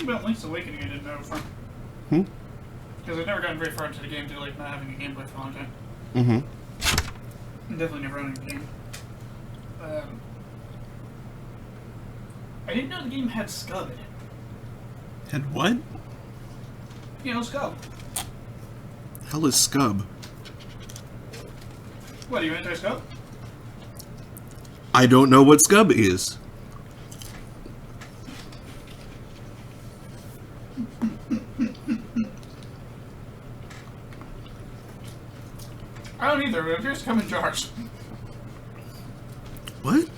about Link's Awakening I didn't know from. Because I've never gotten very far into the game due to like not having a gameplay for a long time. Definitely never running the game. I didn't know the game had Scub in it. Had what? You know, Scub. Hell is Scub? What, are you anti-Scub? I don't know what Scub is. I don't either, but it appears to come in jars. What?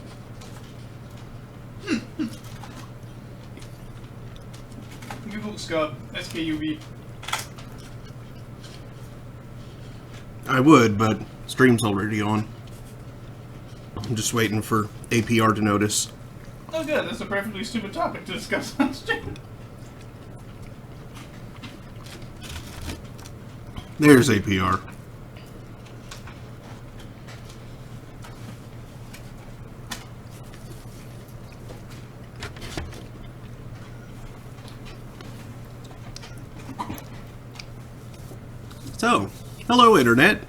Google Scub. S-K-U-B. I would, but stream's already on. I'm just waiting for APR to notice. Oh good, that's a perfectly stupid topic to discuss on stream. There's APR. So, hello Internet.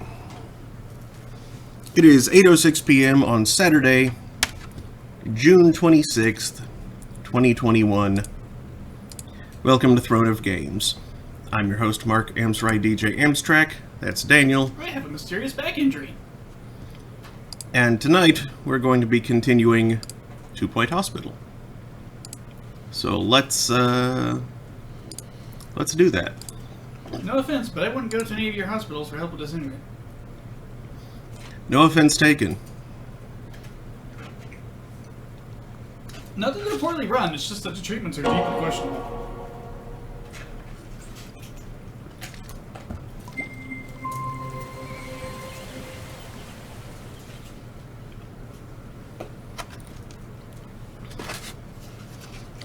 It is 8:06 p.m. on Saturday, June 26th, 2021. Welcome to Throne of Games. I'm your host, Mark Amsrai DJ Amstrack. That's Daniel. I have a mysterious back injury. And tonight, we're going to be continuing Two Point Hospital. So let's do that. No offense, but I wouldn't go to any of your hospitals for help with this injury. No offense taken. Not that they're poorly run, it's just that the treatments are deeply questionable.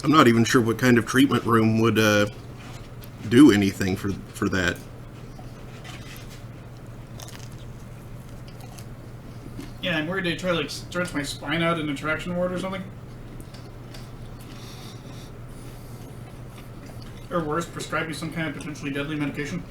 I'm not even sure what kind of treatment room would do anything for that. Yeah, I'm worried they try to like stretch my spine out in a traction ward or something. Or worse, prescribe me some kind of potentially deadly medication.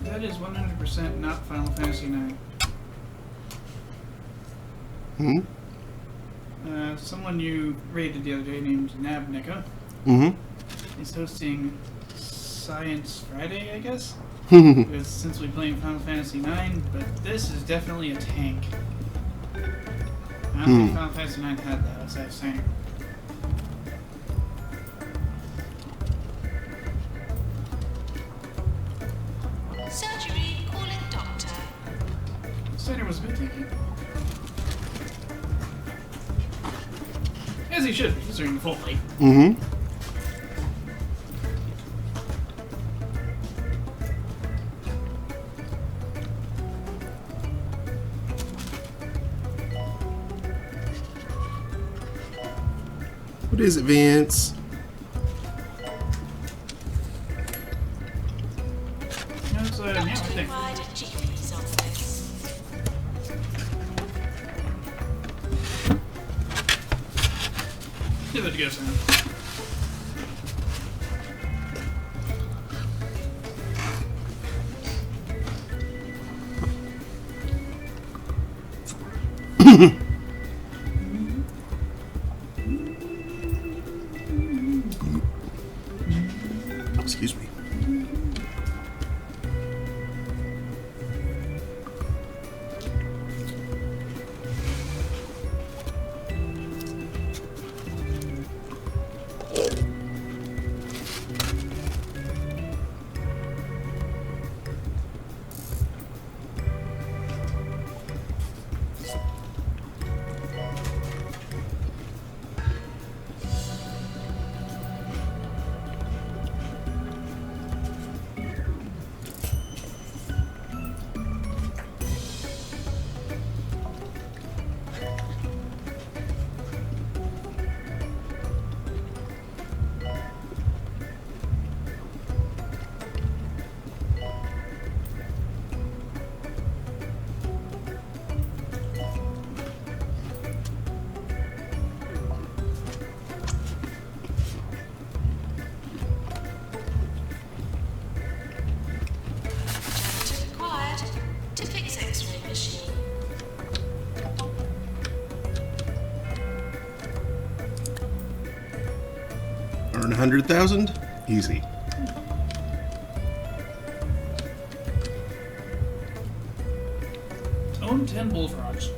That is 100% not Final Fantasy IX. Someone you rated the other day named Nabnika is hosting Science Friday, I guess? Because since we're playing Final Fantasy IX, but this is definitely a tank. I don't think Final Fantasy IX had that, as I was saying. Surgery, calling doctor. Steiner was a bit tanky. As he should be, considering the full fight. What is it, Vince? No, it's yeah, I think. Required at GP's office. Give it a go, Sam. Excuse me. machine. Earn 100,000? Easy. Own 10 bullfrogs.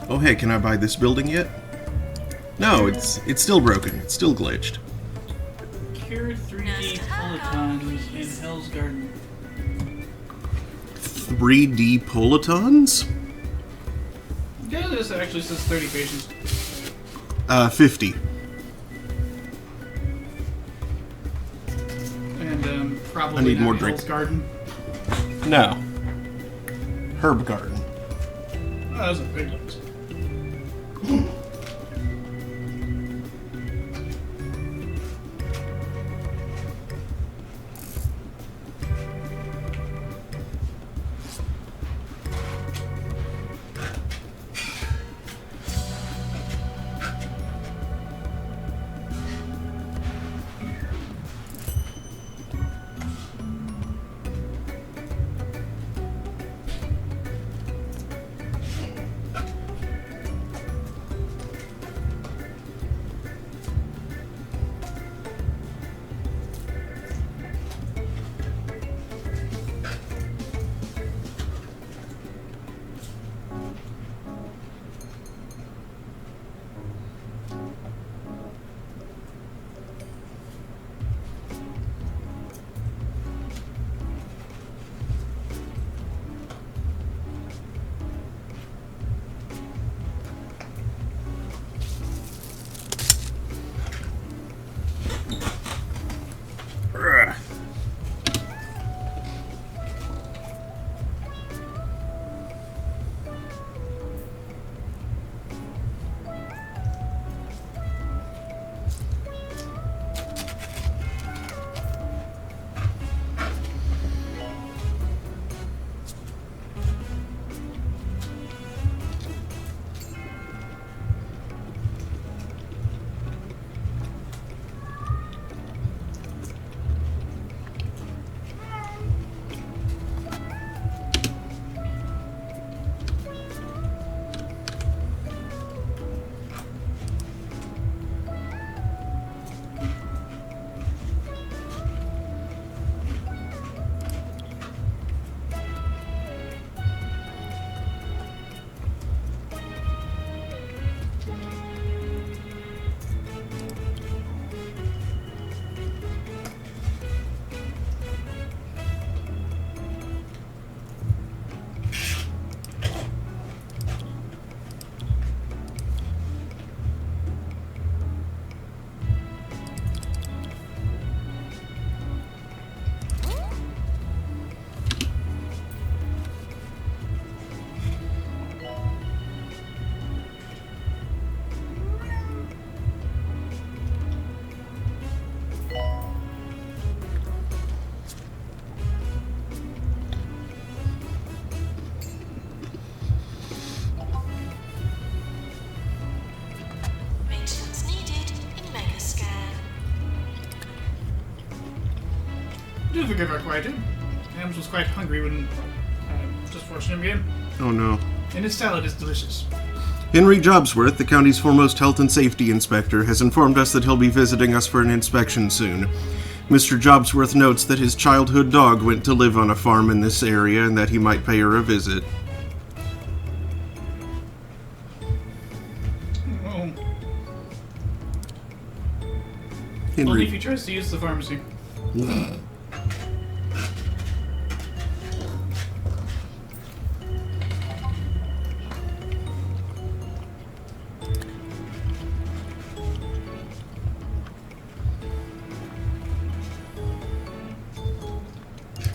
Oh hey, can I buy this building yet? No, it's still broken. It's still glitched. Cure 3D politons in Hell's Garden. 3D politons? Yeah, this actually says 30 patients. 50. And probably I need not more Hell's drink. Garden. No. Herb garden. Oh, those are big ones. Ugh. Maintenance needed in Megascan. Do forgive our quietude. Hams was quite hungry when just watching him game. Oh no. And his salad is delicious. Henry Jobsworth, the county's foremost health and safety inspector, has informed us that he'll be visiting us for an inspection soon. Mr. Jobsworth notes that his childhood dog went to live on a farm in this area and that he might pay her a visit. Oh. Only if Henry. he tries to use the pharmacy.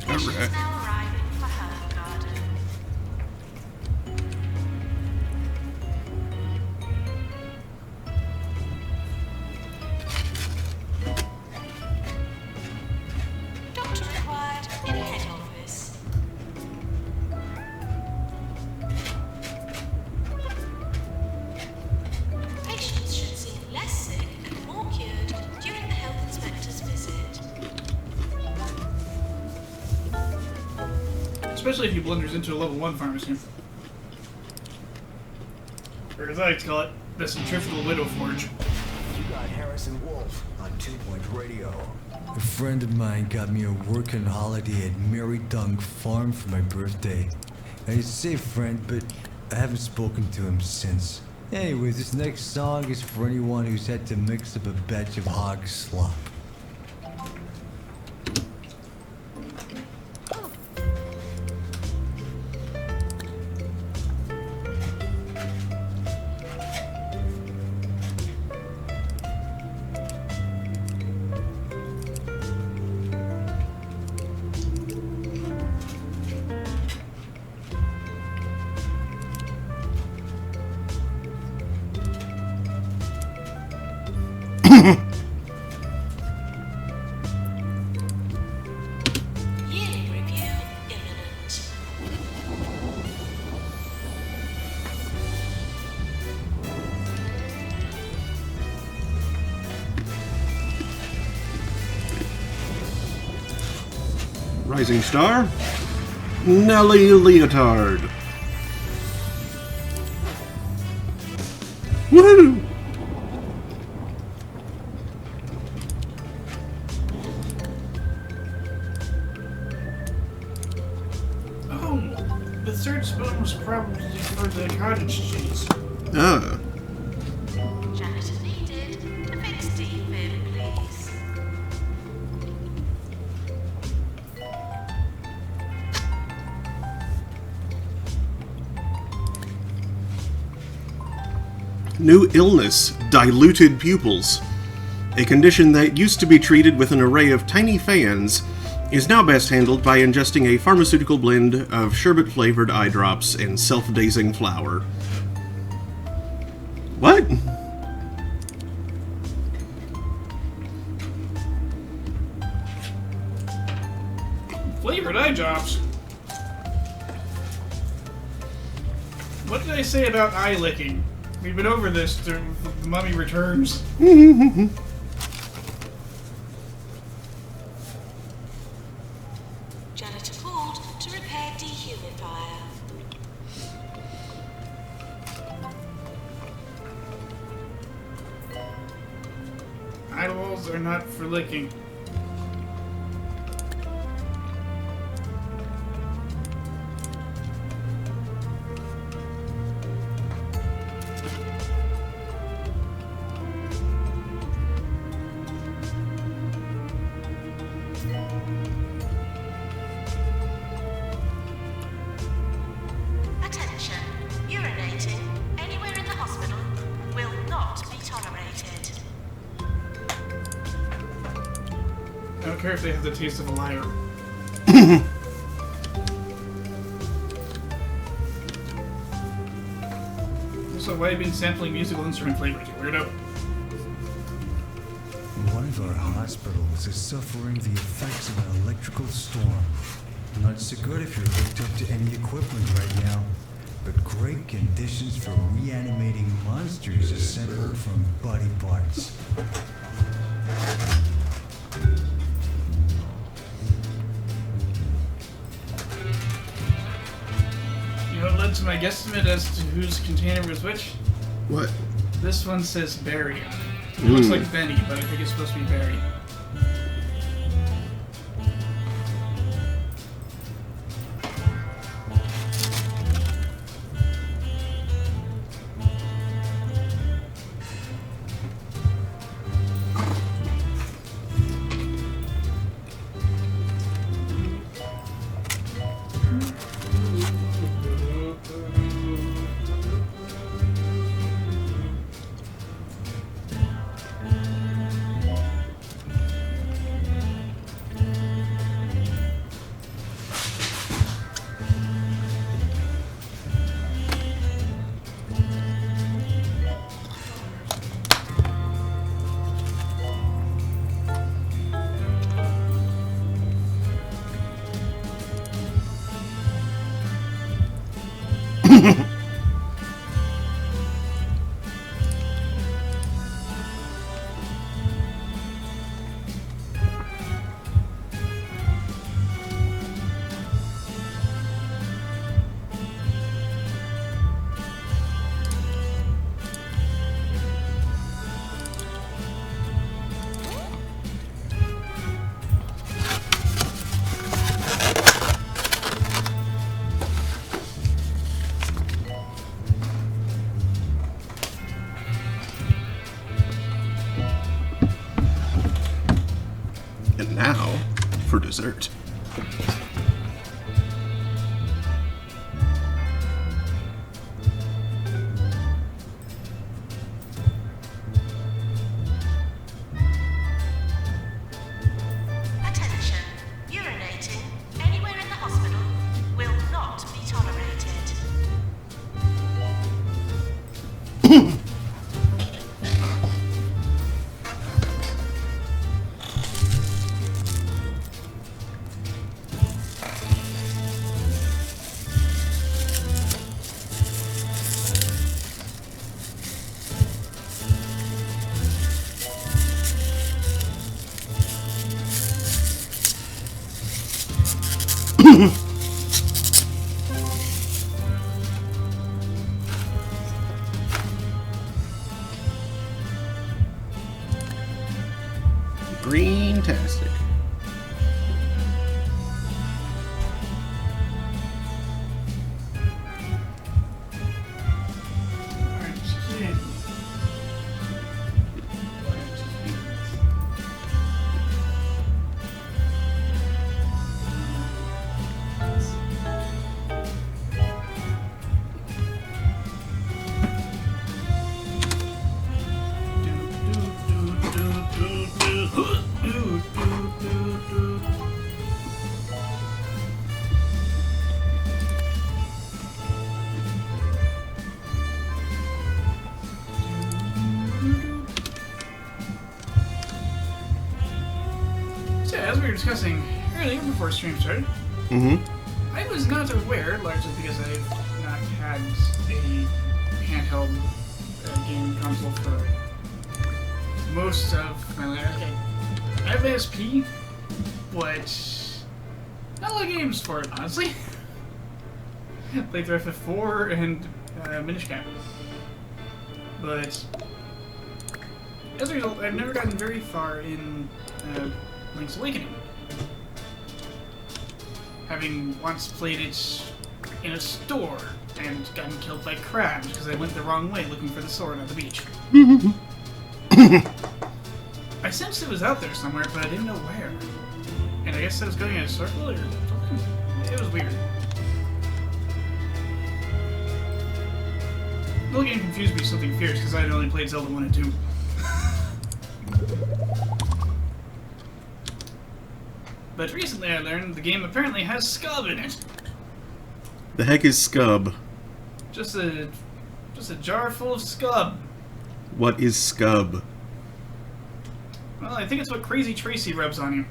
Patients Alright. now arriving for Herb Garden. Doctor required in head office. Patients should seem less sick and more cured during the health inspector's visit. especially if he blunders into a level 1 pharmacy. Or as I like to call it, the Centrifugal Widow Forge. You got Harrison Wolf on 2 Point Radio. A friend of mine got me a working holiday at Mary Dung Farm for my birthday. I used to say friend, but I haven't spoken to him since. Anyways, this next song is for anyone who's had to mix up a batch of hog slop. Yearly review imminent. Rising Star, Nelly Leotard. Woohoo! Oh, the third spoon was probably for the cottage cheese. Ah, Janitor needed. To fix defib, please. new illness, diluted pupils. A condition that used to be treated with an array of tiny fans is now best handled by ingesting a pharmaceutical blend of sherbet-flavored eye drops and self-dazing flour. What? Flavored eye drops. What did I say about eye licking? We've been over this through The Mummy Returns. Janitor called to repair dehumidifier. Eye walls are not for licking. Attention. Urinating anywhere in the hospital will not be tolerated. I don't care if they have the taste of a liar. Also, why have you been sampling musical instrument flavors, you weirdo? One of our hospitals is suffering the effects of an electrical storm. Not so good if you're hooked up to any equipment right now, but great conditions for reanimating monsters assembled from body parts. You know what led to my guesstimate as to whose container was which? What? This one says Barry. It looks like Benny, but I think it's supposed to be Barry. And now, for dessert. Attention. Urinating anywhere in the hospital will not be tolerated. Green-tastic. Orange candy. Orange candy. So, as we were discussing earlier before stream started, Mm-hmm. I was not aware, largely because I've not had a handheld game console for most of my life. Okay. I have ASP, but not a lot of games for it, honestly. Played through FF4 and Minish Cap. But as a result, I've never gotten very far in Link's Awakening. Having once played it in a store and gotten killed by crabs because I went the wrong way looking for the sword at the beach. I sensed it was out there somewhere, but I didn't know where. And I guess I was going in a circle or something. It was weird. The whole game confused me with something fierce because I had only played Zelda 1 and 2. But recently I learned the game apparently has scub in it. The heck is scub? Just a jar full of scub. What is scub? Well, I think it's what Crazy Tracy rubs on you.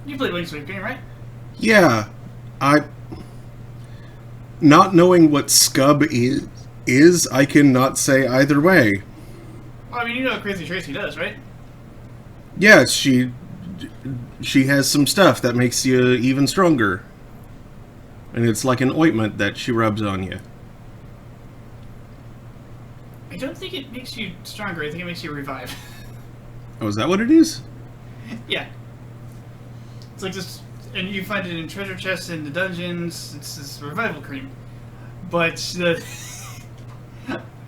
You played Link's Awakening, right? Yeah, not knowing what scub is, I cannot say either way. Well, I mean, you know what Crazy Tracy does, right? Yes, she has some stuff that makes you even stronger. And it's like an ointment that she rubs on you. I don't think it makes you stronger. I think it makes you revive. Oh, is that what it is? Yeah. It's like this, and you find it in treasure chests in the dungeons. It's this revival cream. But the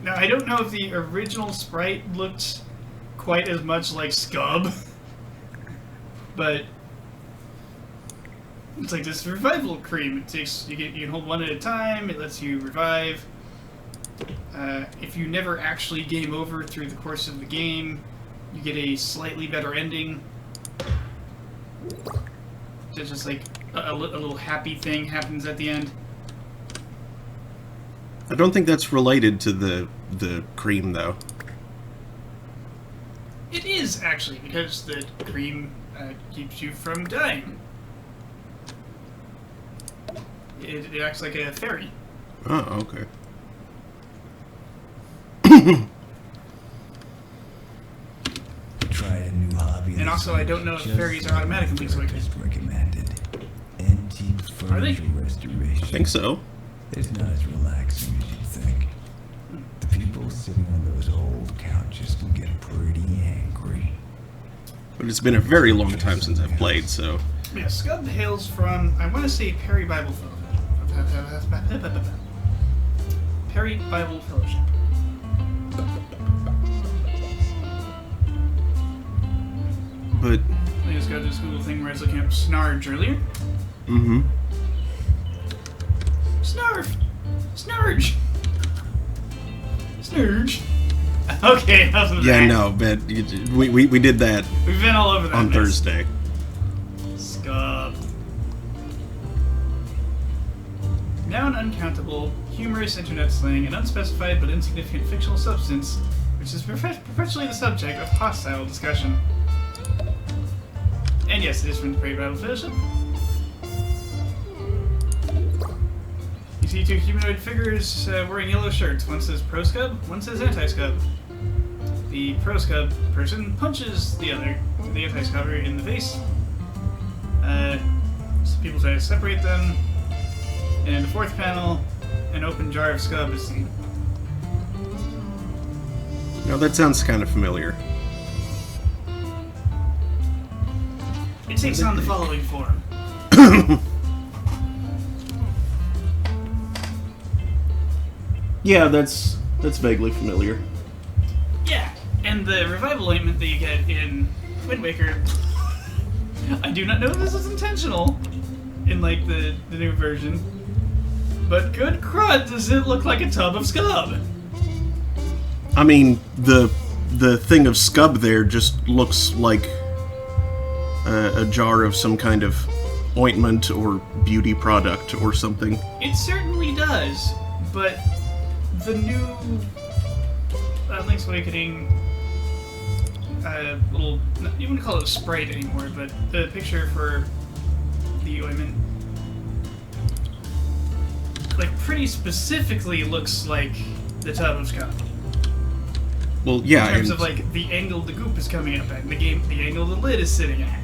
now I don't know if the original sprite looked quite as much like scub, but it's like this revival cream. It takes you can hold one at a time. It lets you revive. If you never actually game over through the course of the game, you get a slightly better ending. It's just like a little happy thing happens at the end. I don't think that's related to the cream, though. It is, actually, because the cream keeps you from dying. It acts like a fairy. Oh, okay. Tried a new hobby. And also, I don't know if fairies are automatic in Link's Awakening. Recommended. Antique furniture restoration. I think so. It's not as relaxing as you'd think. The people sitting on those old couches can get pretty angry. But it's been a very long time since I've played, so... Yeah, Scub hails from, I want to say, Perry Bible Fellowship. Perry Bible Fellowship. but... I just got this Google thing where I was looking up Snarge earlier. Mm-hmm. Snarf! Snarge! Snurge. Okay, that was Yeah, no, but we did that We've been all over that on mess. Thursday. Scub. Now an uncountable, humorous internet slang, an unspecified but insignificant fictional substance, which is perpetually the subject of hostile discussion. And yes, it is from the Prey Battle Fellowship. You see two humanoid figures wearing yellow shirts. One says Pro Scub, one says Anti Scub. The Pro Scub person punches the Anti-Scubber in the face. So people try to separate them. And in the fourth panel, an open jar of scub is seen. Now that sounds kind of familiar. It takes on the following form. Yeah, that's vaguely familiar. Yeah, and the revival ointment that you get in Wind Waker, I do not know if this is intentional in like the new version, but good crud, does it look like a tub of scub? I mean, the thing of scub there just looks like a jar of some kind of ointment or beauty product or something. It certainly does, but the new Link's Awakening little, you wouldn't call it a sprite anymore, but the picture for the ointment, like, pretty specifically looks like the tub of scum. Well, yeah. In terms of, like, the angle the goop is coming up at, the angle the lid is sitting at.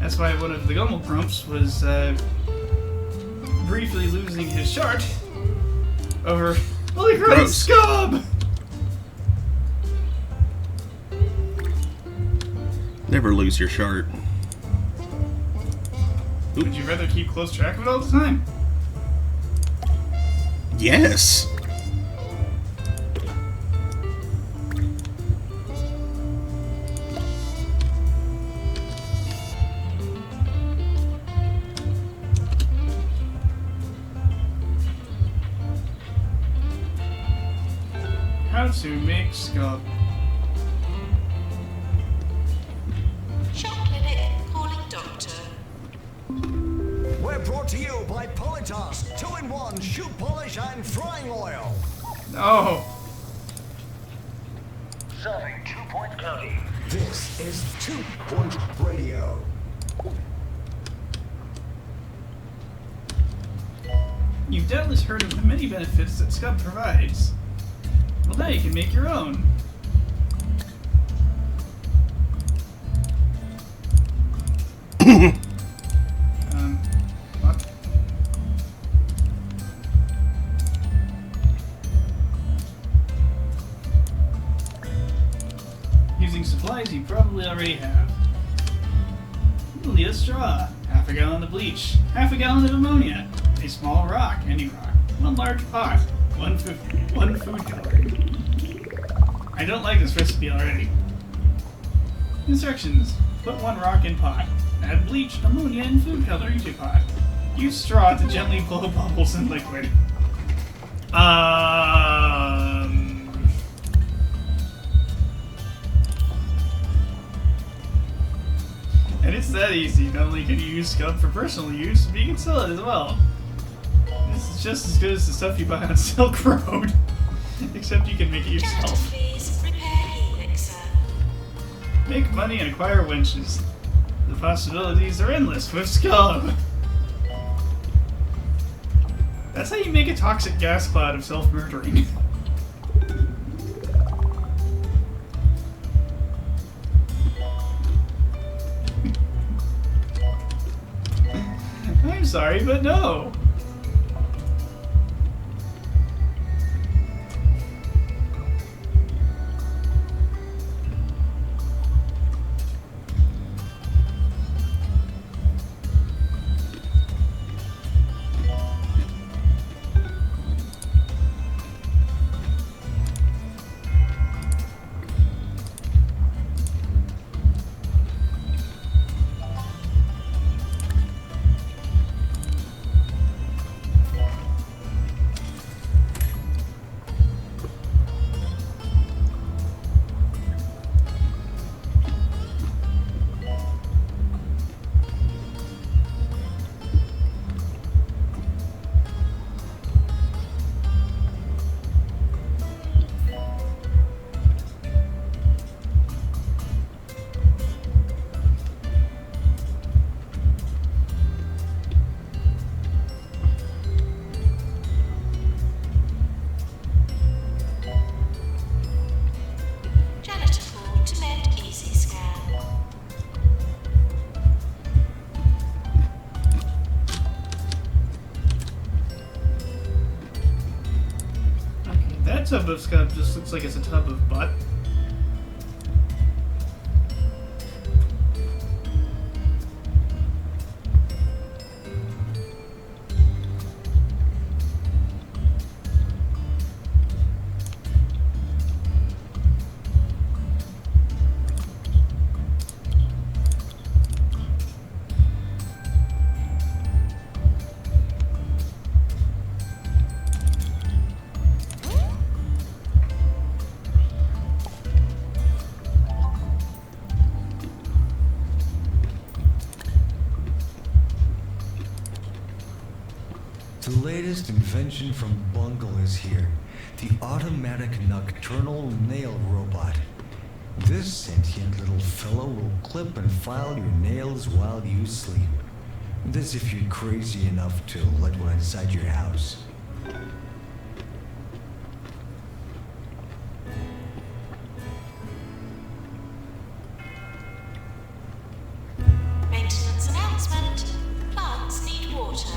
That's why one of the Gummel Grumps was briefly losing his chart over holy crap, Gross. scub! Never lose your shart. Would you rather keep close track of it all the time? Yes. How to make scub. Shop clinic calling doctor. We're brought to you by Politas 2-in-1 shoe polish and frying oil. Oh, Serving 2 Point County. This is 2 Point Radio. you've doubtless heard of the many benefits that scub provides. Well, now you can make your own. What? Using supplies you probably already have. You'll need a straw, half a gallon of bleach, half a gallon of ammonia, a small rock, any rock, one large pot, one food coloring. I don't like this recipe already. Instructions: put one rock in pot. Add bleach, ammonia, and food coloring to pot. Use straw to gently blow bubbles in liquid. And it's that easy. Not only can you use scub for personal use, but you can sell it as well. This is just as good as the stuff you buy on Silk Road. Except you can make it Character yourself. please. Repair helix. Make money and acquire wenches. The possibilities are endless with scub. That's how you make a toxic gas cloud of self-murdering. I'm sorry, but no. that tub of scub just looks like it's a tub of butt. The latest invention from Bungle is here. The automatic nocturnal nail robot. This sentient little fellow will clip and file your nails while you sleep. That's if you're crazy enough to let one inside your house. Maintenance announcement. Plants need water.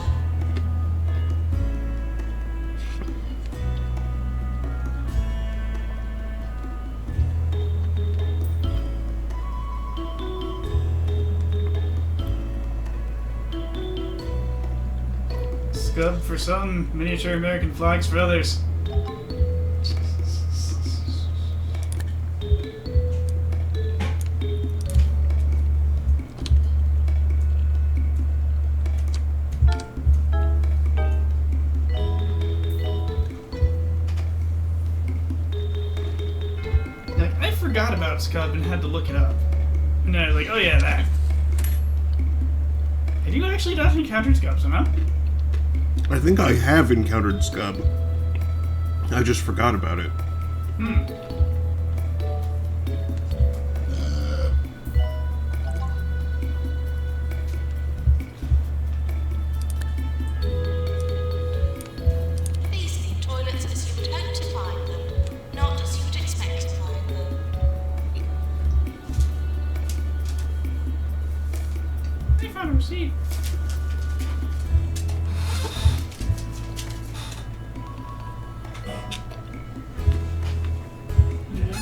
Scub for some, miniature American flags for others. Like, I forgot about Scub and had to look it up. And then I was like, oh yeah, that. Have you actually not encountered Scub somehow? I think I have encountered Scub. I just forgot about it. These need toilets as you would hope to find them, not as you would expect to find them. I found a receipt.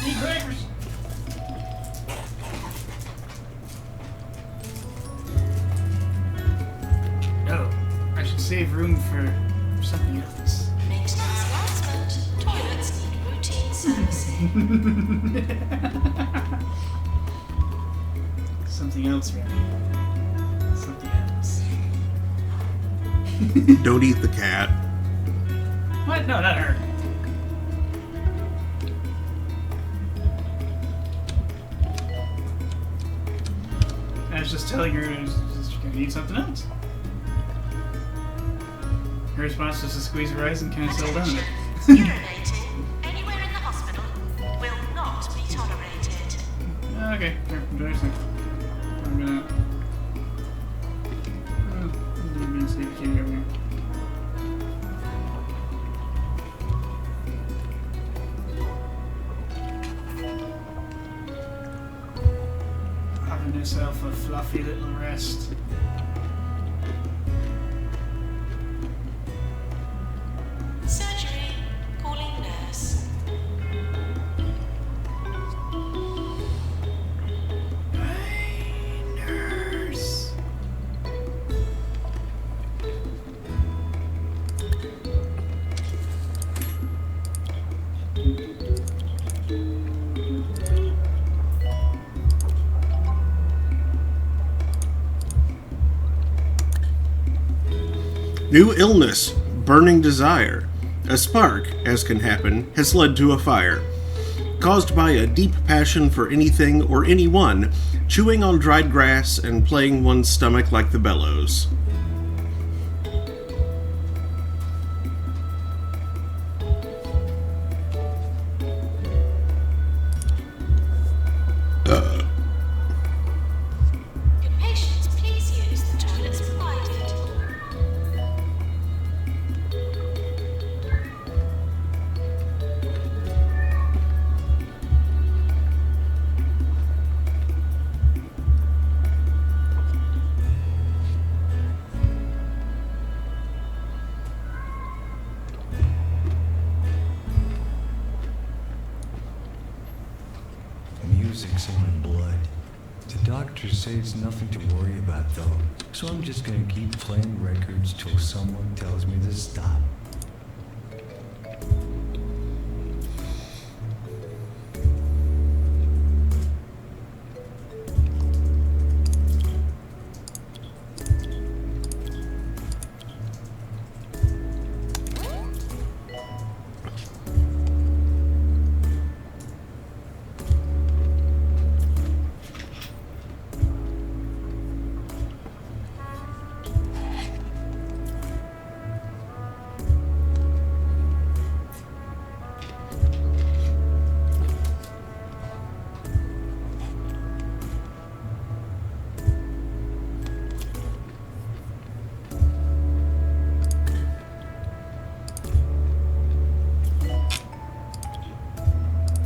Need crackers. Oh, I should save room for something else. Maintenance announcement. Toilets need routine servicing. Something else, Remy. Something else. Don't eat the cat. What? No, not her. I was just telling her she's gonna eat something else. Her response was to squeeze her eyes and kind of settle down a bit. Urinating anywhere in the hospital will not be tolerated. Okay, here, enjoy your snack. I'm gonna. I'm being sleepy kitty over here. Having yourself a fluffy little rest. Surgery. Calling nurse. Hey, nurse. New illness, burning desire. A spark, as can happen, has led to a fire. Caused by a deep passion for anything or anyone, chewing on dried grass and playing one's stomach like the bellows. Could patients please use the toilets provided? doctors say it's nothing to worry about, though. So I'm just gonna keep playing records till someone tells me to stop.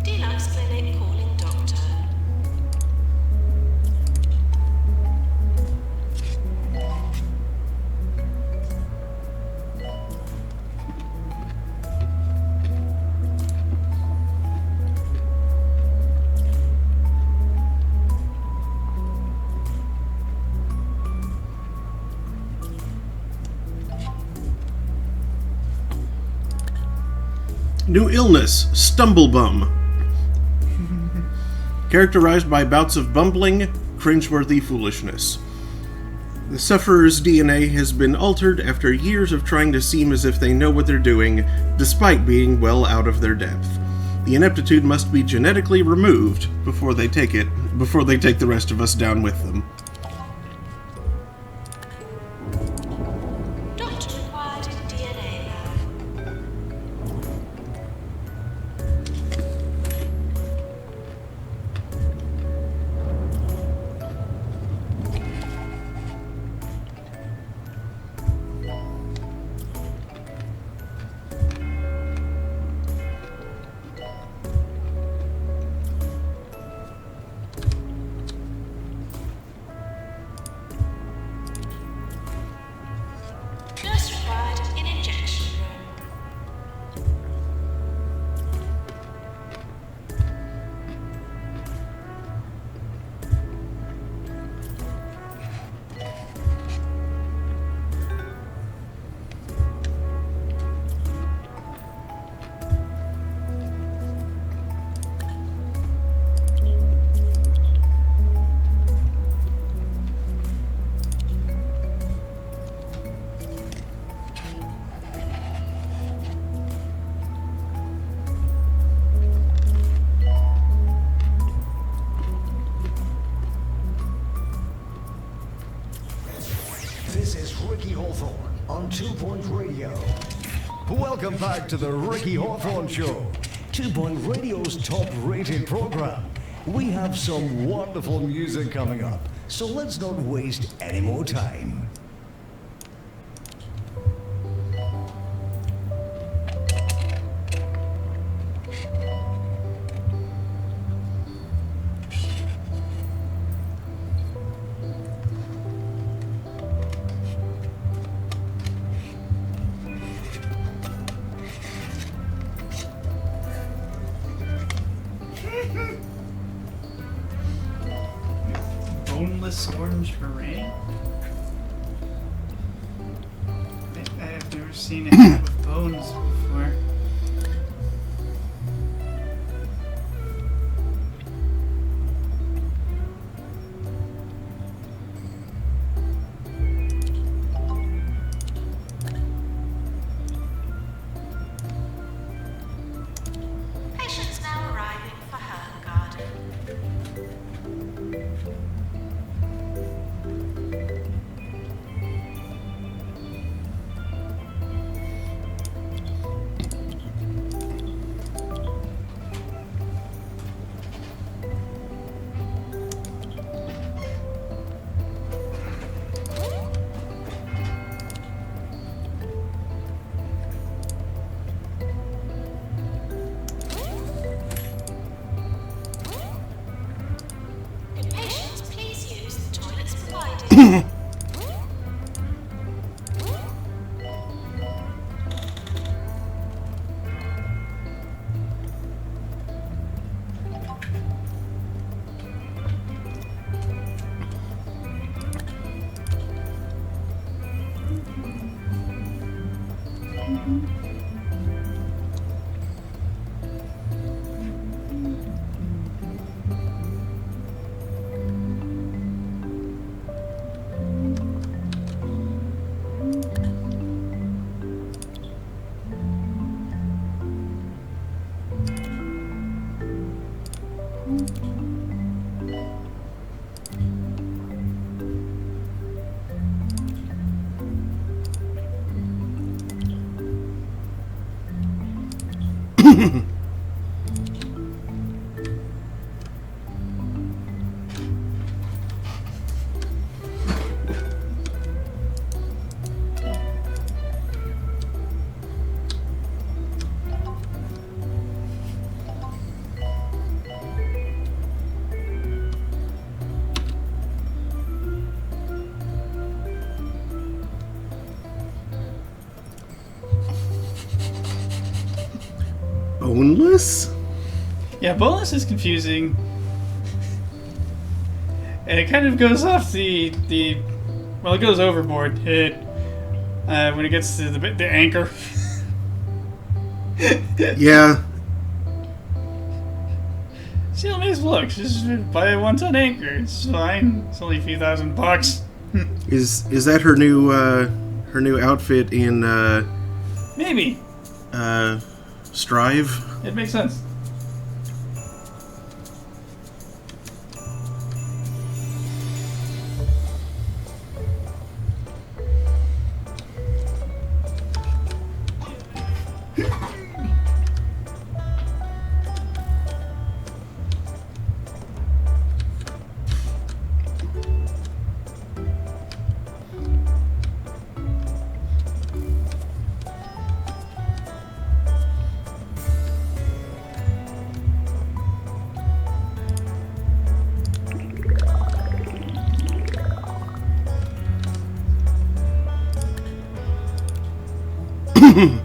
Deluxe Clinic calling doctor. New illness, Stumblebum. Characterized by bouts of bumbling, cringeworthy foolishness. The sufferer's DNA has been altered after years of trying to seem as if they know what they're doing, despite being well out of their depth. The ineptitude must be genetically removed before they take the rest of us down with them. Doctor required in DNA lab. Nurse required in injection room. This is Ricky Hawthorne on 2 Point Radio. Welcome back to the Ricky Hawthorne Show, 2 Point Radio's top-rated program. We have some wonderful music coming up, so let's not waste any more time. Boneless orange meringue? I've never seen it with bones before. Patients now arriving for Herne Garden. Boneless? Yeah, boneless is confusing. And it kind of goes off the well, it goes overboard when it gets to the anchor. Yeah. She makes look. Just buy a 1-ton anchor. It's fine. It's only a few $1,000. Is that her new outfit in Maybe. Strive? It makes sense. The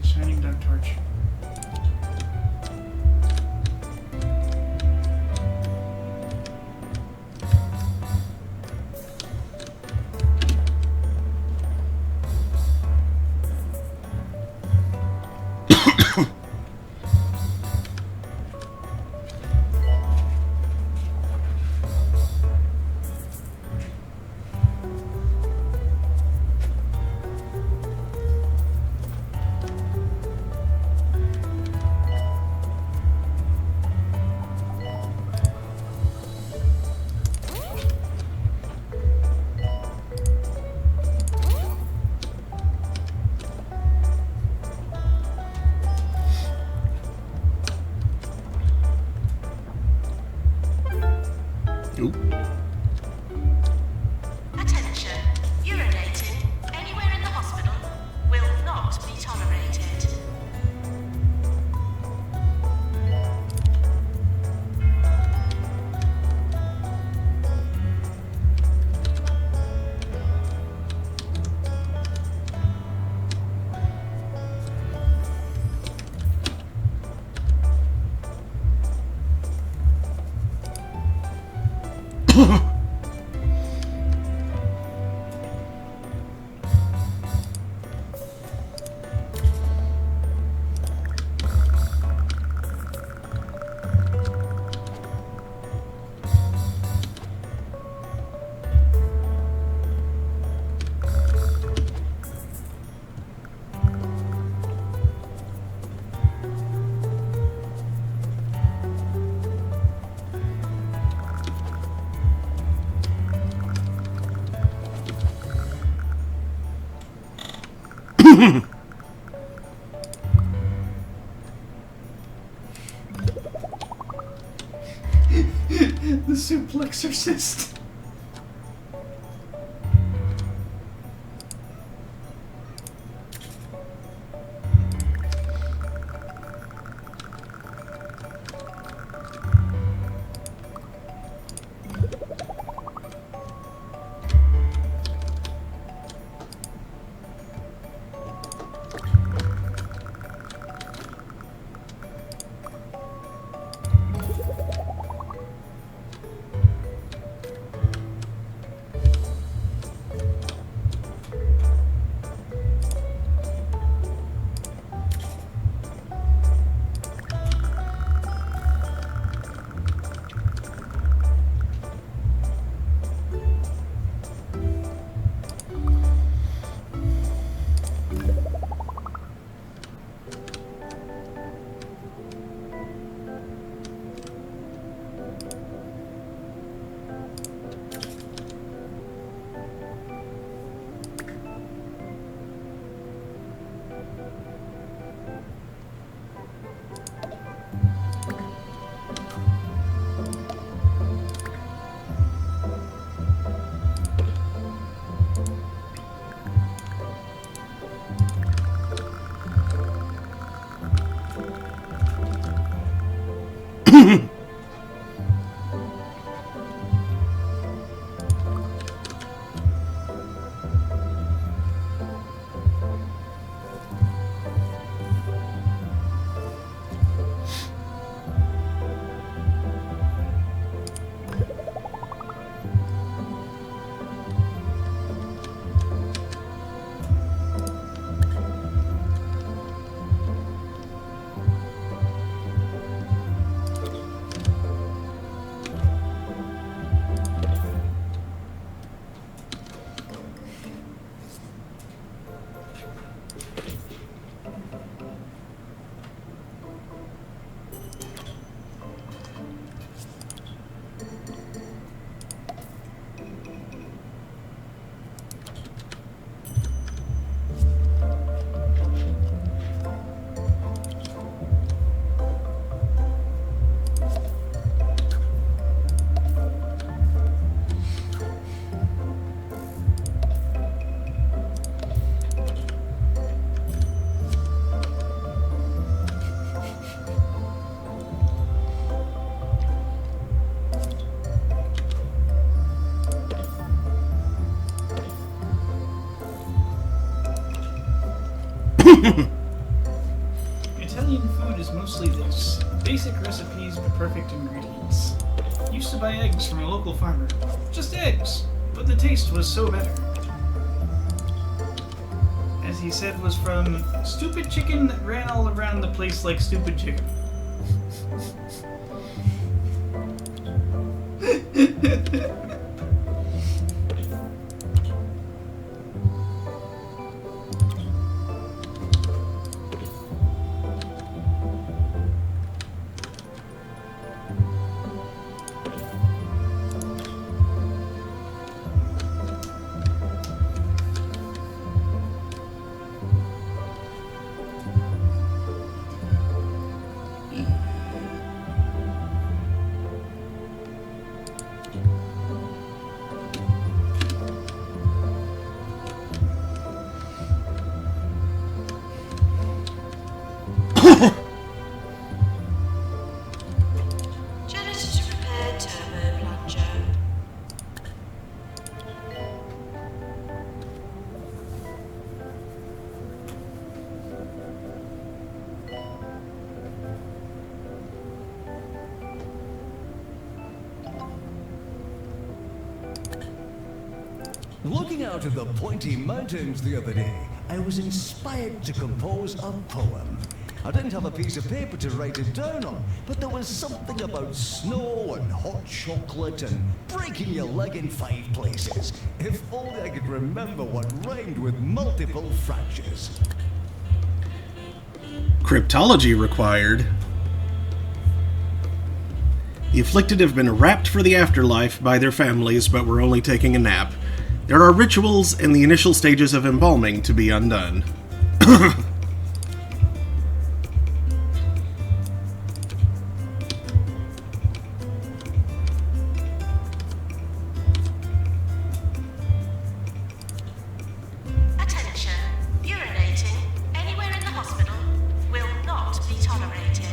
shining dark torch. Oop. Attention. Urinating anywhere in the hospital will not be tolerated. The suplexorcist. Italian food is mostly this. Basic recipes with perfect ingredients. Used to buy eggs from a local farmer. Just eggs, but the taste was so better. As he said, was from stupid chicken that ran all around the place like stupid chicken. Janitor to repair turbo plunger. Looking out at the pointy mountains the other day, I was inspired to compose a poem. I didn't have a piece of paper to write it down on, but there was something about snow and hot chocolate and breaking your leg in 5 places. If only I could remember what rhymed with multiple fractures. Cryptology required. The afflicted have been wrapped for the afterlife by their families, but were only taking a nap. There are rituals and the initial stages of embalming to be undone. Attention. Urinating anywhere in the hospital will not be tolerated.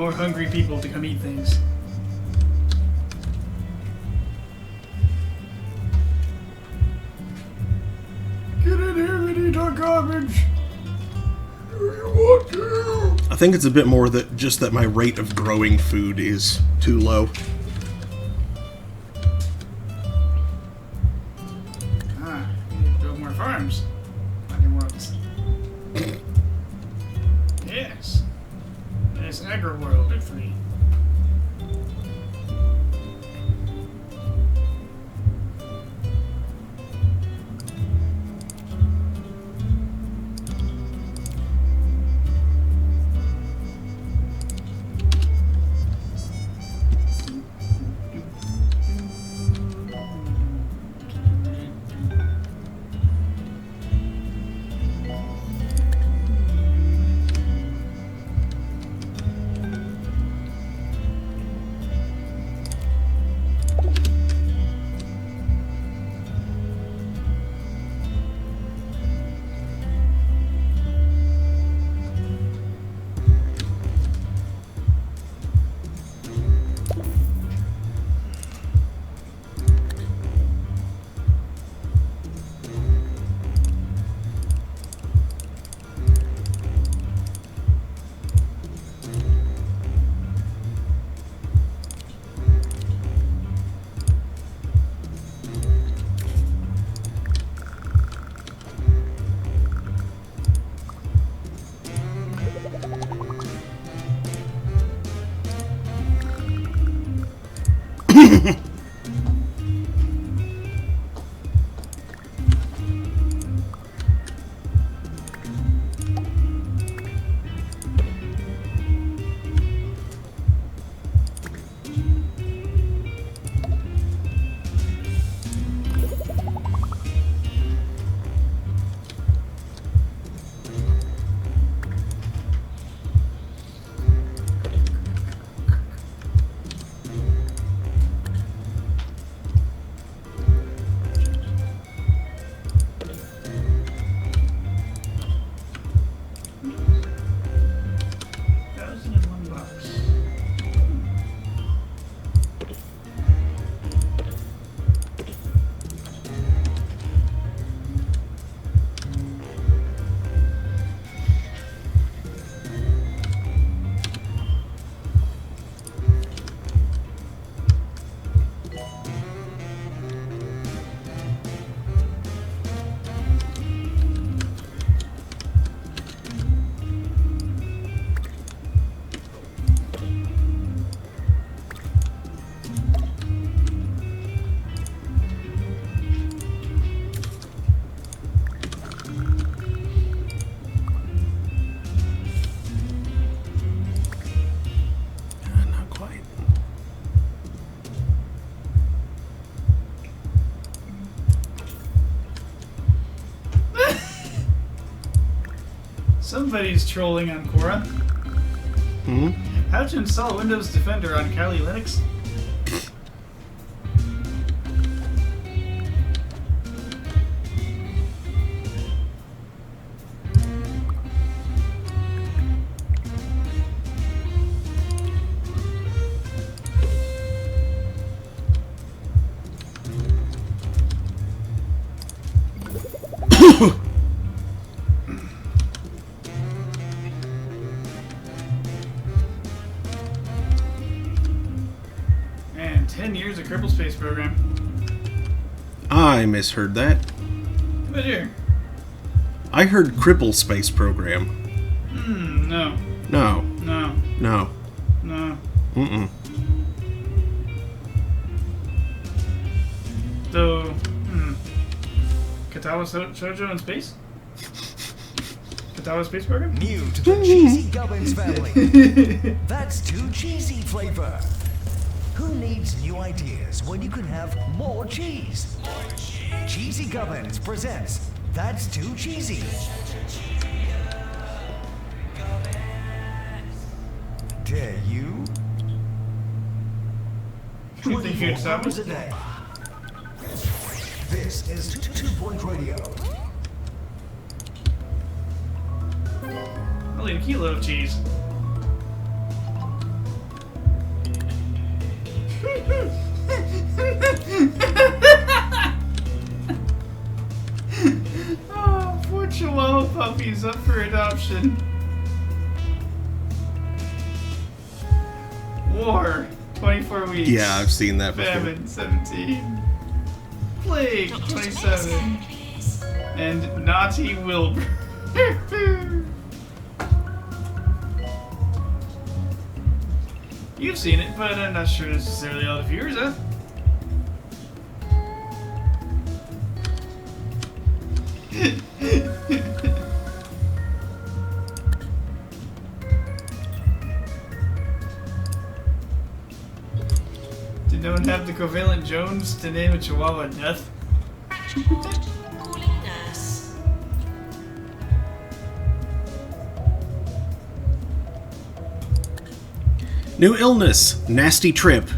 more hungry people to come eat things. Get in here and eat our garbage. Do you want to? I think it's a bit more that just that my rate of growing food is too low. Ah, we need to build more farms. Fucking worlds. Yes. This agri-world at 3. Somebody's trolling on Quora. Hmm? How to install Windows Defender on Kali Linux? Man, 10 years of Kerbal Space Program. I misheard that. But here. I heard Cripple Space Program. No. No. No. No. No. Mm-mm. So, Katawa Shoujo in space? Katawa Space Program? New to the Cheesy Gubbins family. That's too cheesy flavor. Who needs new ideas when you can have more cheese? Cheesy Gubbins presents That's Too Cheesy. Dare you? You think you'd 24 stop hours me? a day. This is 2 Point Radio. I'll eat a kilo of cheese. Oh, poor Chihuahua puppies up for adoption. War, 24 weeks. Yeah, I've seen that before. Famine, 17. Plague, Dr. 27. Scan, please. And Naughty Wilbur. You've seen it, but I'm not sure necessarily all the viewers have. Did no one have the covalent Jones to name a Chihuahua Death? Fracture ward. Calling nurse. New illness, nasty trip.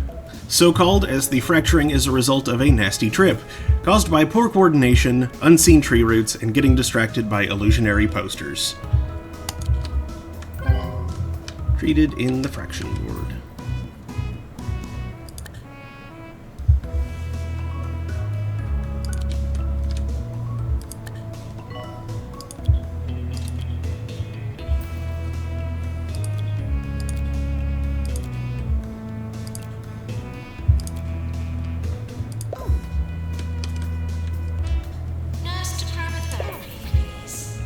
So called as the fracturing is a result of a nasty trip, caused by poor coordination, unseen tree roots, and getting distracted by illusionary posters. Treated in the fraction ward. Nurse to cryotherapy, please.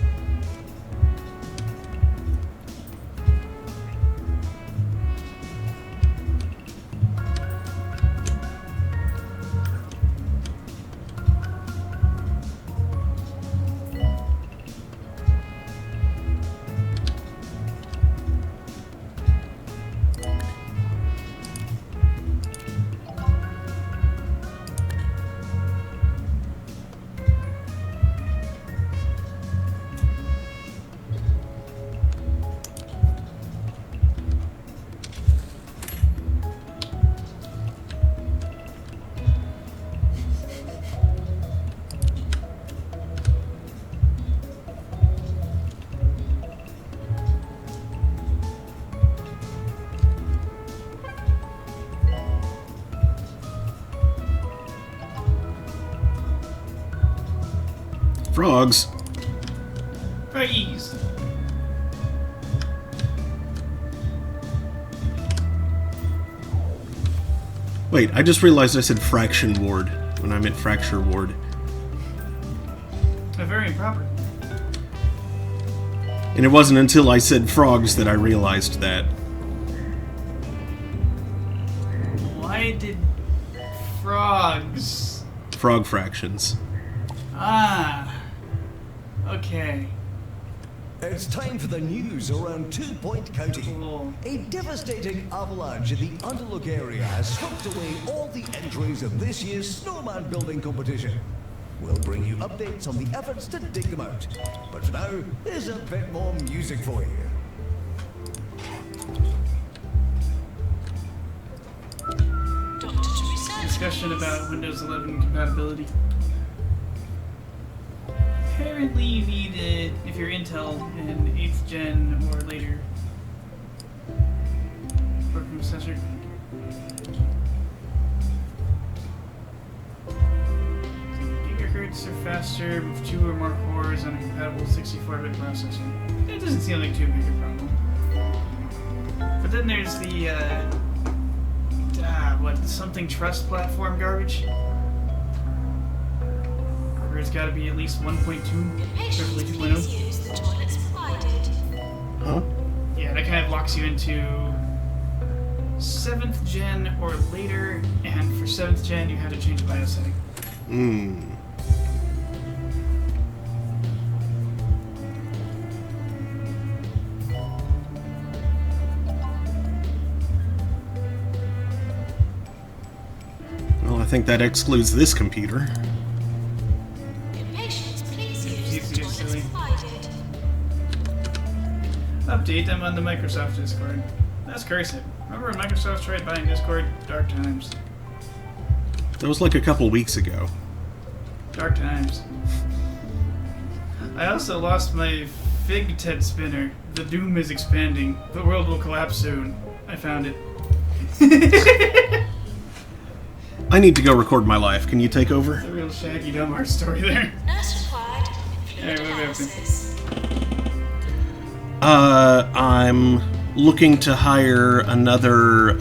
Frogs. Froggies. Wait, I just realized I said fraction ward when I meant fracture ward. Very improper. And it wasn't until I said frogs that I realized that. Why did frogs? Frog fractions. Ah. Okay. It's time for the news around 2 Point County. Cool. A devastating avalanche in the Underlook area has swept away all the entries of this year's snowman building competition. We'll bring you updates on the efforts to dig them out. But for now, here's a bit more music for you. Doctor to research. Discussion about Windows 11 compatibility. Apparently you need it if you're Intel in 8th gen or later. Working processor. Gigahertz or faster with 2 or more cores on a compatible 64-bit processor. It doesn't seem like too big a problem. But then there's the something trust platform garbage. Where it's got to be at least 1.2, preferably Patients, please 2.0. use the toilets provided. Huh? Yeah, that kind of locks you into 7th gen or later, and for 7th gen you have to change the BIOS setting. Mmm. Well, I think that excludes this computer. Patients, please It's use the easy to toilets silly. provided. Update them on the Microsoft Discord. That's cursive. Remember when Microsoft tried buying Discord? Dark times. That was like a couple weeks ago. Dark times. I also lost my Fig Ted spinner. The doom is expanding. The world will collapse soon. I found it. I need to go record my life. Can you take over? The real Shaggy Delmar story there. Nurse required. Hey, Fluid what happened? analysis. I'm looking to hire another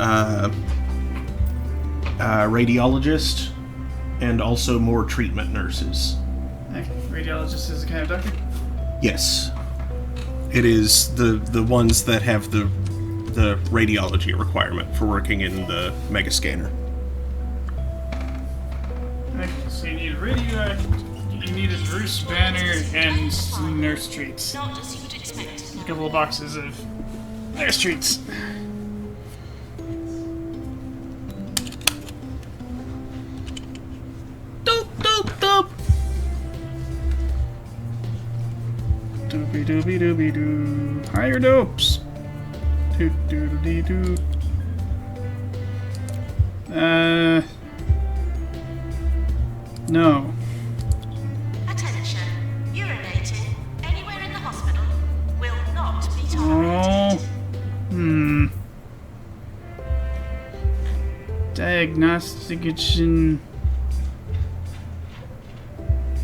radiologist and also more treatment nurses. Okay, radiologist is a kind of doctor. Yes. It is the ones that have the radiology requirement for working in the mega scanner. Okay, so you need a you need a Bruce Banner and some nurse treats. Not as you would expect. A couple of boxes of nurse treats. Doop doop doop. Doopy doopy doopy doo. Higher dopes. Doo doo doo doo. No. Attention. Urinating anywhere in the hospital will not be tolerated. Oh. Diagnostication.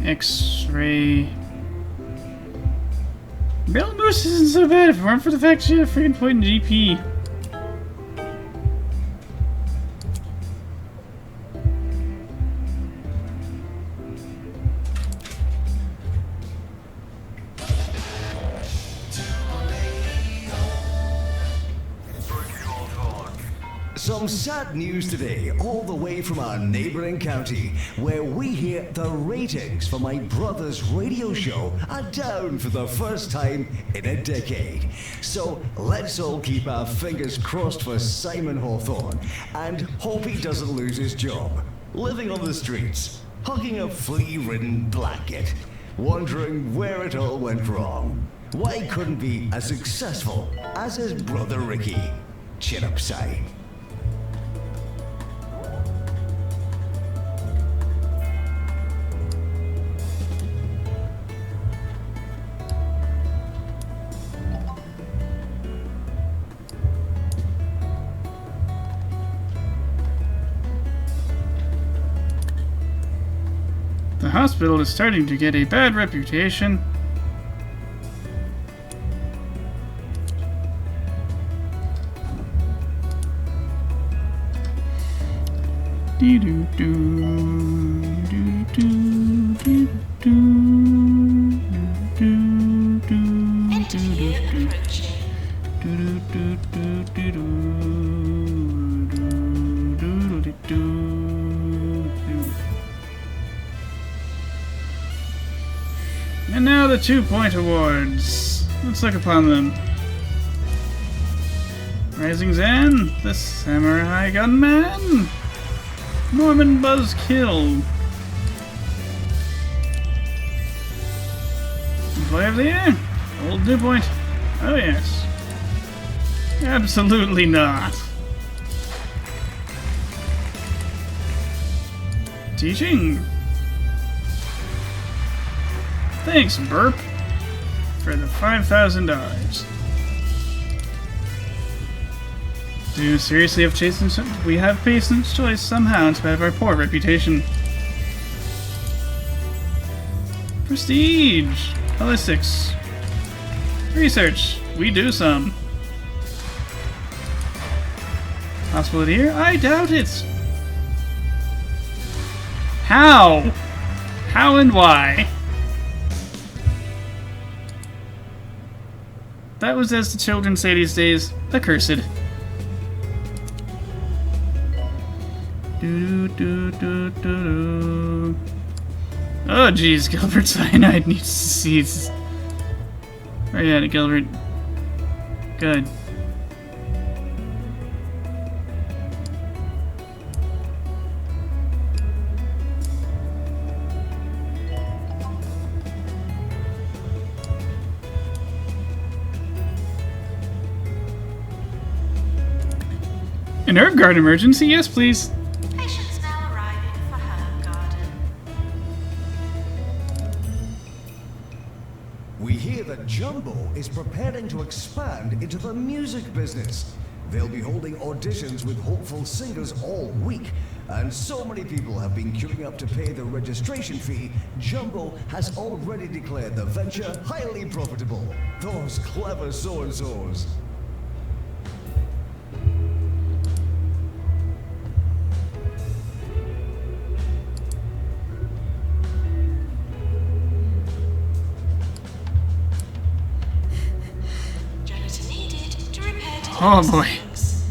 X-ray. Bill Moose isn't so bad if it weren't for the fact she had a freaking point in GP. Some sad news today, all the way from our neighboring county, where we hear the ratings for my brother's radio show are down for the first time in a decade. So let's all keep our fingers crossed for Simon Hawthorne and hope he doesn't lose his job. Living on the streets, hugging a flea-ridden blanket, wondering where it all went wrong. Why couldn't be as successful as his brother Ricky? Chin up, Si. The hospital is starting to get a bad reputation. Interview approaching. And now the 2-point awards. Let's look upon them. Rising Zan, the Samurai Gunman, Norman Buzzkill, Employee of the Year, Old New Point. Oh yes. Absolutely not. Teaching. Thanks, Burp, for the $5,000. Do you seriously have we have Patient's Choice somehow in spite of our poor reputation. Prestige. Ballistics. Research. We do some. Hospital of the Year? I doubt it. How? How and why? That was, as the children say these days, accursed. Oh jeez, Gilbert Cyanide needs to cease. Where you at, Gilbert? Good. An herb garden emergency? Yes, please. Patients now arriving for Herb Garden. We hear that Jumbo is preparing to expand into the music business. They'll be holding auditions with hopeful singers all week. And so many people have been queuing up to pay the registration fee, Jumbo has already declared the venture highly profitable. Those clever so-and-sos. Janitor needed to repair Oh, boy. sinks.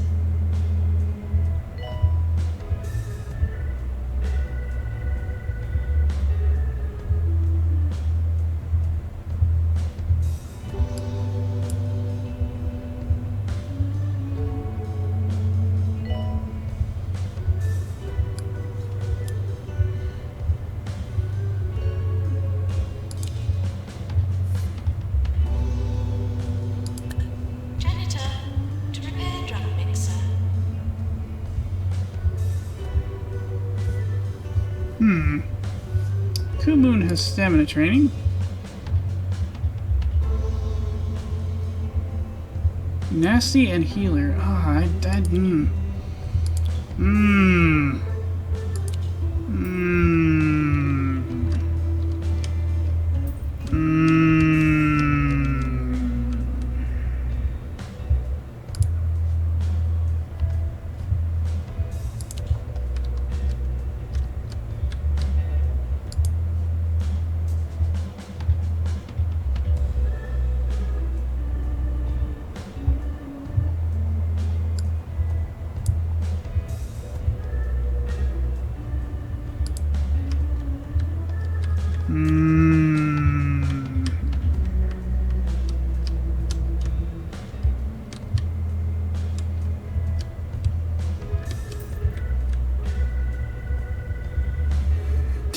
Janitor to repair drug mixer. Kumoon has stamina training. Nasty and healer. Ah, mm.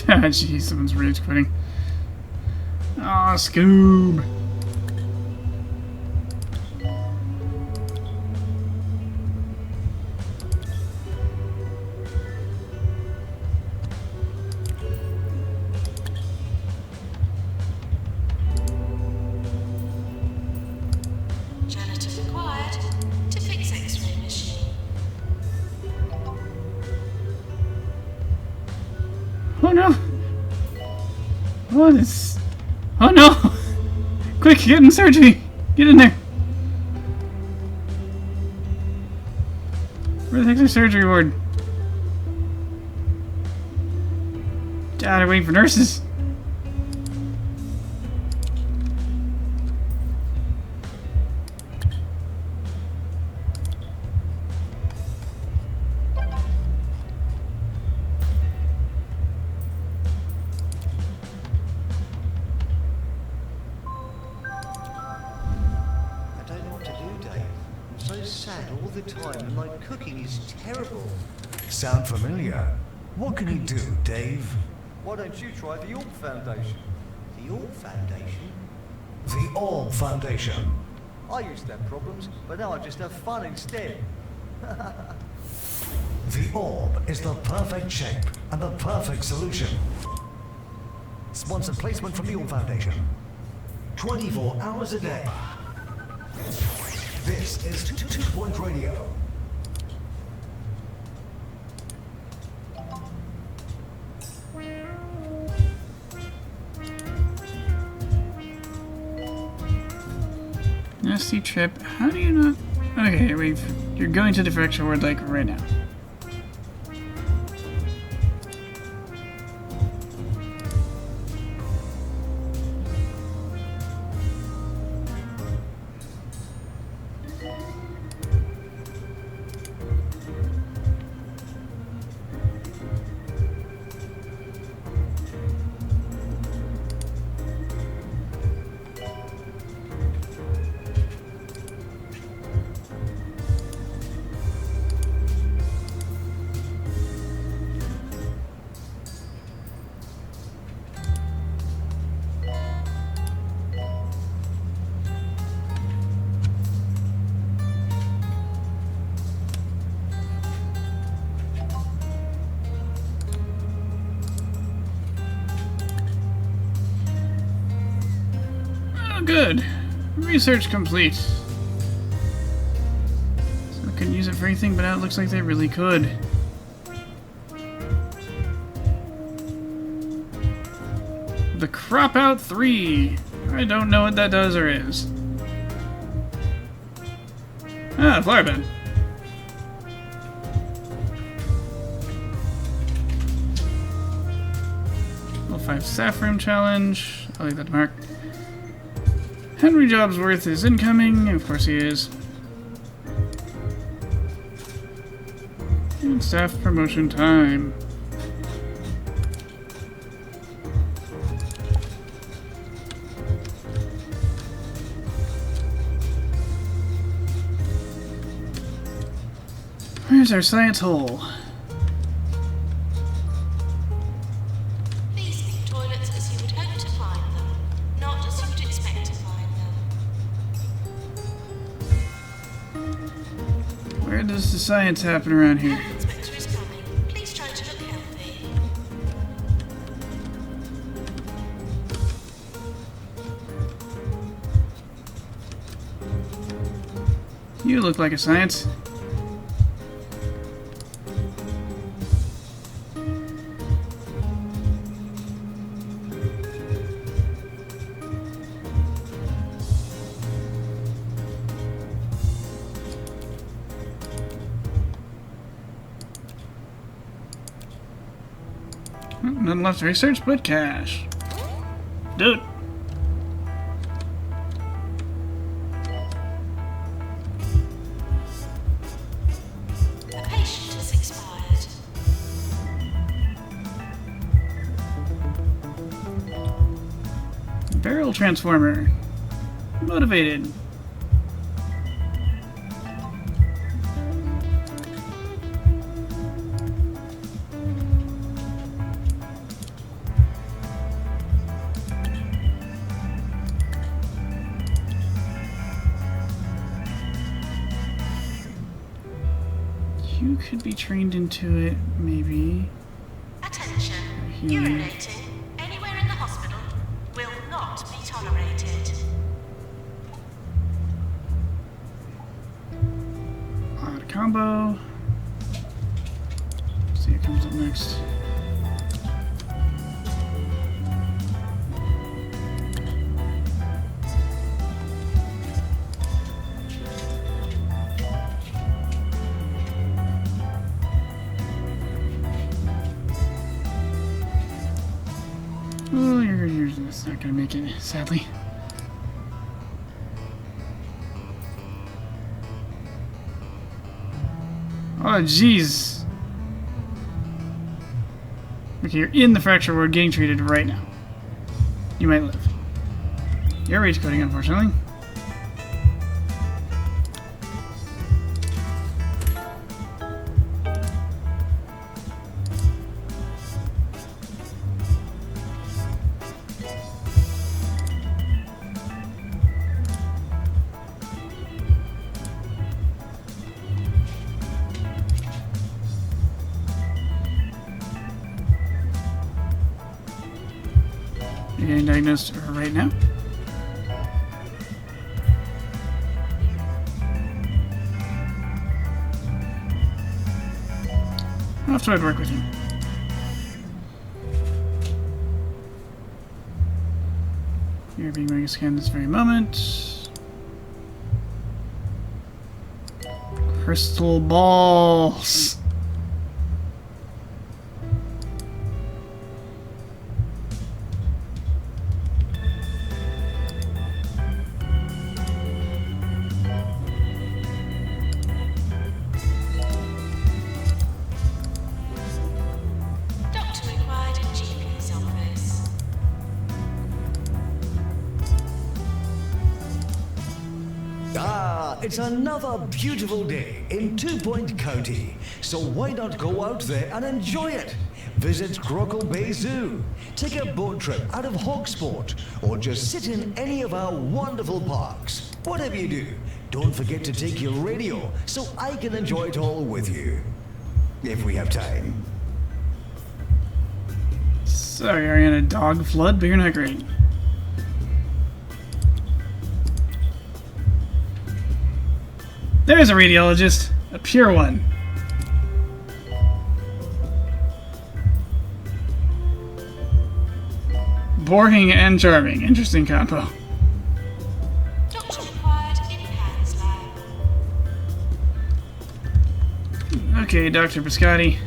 Ah, jeez, someone's rage quitting. Ah, Scoob. Janitor required to fix X-ray machine. Oh no! What is... Oh no! Quick, get in surgery! Get in there! Where the heck's our surgery ward? God, I'm waiting for nurses! I don't know what to do, Dave. I'm so sad all the time, and my cooking is terrible. Sound familiar? What can you do, Dave? Why don't you try the Orb Foundation? The Orb Foundation? The Orb Foundation. I used to have problems, but now I just have fun instead. The Orb is the perfect shape and the perfect solution. Sponsor placement from the Orb Foundation. 24 hours a day. This is 2 Point Radio. Nasty trip. How do you not... Okay, you're going to the fracture ward like right now. Oh, good. Research complete. So I couldn't use it for anything, but now it looks like they really could. The Crop Out 3. I don't know what that does or is. Ah, flower bed. Level 5 staff room challenge. I'll leave that to Mark. Henry Jobsworth is incoming. Of course he is. And staff promotion time. Where's our science hole? These be toilets as you would hope to find them, not as you would expect to find them. Where does the science happen around here? Health inspector is coming. Please try to look healthy. You look like a science. Nothing left to research but cash. Dude. The patient has expired. Barrel transformer. Motivated. You could be trained into it, maybe. Attention. Healing. Urinating anywhere in the hospital will not be tolerated. Odd combo. See what comes up next. Oh, you're that's not gonna make it, sadly. Oh, jeez. Okay, you're in the fracture ward getting treated right now. You might live. You're rage coding, unfortunately. You're getting diagnosed right now? I'll have to try to work with you. You're being mega scanned this very moment. Crystal balls. Doctor required in GP's office. Ah, it's another beautiful day in 2 Point County. So why not go out there and enjoy it? Visit Crockle Bay Zoo, take a boat trip out of Hogsport, or just sit in any of our wonderful parks. Whatever you do, don't forget to take your radio so I can enjoy it all with you. If we have time. Sorry, are you in a dog flood? But you're not great. There's a radiologist. A pure one. Boring and charming. Interesting combo. Doctor required in Pan's lab. Okay, Dr. Biscotti.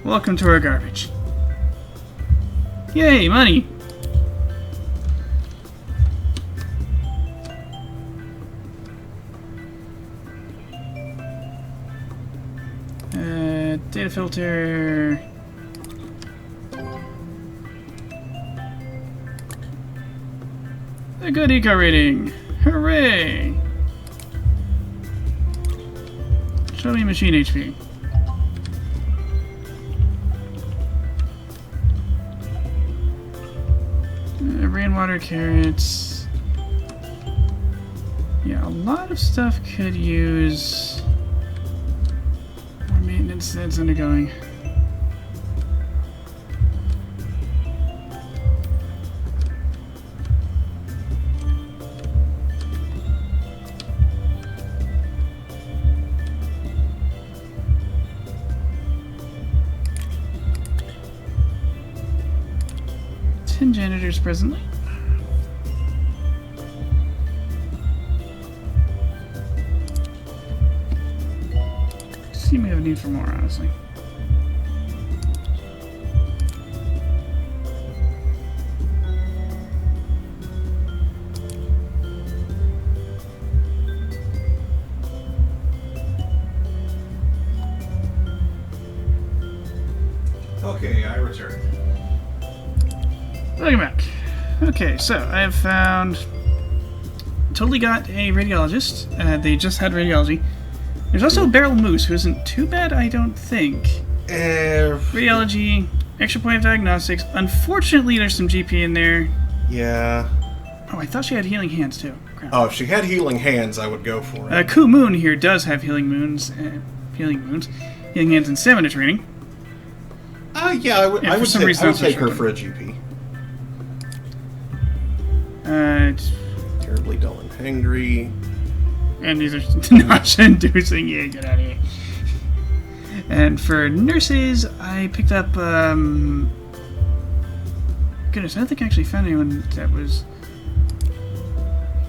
Welcome to our garbage. Yay, money! Data filter. A good eco rating. Hooray! Show me machine HP. Rainwater carrots. Yeah, a lot of stuff could use more maintenance that's undergoing. Janitors presently. Seem we have a need for more, honestly. Okay, I return. Welcome back. Okay, so I have found... Totally got a radiologist. They just had radiology. There's also a barrel moose, who isn't too bad, I don't think. Radiology, extra point of diagnostics. Unfortunately, there's some GP in there. Yeah. Oh, I thought she had healing hands, too. Crap. Oh, if she had healing hands, I would go for it. Ku Moon here does have healing healing hands and stamina training. Yeah, I would, Yeah, I would, for some take, reason I would that's what take her she for a GP. Terribly dull and hangry. And these are nausea-inducing. Yeah, get out of here. And for nurses, I picked up, goodness, I don't think I actually found anyone that was...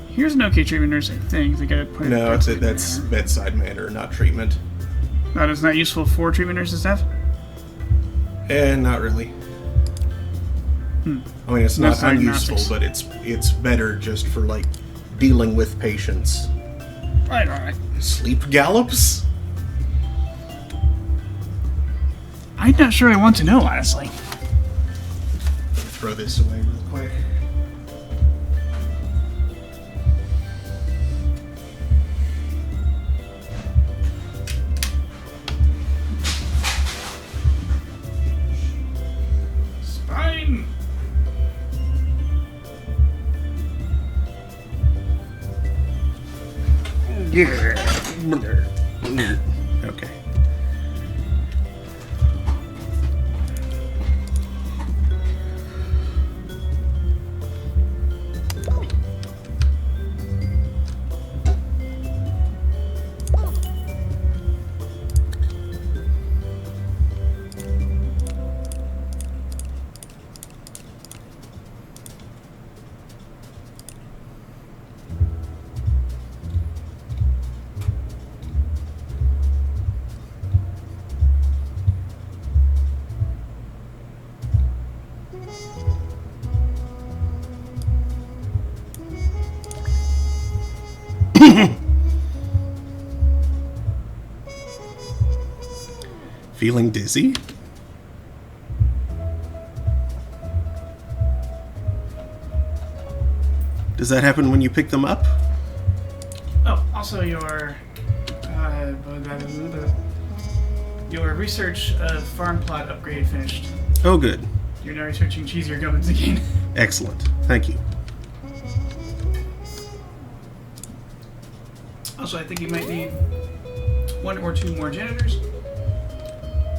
Here's an okay treatment nurse, I think. They got No, that's bedside manner, not treatment. That is not useful for treatment nurses staff? Not really. I mean, it's That's not unuseful, diagnostics. but it's better just for, like, dealing with patients. Alright. Sleep gallops? I'm not sure I want to know, honestly. Throw this away real quick. Spine! Okay. Feeling dizzy? Does that happen when you pick them up? Oh, also your research farm plot upgrade finished. Oh, good. You're now researching cheesier gubbins again. Excellent. Thank you. Also, I think you might need 1 or 2 more janitors,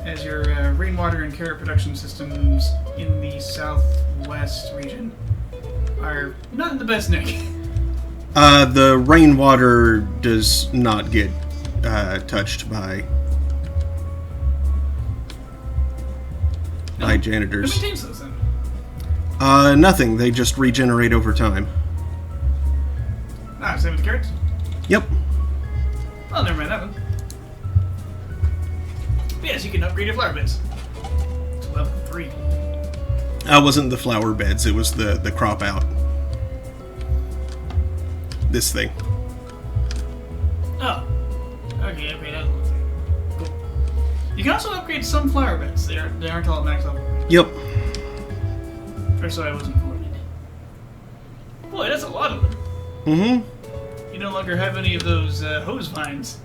as your rainwater and carrot production systems in the southwest region are not in the best nick. The rainwater does not get touched by by Who janitors. maintains those then? Nothing. They just regenerate over time. Ah, same with carrots? Yep. Oh, never mind that one. But yes, you can upgrade your flower beds to level 3. That wasn't the flower beds. It was the crop out. This thing. Oh. Okay, upgrade that level 3. Cool. You can also upgrade some flower beds. They aren't all at max level. Yep. Or so I was informed. Boy, that's a lot of them. Mm-hmm. You no longer have any of those hose vines.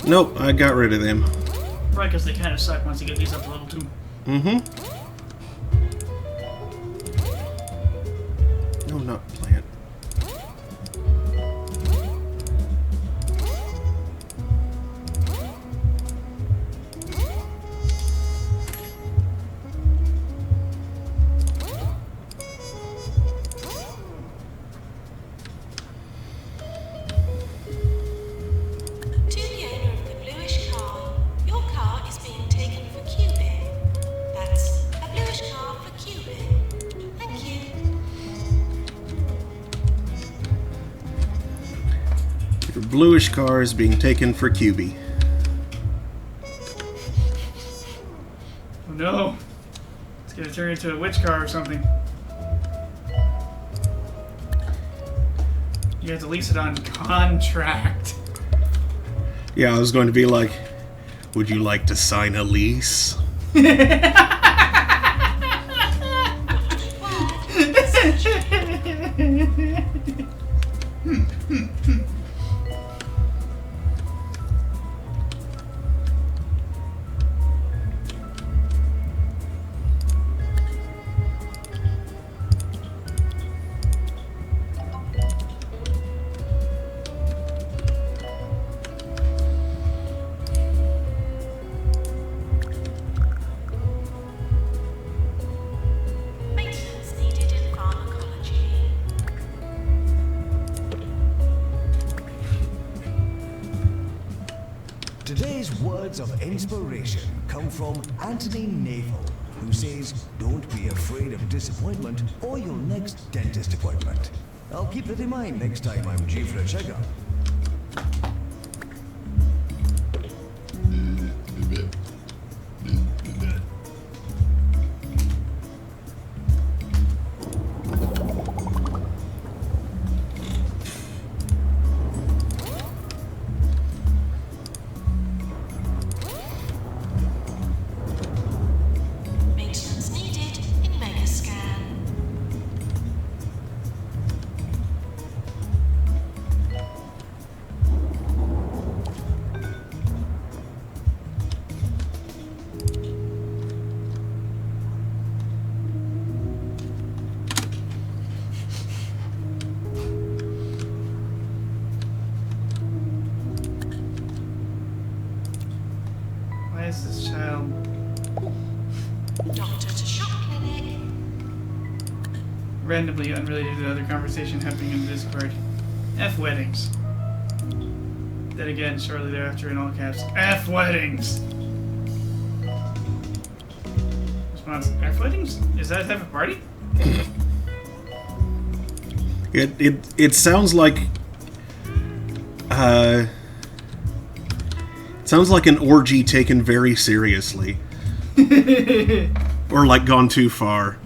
Nope, I got rid of them. Probably because they kind of suck once you get these up to level 2. Mm-hmm. No, not plant. To the owner of the bluish car, your car is being taken for Q-Bin. That's a bluish car for Q-Bin. Thank you. Your bluish car is being taken for QB. Oh no! It's gonna turn into a witch car or something. You have to lease it on contract. Yeah, I was going to be like, would you like to sign a lease? Maintenance needed in pharmacology. Today's words of inspiration come from Anthony Naval, who says, "Don't be afraid of disappointment or your next dentist appointment." I'll keep that in mind next time I'm due for a checkup. Maintenance needed in Megascan. Why is this child? Doctor to shop clinic. Randomly unrelated to the other conversation happening in Discord. F weddings. Then again, shortly thereafter in all caps, F weddings! Response, F weddings? Is that a type of party? It sounds like sounds like an orgy taken very seriously. Or like gone too far.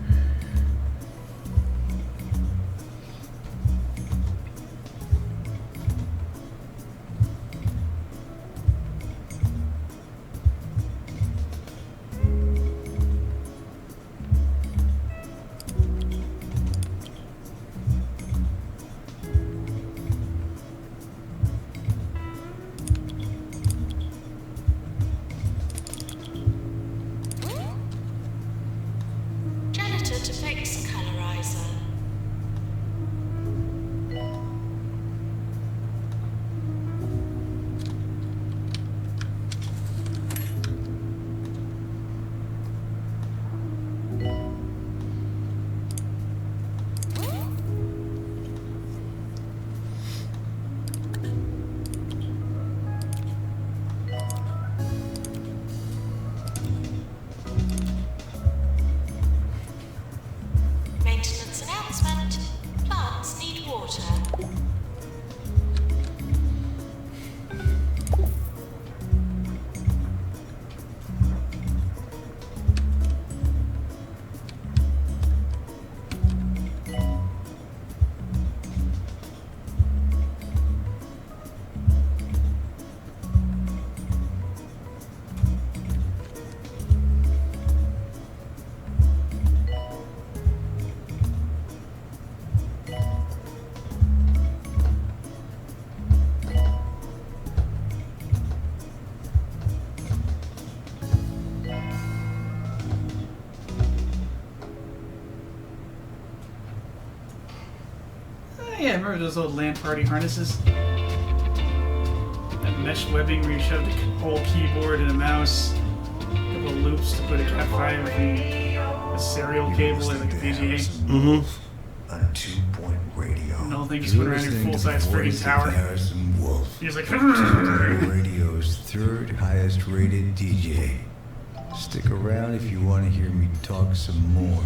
Yeah, I remember those old LAN party harnesses? That mesh webbing where you shoved a whole keyboard and a mouse, a couple of loops to put a Cat 5 and a serial cable and like a VGA. Mm-hmm. On 2 Point Radio. And the whole thing just went around your full-size friggin' tower. Harrison Wolf. He was like, Radio's third highest rated DJ. Stick around if you want to hear me talk some more.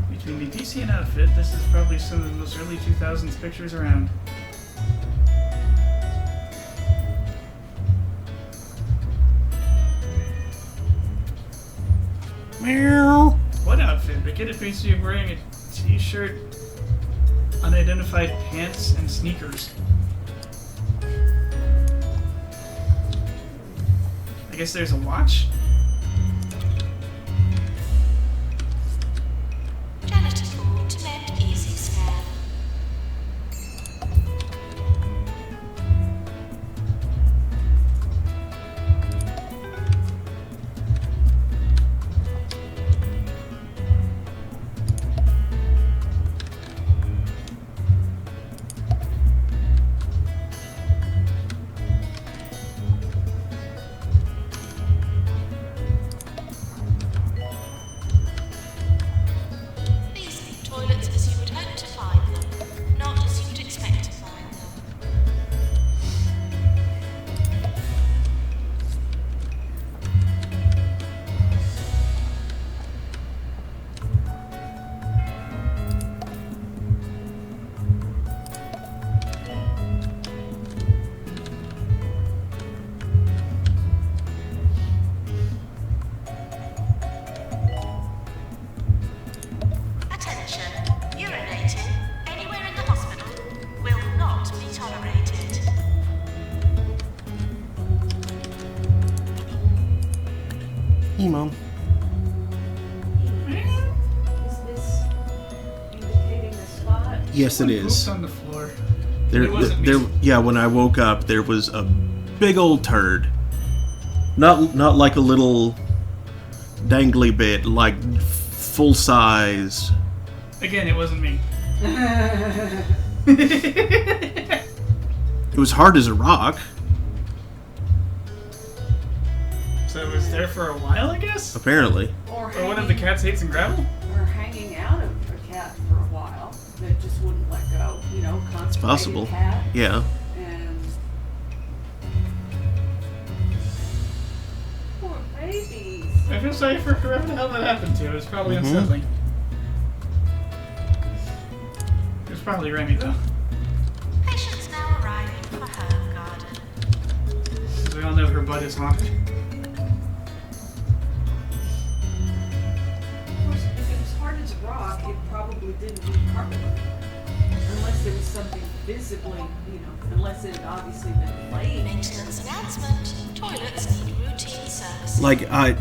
between the DC and outfit, this is probably some of the most early 2000s pictures around. Meow. What outfit? The kid appears to be wearing a t-shirt, unidentified pants, and sneakers. I guess there's a watch? Janitor tool to mend easy scan. These are toilets as you would hope to find them, not as you would expect to find them. Attention, urinating anywhere in the hospital will not be tolerated. Emo. Is this indicating the spot? Yes, it Someone is. pooped on the floor. There, It wasn't me. there. Yeah, when I woke up, there was a big old turd. Not like a little dangly bit, like full size. Again, it wasn't me. It was hard as a rock. So it was there for a while, I guess? Apparently. Or Or one of the cats hates and gravel? hanging out of a cat for a while that just wouldn't let go. You know, constipated Possible. cat. Yeah. And poor babies. I feel sorry for whoever the hell that happened to. It was probably unsettling. It was probably Remy, though. Patients now arriving for Herb Garden. Because we all know her butt is haunted. Of course, if it was hard as a rock, it probably didn't need carpet. Unless there was something visibly, you know, unless it had obviously been played. Maintenance announcement. Toilets need routine service. Like I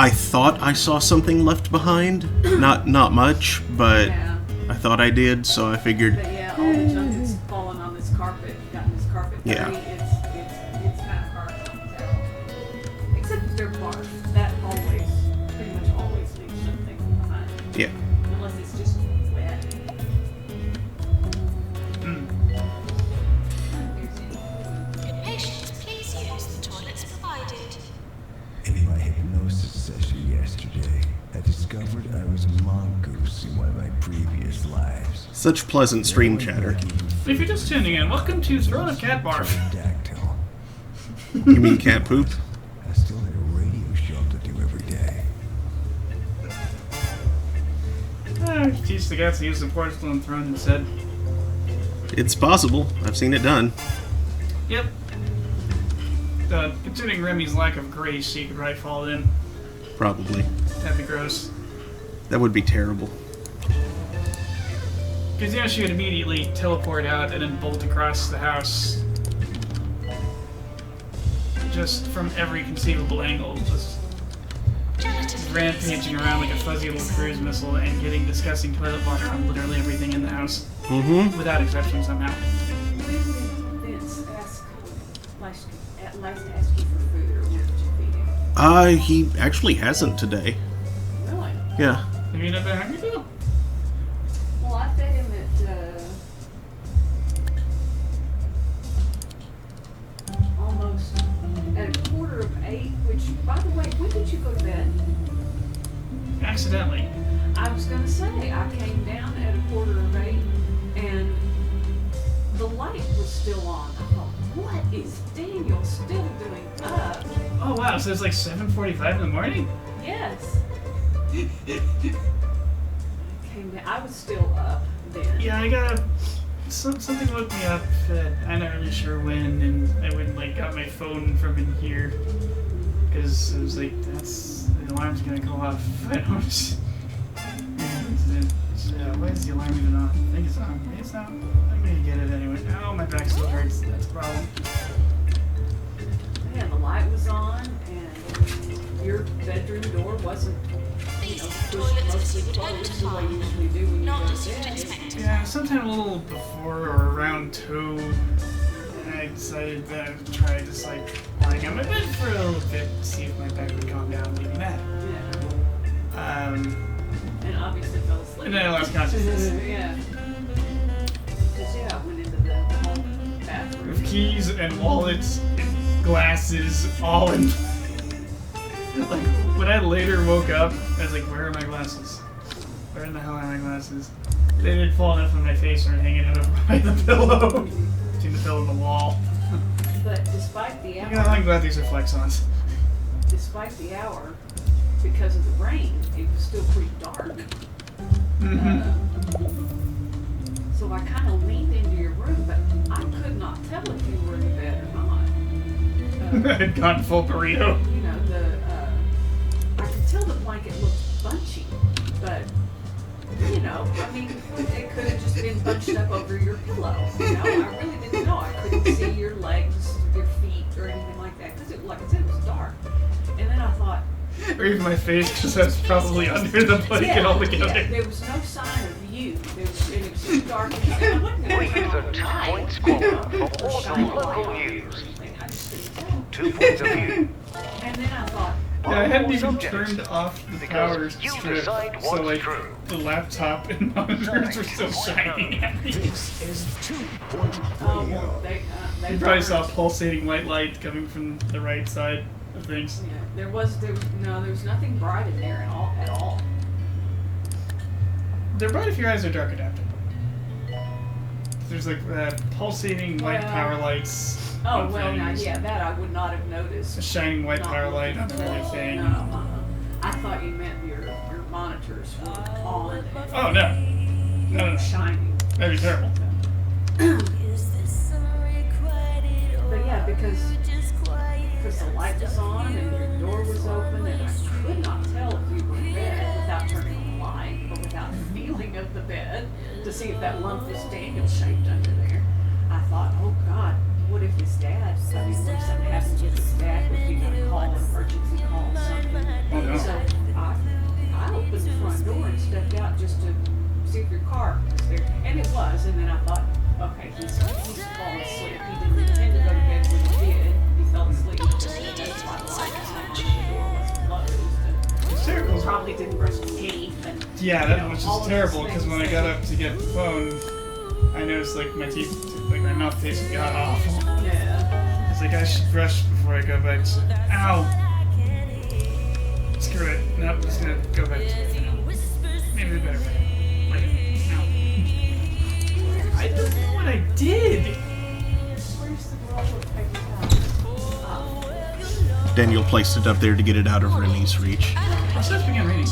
thought I saw something left behind. Not much, but Yeah. I thought I did, so I figured. But yeah, all the junk that's fallen on this carpet, gotten this carpet dirty, Yeah. it's kind of hard to tell. Except if they're barf. That always, pretty much always leaves something behind. Yeah. Unless it's just wet. Good patients, please use the toilets provided. In my hypnosis session yesterday, I discovered I was a mongoose in one of my previous lives. Such pleasant stream chatter. If you're just tuning in, welcome to Throne of Cat Barf. Dactyl. You mean cat poop? I still had a radio show to do every day. Teach the guys to use the porcelain throne instead. It's possible. I've seen it done. Yep. Considering Remy's lack of grace, she could probably fall in. Probably. That'd be gross. That would be terrible. Because, you know, she would immediately teleport out and then bolt across the house. Just from every conceivable angle. Just rampaging around like a fuzzy little cruise missile and getting disgusting toilet water on literally everything in the house. Mm-hmm. Without exception, somehow. Vince last asked you for food, or what did you feed him? He actually hasn't today. Really? Yeah. Have you not been hungry though? Well, I fed him at almost at 7:45, which, by the way, when did you go to bed? Accidentally. I was going to say, I came down at 7:45 and the light was still on. I thought, what is Daniel still doing up? Oh wow, so it's like 7:45 in the morning? Yes. Came down. I was still up then. Yeah, I got something woke me up. I'm not really sure when, and I went like got my phone from in here because it was like the alarm's gonna go off if I don't. Why is the alarm even on? I think it's on. Maybe it's not. I'm gonna get it anyway. Oh, my back still hurts. That's a problem. Yeah, the light was on and your bedroom door wasn't, pushed mostly closed the way you usually do when you go to bed. Yeah, sometime a little before or around 2, I decided to try just like lying on my bed for a little bit, see if my back would calm down, maybe that. Yeah. And obviously fell asleep. And then I lost consciousness. Yeah. Because, I went into the bathroom. With keys and wallets and glasses all in. Like, when I later woke up, I was like, where are my glasses? Where in the hell are my glasses? They didn't fall enough on my face or hanging out by the pillow. Between the pillow and the wall. But despite the Look at how hour, I'm glad these are flex-ons. despite the hour, because of the rain, it was still pretty dark. So I kind of leaned into your room, but I could not tell if you were in bed or not. I had gone full burrito. I could tell the blanket looked bunchy, but it could have just been bunched up over your pillow. I really didn't know. I couldn't see your legs, your feet, or anything like that because, like I said, it was dark. And then I thought, Or even my face, because I was probably under the blanket altogether. yeah, there was no sign of you. It was too dark. And We use a 2-point squabble for all the local news. 2 points of view. And then I thought, Yeah, I hadn't even Subjects. turned off the Because power you strip, decide so what's like true. the laptop and monitors were still shining at me. This is 2-point oh, radio. well, they You probably saw pulsating white light coming from the right side of things. Yeah, there was nothing bright in there at all. They're bright if your eyes are dark adapted. There's like pulsating white Well- power lights. Oh, on well, now, things. yeah, that I would not have A noticed. shining white power light on everything. No, I thought you meant your monitors were on and Oh no. No, no, shining. that'd be terrible. But yeah, because the light was on and your door was open and I could not tell if you were in bed without turning on the light or without feeling of the bed to see if that lump was Daniel shaped under there. I thought, oh God, what if his dad, what if something happened with his dad, was he gonna call an emergency call or something? Oh, no. So I opened the front door and stepped out just to see if your car was there. And it was, and then I thought, okay, he's fallen asleep. He didn't intend to go to bed when he did. He fell asleep. And that's why the light was on. The door wasn't closed. It's terrible. And probably didn't brush his teeth. And, Yeah, that was all just of terrible those because when I things. got up to get the phone, I noticed like my teeth, like my mouth taste got awful. Yeah. It's like I should brush before I go back to. Ow! Screw it. Nope, just gonna go back to it now. Maybe the better way. Like, ow. I don't know what I did! Where's the roll of paper towels? Daniel placed it up there to get it out of Remy's reach. It just began raining.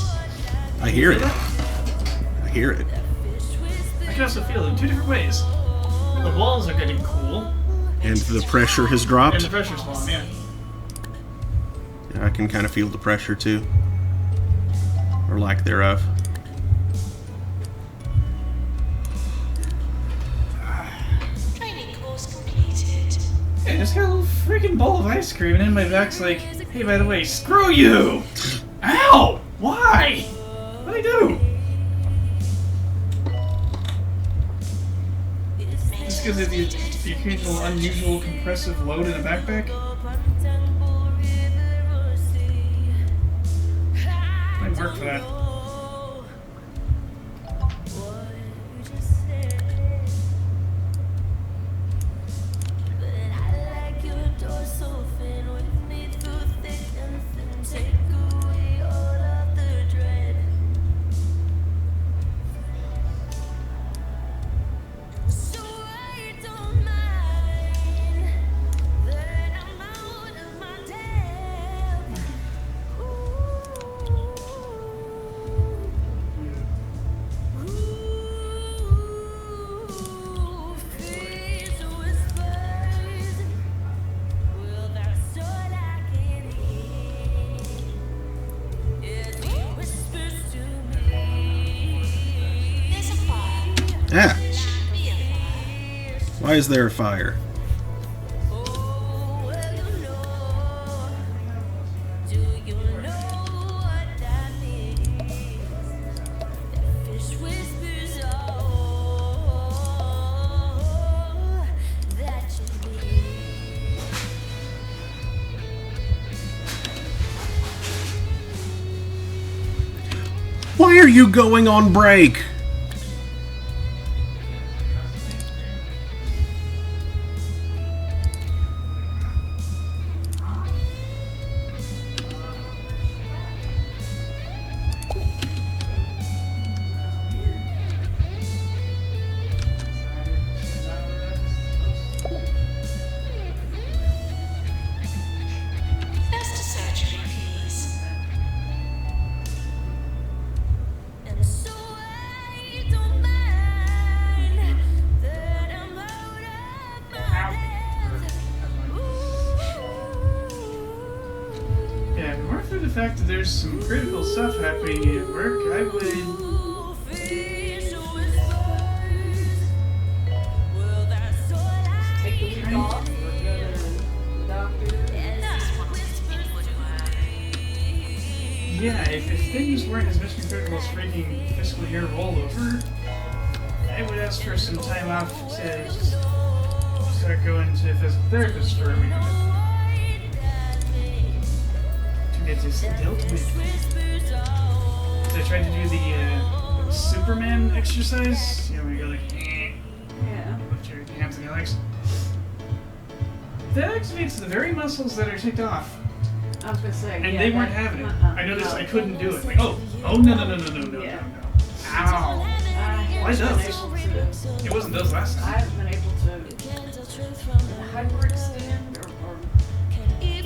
I hear it. I hear it. I can also feel it in two different ways. The walls are getting cool, And the pressure has and dropped. the pressure's falling, yeah. Yeah, I can kind of feel the pressure too. Or lack thereof. Training course completed. I just got a little freaking bowl of ice cream, and then my back's like, hey, by the way, screw you! Ow! Why? What'd I do? Just because of the occasional unusual compressive load in a backpack? Might work for that. There's a fire. Ah, Should be a fire. why is there a fire? Why are you going on break? First to surgery, please. Yeah, if it weren't for the fact that there's some critical stuff happening at work, I would... Take the week off, or go to the doctor. Nurse wants it would work. Yeah, if things weren't as mission critical as freaking fiscal year rollover, I would ask for some time off to just start going to a physical therapist for a week to get this dealt with. So I tried to do the Superman exercise, you know, where you go like, Yeah. lift your hands and your legs. That activates the very muscles that are ticked off. I was gonna say. And yeah, they weren't that- having it. I noticed no. I couldn't do it. Like, oh, no. Yeah. Ow. I Why haven't those? been able to. It wasn't those last I time. haven't been able to hyperextend or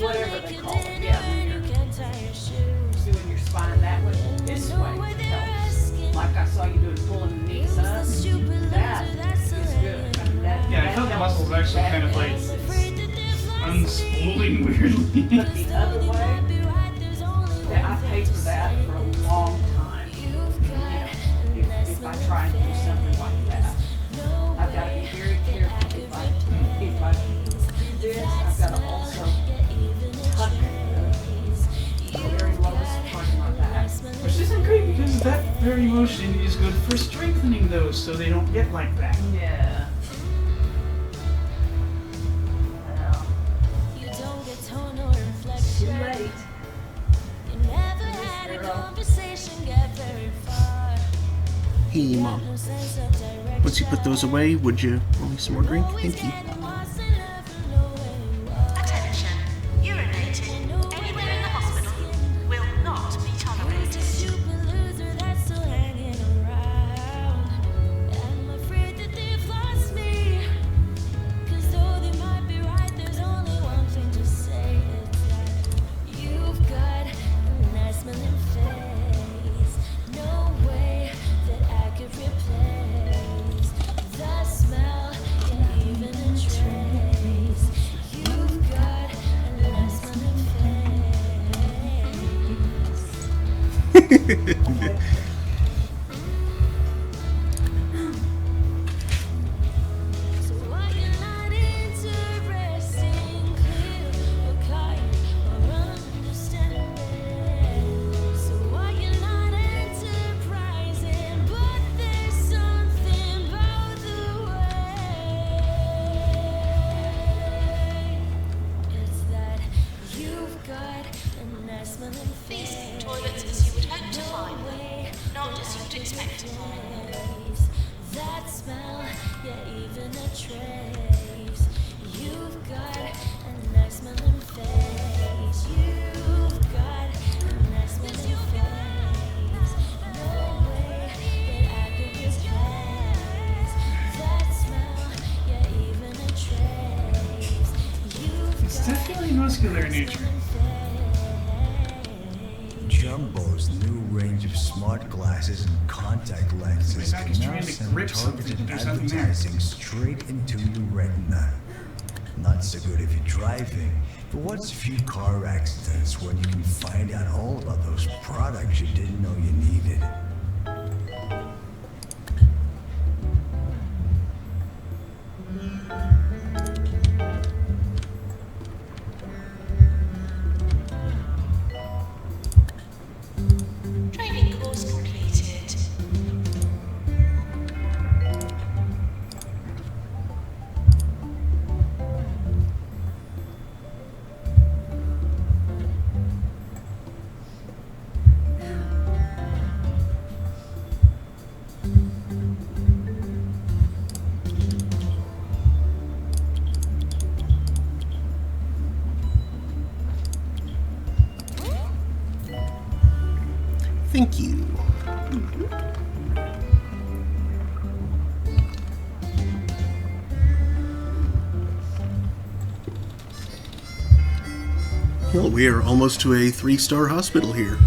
whatever they call it. Yeah, when you're doing your spine that way, this way helps. Like I saw you doing pulling the knees up. That is good. I mean, that, Yeah, I that felt the helps. muscles actually That kind of like helps. unspooling weirdly. But the other way, that I paid for that for a long time. If I try and do something like that, I've got to be very careful. If I do this, I've got to also tuck the very lowest part of my back. Which isn't great because that very motion is good for strengthening those so they don't get like that. Yeah. Well, too late. Hey, Mom. Once you put those away, would you roll me some more drink? Thank you. Attention. Urinating anywhere in the hospital will not be tolerated. These toilets as you would hope to find them, not as you'd expect to find them. That smell, yeah, even a trace. You've got a nice smelling face. You've got a nice smelling face. No way that I could replace that smell, yeah, even a trace. You've It's definitely muscular in nature. Jumbo's new range of smart glasses and contact lenses Back can is now trying to send grip something targeted to do something there. advertising straight into your retina. Not so good if you're driving, but what's a few car accidents when you can find out all about those products you didn't know you needed? Training course completed. Thank you. Well, we are almost to a 3-star hospital here.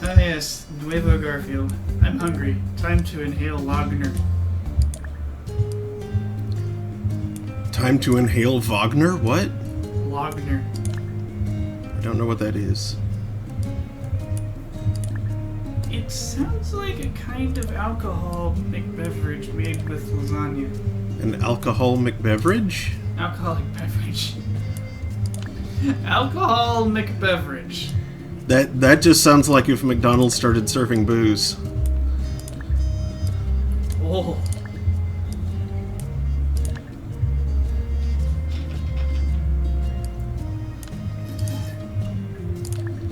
Ah yes, Nuevo Garfield. I'm hungry. Time to inhale Wagner. Time to inhale Wagner? What? Wagner. I don't know what that is. It sounds like a kind of alcoholic beverage made with lasagna. An alcoholic beverage? Alcoholic beverage. Alcoholic beverage. That just sounds like if McDonald's started serving booze. Oh.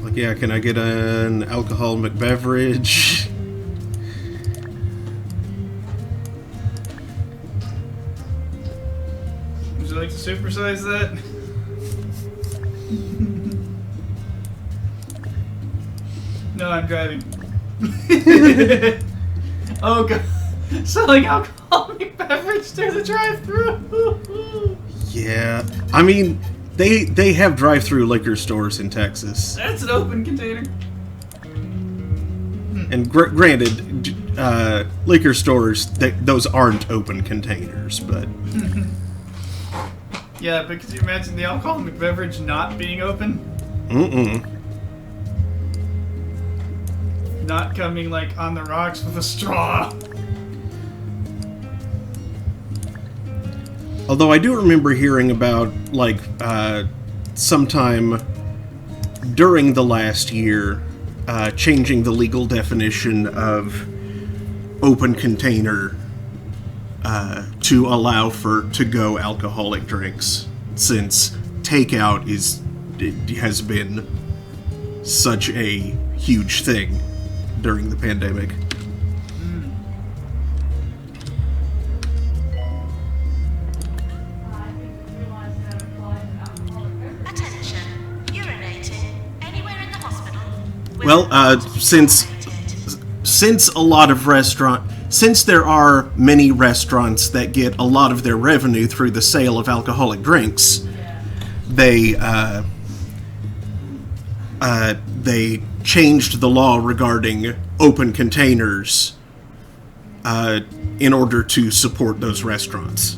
Like, yeah, can I get an alcoholic beverage? Would you like to supersize that? No, I'm driving. Oh god. Selling alcoholic beverage through the drive-thru. Yeah, I mean, They have drive-through liquor stores in Texas. That's an open container. And granted, liquor stores, those aren't open containers, but... Yeah, but could you imagine the alcoholic beverage not being open? Mm-mm. Not coming, like, on the rocks with a straw. Although I do remember hearing about, like, sometime during the last year, changing the legal definition of open container to allow for to-go alcoholic drinks, since takeout has been such a huge thing during the pandemic. Attention. Urinating anywhere in the hospital. Well, since a lot of since there are many restaurants that get a lot of their revenue through the sale of alcoholic drinks, they changed the law regarding open containers in order to support those restaurants.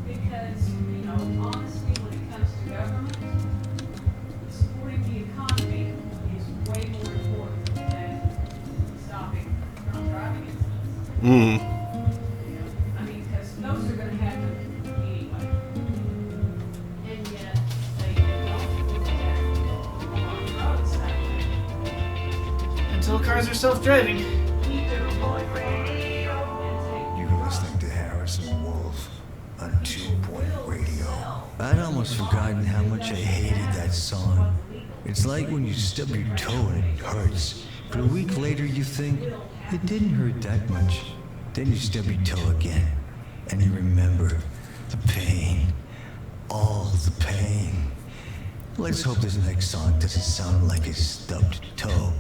Because, you know, honestly, when it comes to government, supporting the economy is way more important than stopping drunk driving incidents. You know, I mean, because those are gonna happen anyway. And yet, they don't look at drugs that way. Until cars are self-driving. You're listening to Harrison Wolf on 2 Point Radio. I'd almost forgotten how much I hated that song. It's like when you stub your toe and it hurts, but a week later you think, it didn't hurt that much. Then you stub your toe again, and you remember the pain. All the pain. Let's hope this next song doesn't sound like a stubbed toe.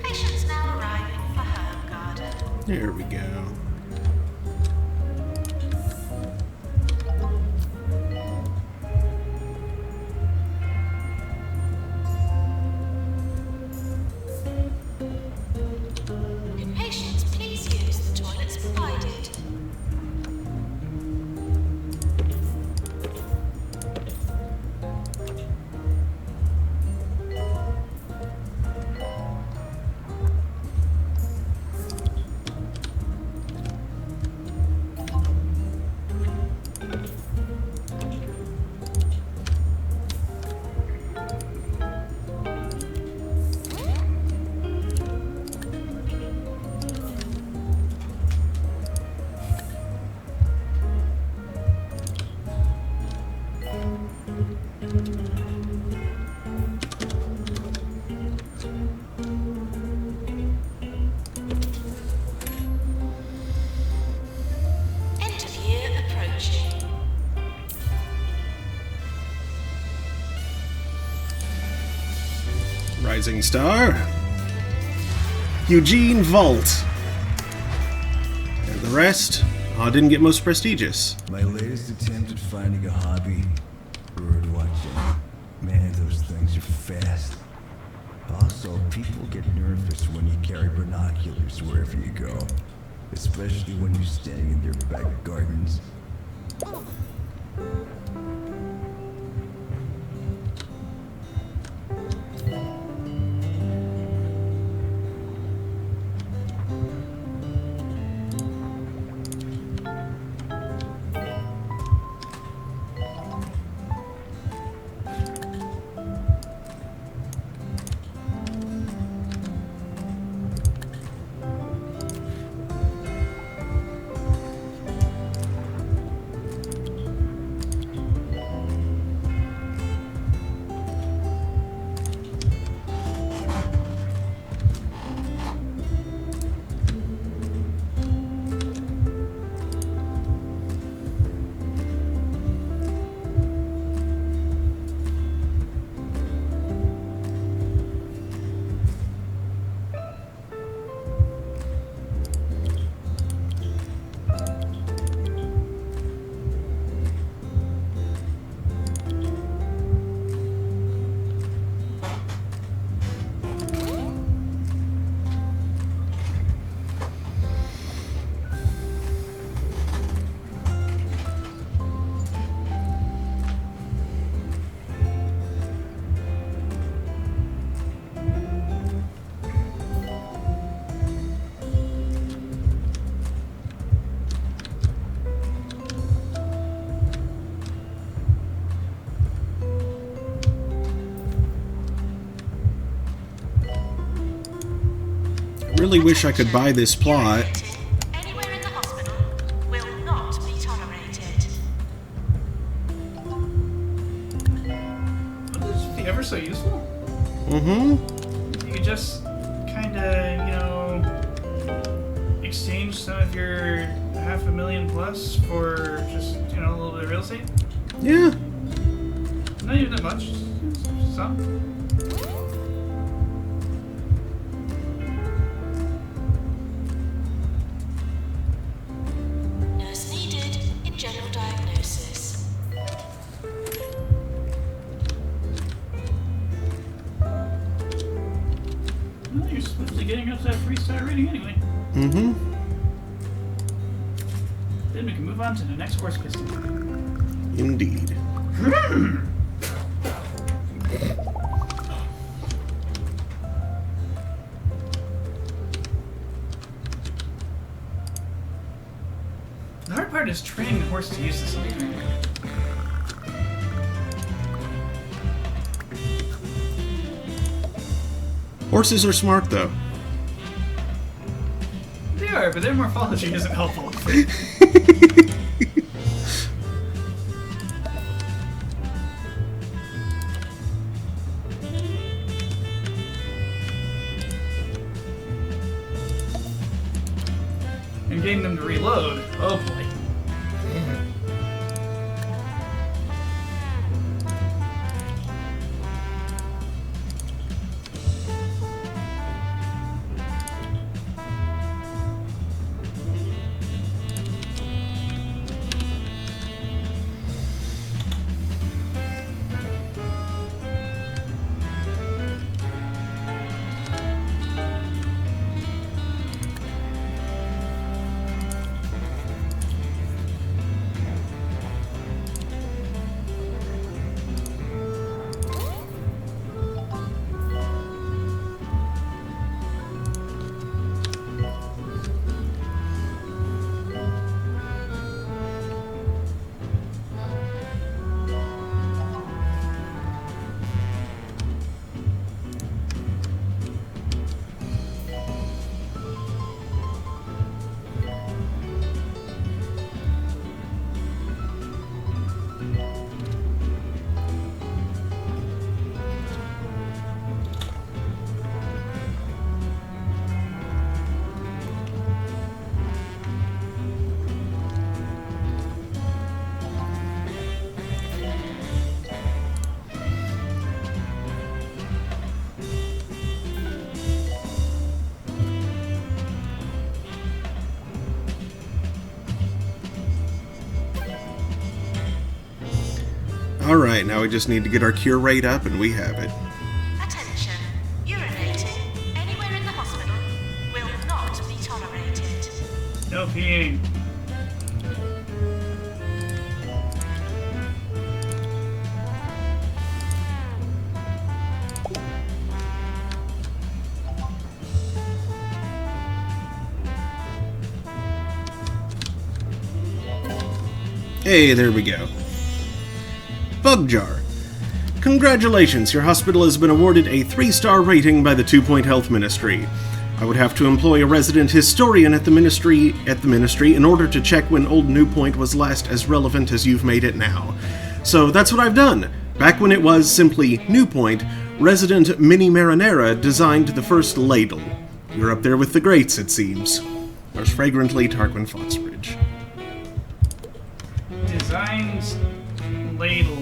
Patients now arriving for Herb Garden. There we go. Patients, please use the toilets provided. End of year approaching. Rising star. Eugene Vault. And the rest didn't get most prestigious. My latest attempt at finding a hobby, bird watching. Man, those things are fast. Also, people get nervous when you carry binoculars wherever you go. Especially when you're standing in their back gardens. Really wish I could buy this plot. Anywhere in the hospital will not be tolerated. Would this be ever so useful? Mm-hmm. You could just kinda, exchange some of your $500,000 plus for just, a little bit of real estate? Yeah. Not even that much. Just some. Nurse needed in general diagnosis. Well, you're swiftly getting up to that 3-star rating anyway. Mm-hmm. Then we can move on to the next horse piston. Indeed. The hard part is training the horse to use this thing. Horses are smart, though. They are, but their morphology isn't helpful. And getting them to reload, oh boy. Alright, now we just need to get our cure rate up and we have it. Attention, urine No peeing. Hey, there we go. Bugjar. Congratulations, your hospital has been awarded a 3-star rating by the 2 Point Health Ministry. I would have to employ a resident historian at the ministry in order to check when Old New Point was last as relevant as you've made it now. So that's what I've done. Back when it was simply New Point, resident Minnie Marinera designed the first ladle. You're up there with the greats, it seems. Most fragrantly, Tarquin Foxbridge. Designed ladle.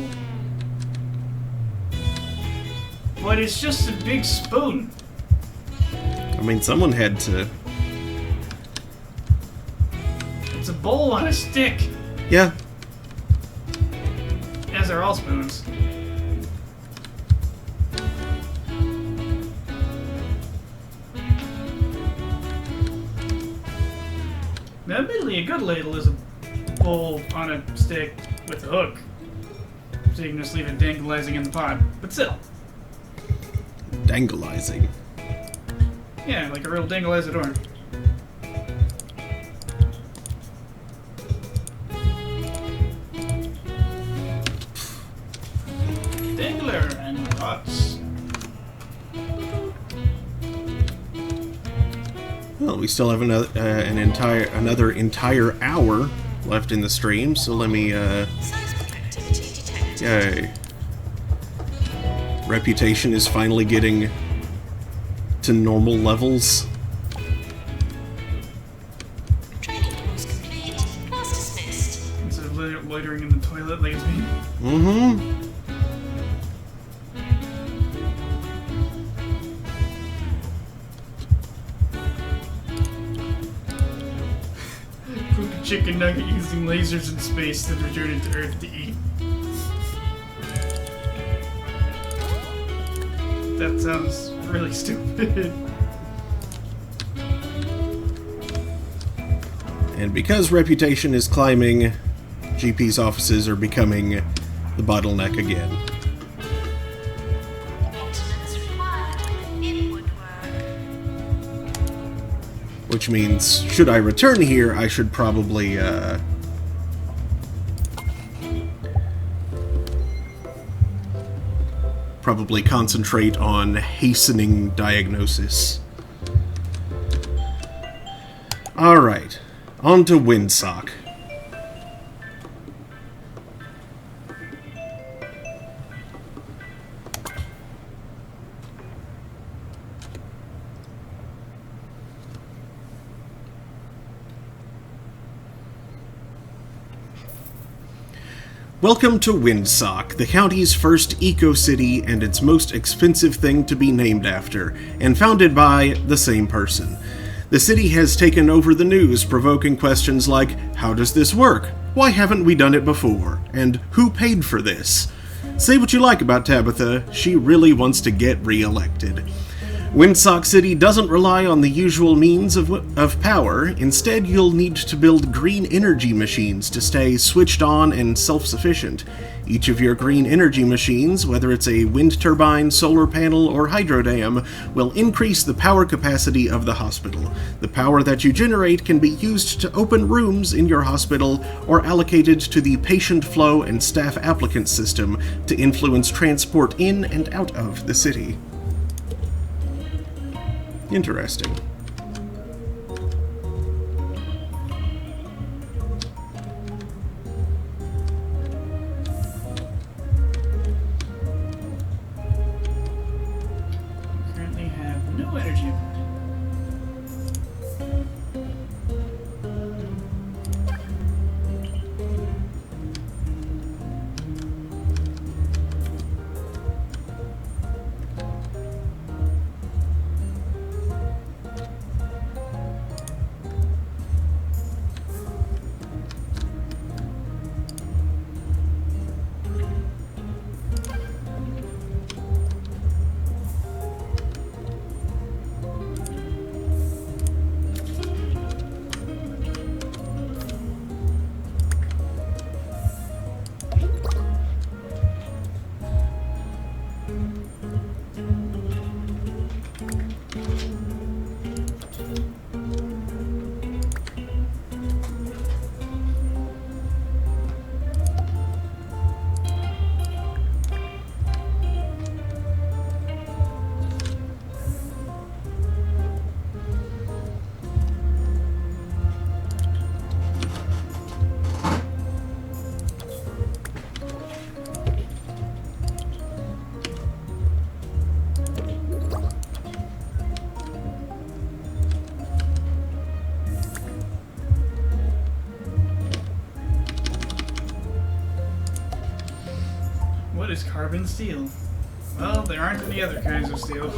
But it's just a big spoon. I mean, someone had to... It's a bowl on a stick. Yeah. As are all spoons. Now, admittedly, a good ladle is a bowl on a stick with a hook. So you can just leave it dangling in the pot. But still. Dangleizing. Yeah, like a real dangleizador. Dangler and pots. Well, we still have another entire hour left in the stream, so let me, Seismic activity detected. yay. Reputation is finally getting to normal levels. Training course complete. Class dismissed. Instead of loitering in the toilet like it's me. Mm-hmm. Cook a chicken nugget using lasers in space that return it to Earth to eat. That sounds really stupid. And because reputation is climbing, GP's offices are becoming the bottleneck again. Maintenance required. Inward work. Which means, should I return here, I should probably, concentrate on hastening diagnosis. Alright, on to Windsock. Welcome to Windsock, the county's first eco-city and its most expensive thing to be named after, and founded by the same person. The city has taken over the news, provoking questions like, how does this work? Why haven't we done it before? And who paid for this? Say what you like about Tabitha, she really wants to get re-elected. Windsock City doesn't rely on the usual means of power. Instead, you'll need to build green energy machines to stay switched on and self-sufficient. Each of your green energy machines, whether it's a wind turbine, solar panel, or hydro dam, will increase the power capacity of the hospital. The power that you generate can be used to open rooms in your hospital or allocated to the patient flow and staff applicant system to influence transport in and out of the city. Interesting. Currently have no energy. What is carbon steel? Well, there aren't any other kinds of steel.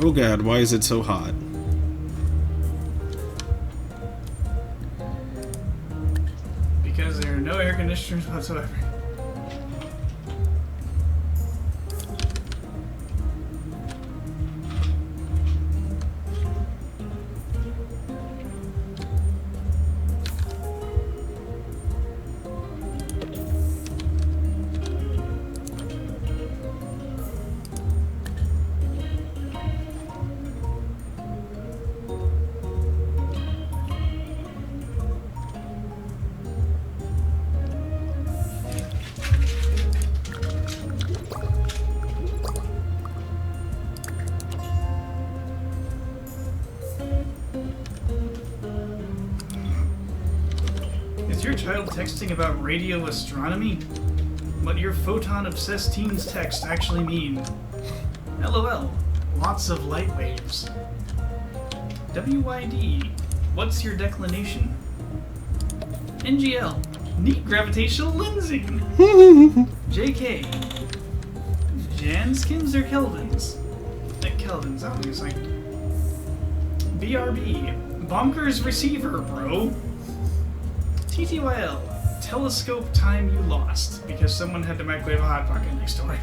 Oh god, why is it so hot? Because there are no air conditioners whatsoever. Is your child texting about radio astronomy? What your photon-obsessed teens text actually mean? LOL. Lots of light waves. WYD. What's your declination? NGL. Neat gravitational lensing. JK. Janskins or Kelvins? Kelvins, obviously. BRB. Bonkers receiver, bro. TTYL. Telescope time you lost because someone had to microwave a Hot Pocket next door.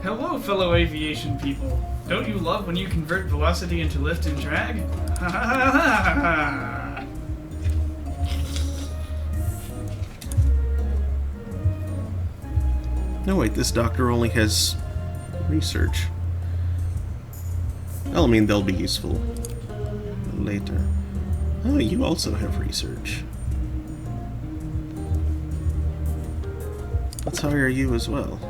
Hello, fellow aviation people. Don't you love when you convert velocity into lift and drag? Ha ha ha ha ha! No, wait, this doctor only has research. Well, I mean, they'll be useful later. Oh, you also have research. Let's hire you as well.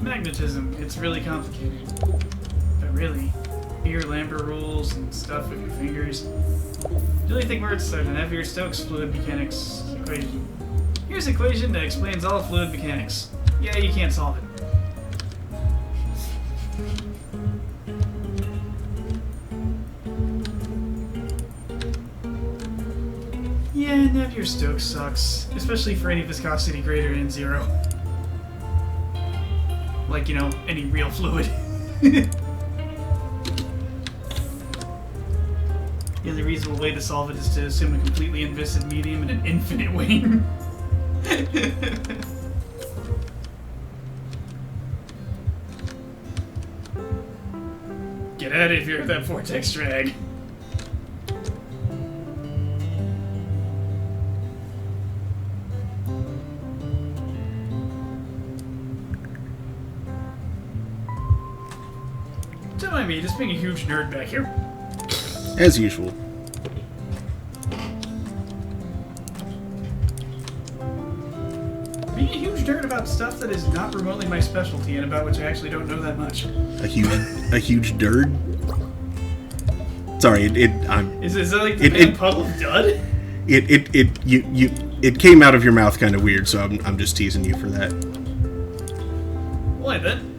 Magnetism, it's really complicated. But really, Beer-Lambert rules and stuff with your fingers. Do you think words start an Navier-Stokes fluid mechanics equation? Here's an equation that explains all fluid mechanics. Yeah, you can't solve it. Yeah, Navier-Stokes sucks, especially for any viscosity greater than 0. Like, you know, any real fluid. The only reasonable way to solve it is to assume a completely inviscid medium and an infinite wing. Get out of here with that vortex drag. Don't mind me, just being a huge nerd back here. As usual. Being a huge nerd about stuff that is not remotely my specialty and about which I actually don't know that much. A huge nerd? Sorry, Is that like the band Puddle of Dud? it came out of your mouth kind of weird, so I'm just teasing you for that. Why then?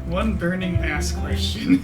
One burning ass question.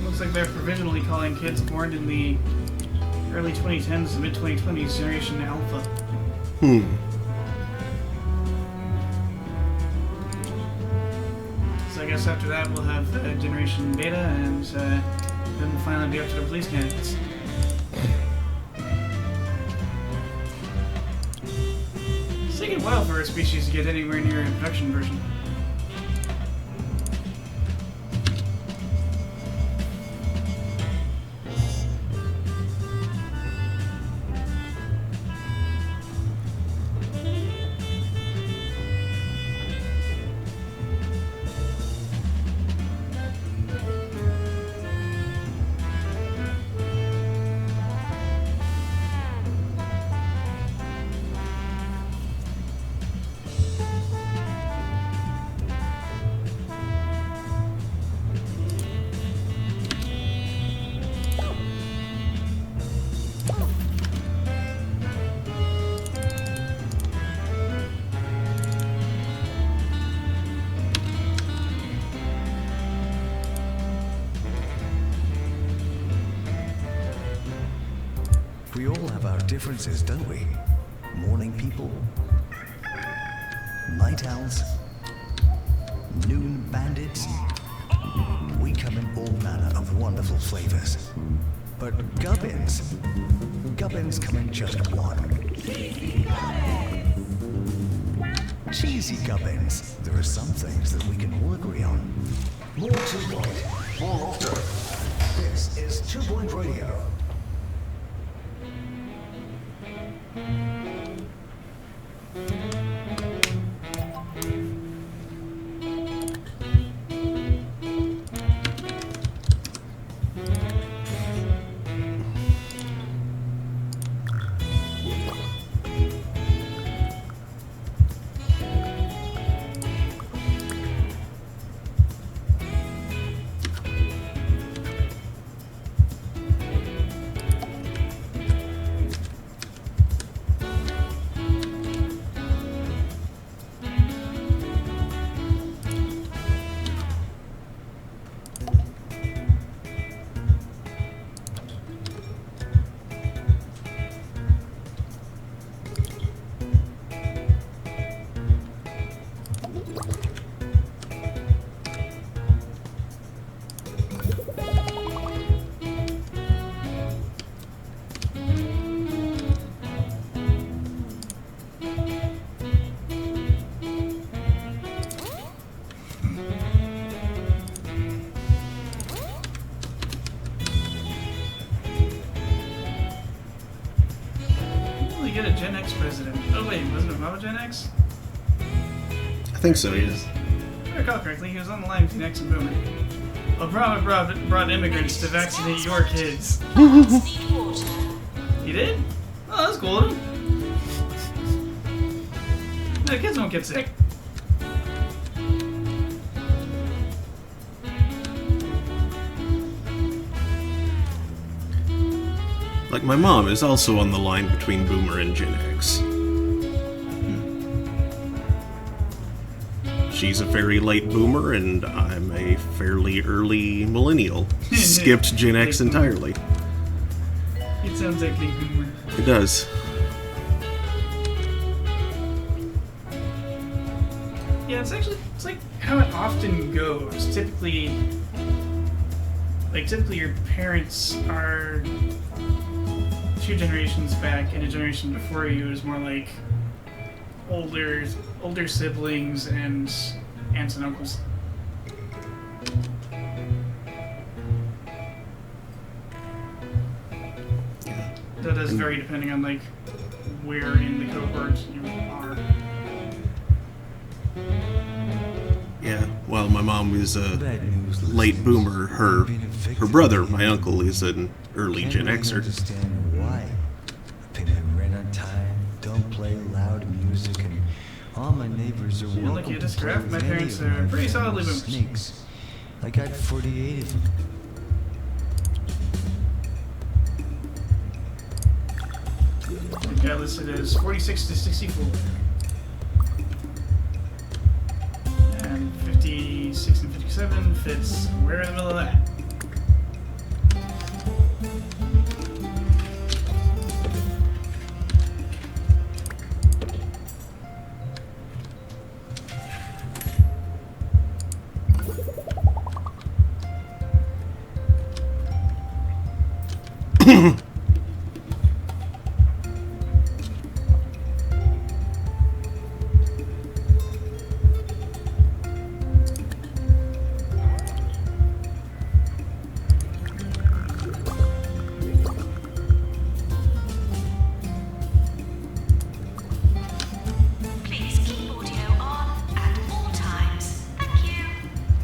Looks like they're provisionally calling kids born in the early 2010s to mid-2020s Generation Alpha. So I guess after that we'll have Generation Beta, and then we'll finally be up to the police candidates. It's taking a while for a species to get anywhere near a production version. We all have our differences, don't we? Morning people. night owls, noon bandits. We come in all manner of wonderful flavors. But gubbins come in just one. Cheesy gubbins. There are some things that we can all agree on. More 2 Point, more often. This is 2 Point Radio. Get a Gen X president. Oh wait, wasn't Obama Gen X? I think so, He yeah. is. If I recall correctly, he was on the line between X and Boomer. Obama brought immigrants to vaccinate your kids. Adults need water. He did? Oh, that's cool of him. The kids won't get sick. Like, my mom is also on the line between Boomer and Gen X. She's a very late Boomer, and I'm a fairly early Millennial. Skipped Gen X entirely. It sounds like late Boomer. It does. Yeah, it's like how it often goes. Typically your parents are 2 generations back, and a generation before you is more like older siblings and aunts and uncles. That is very depending on like where in the cohort you are. Yeah, well, my mom was a Bad news, listeners. late Boomer. Her Being evicted her brother, from my uncle, is an early Can't Gen really Xer. understand why. I pay my rent on time, don't play loud music, and all my neighbors are Yeah, welcome like you to just play grabbed, with my any parents of are my pretty solidly family's boomers. snakes. I got 48 of them. We've got listed as 46 to 64. And 56 and 57 fits where in the middle of that. Please keep audio on at all times. Thank you.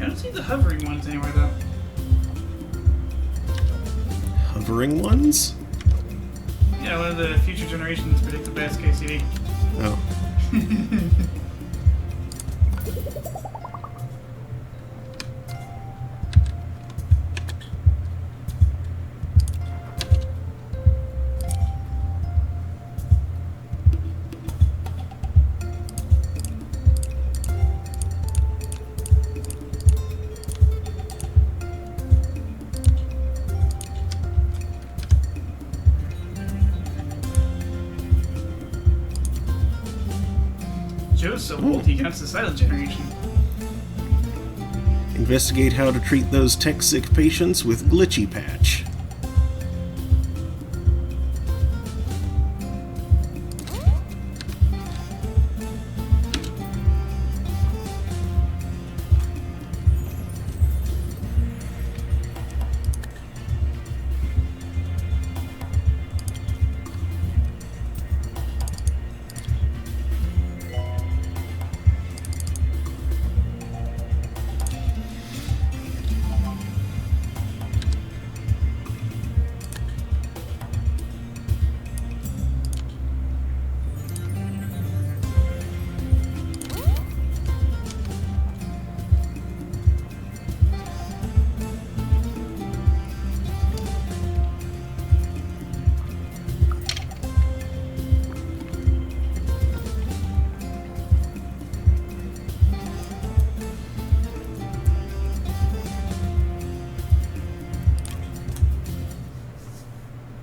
I don't see the hovering ones anywhere though. Hovering ones? Yeah, one of the future generations predict the best KCD. Oh. Joe's so old he counts the silent generation. Investigate how to treat those tech-sick patients with Glitchy Patch.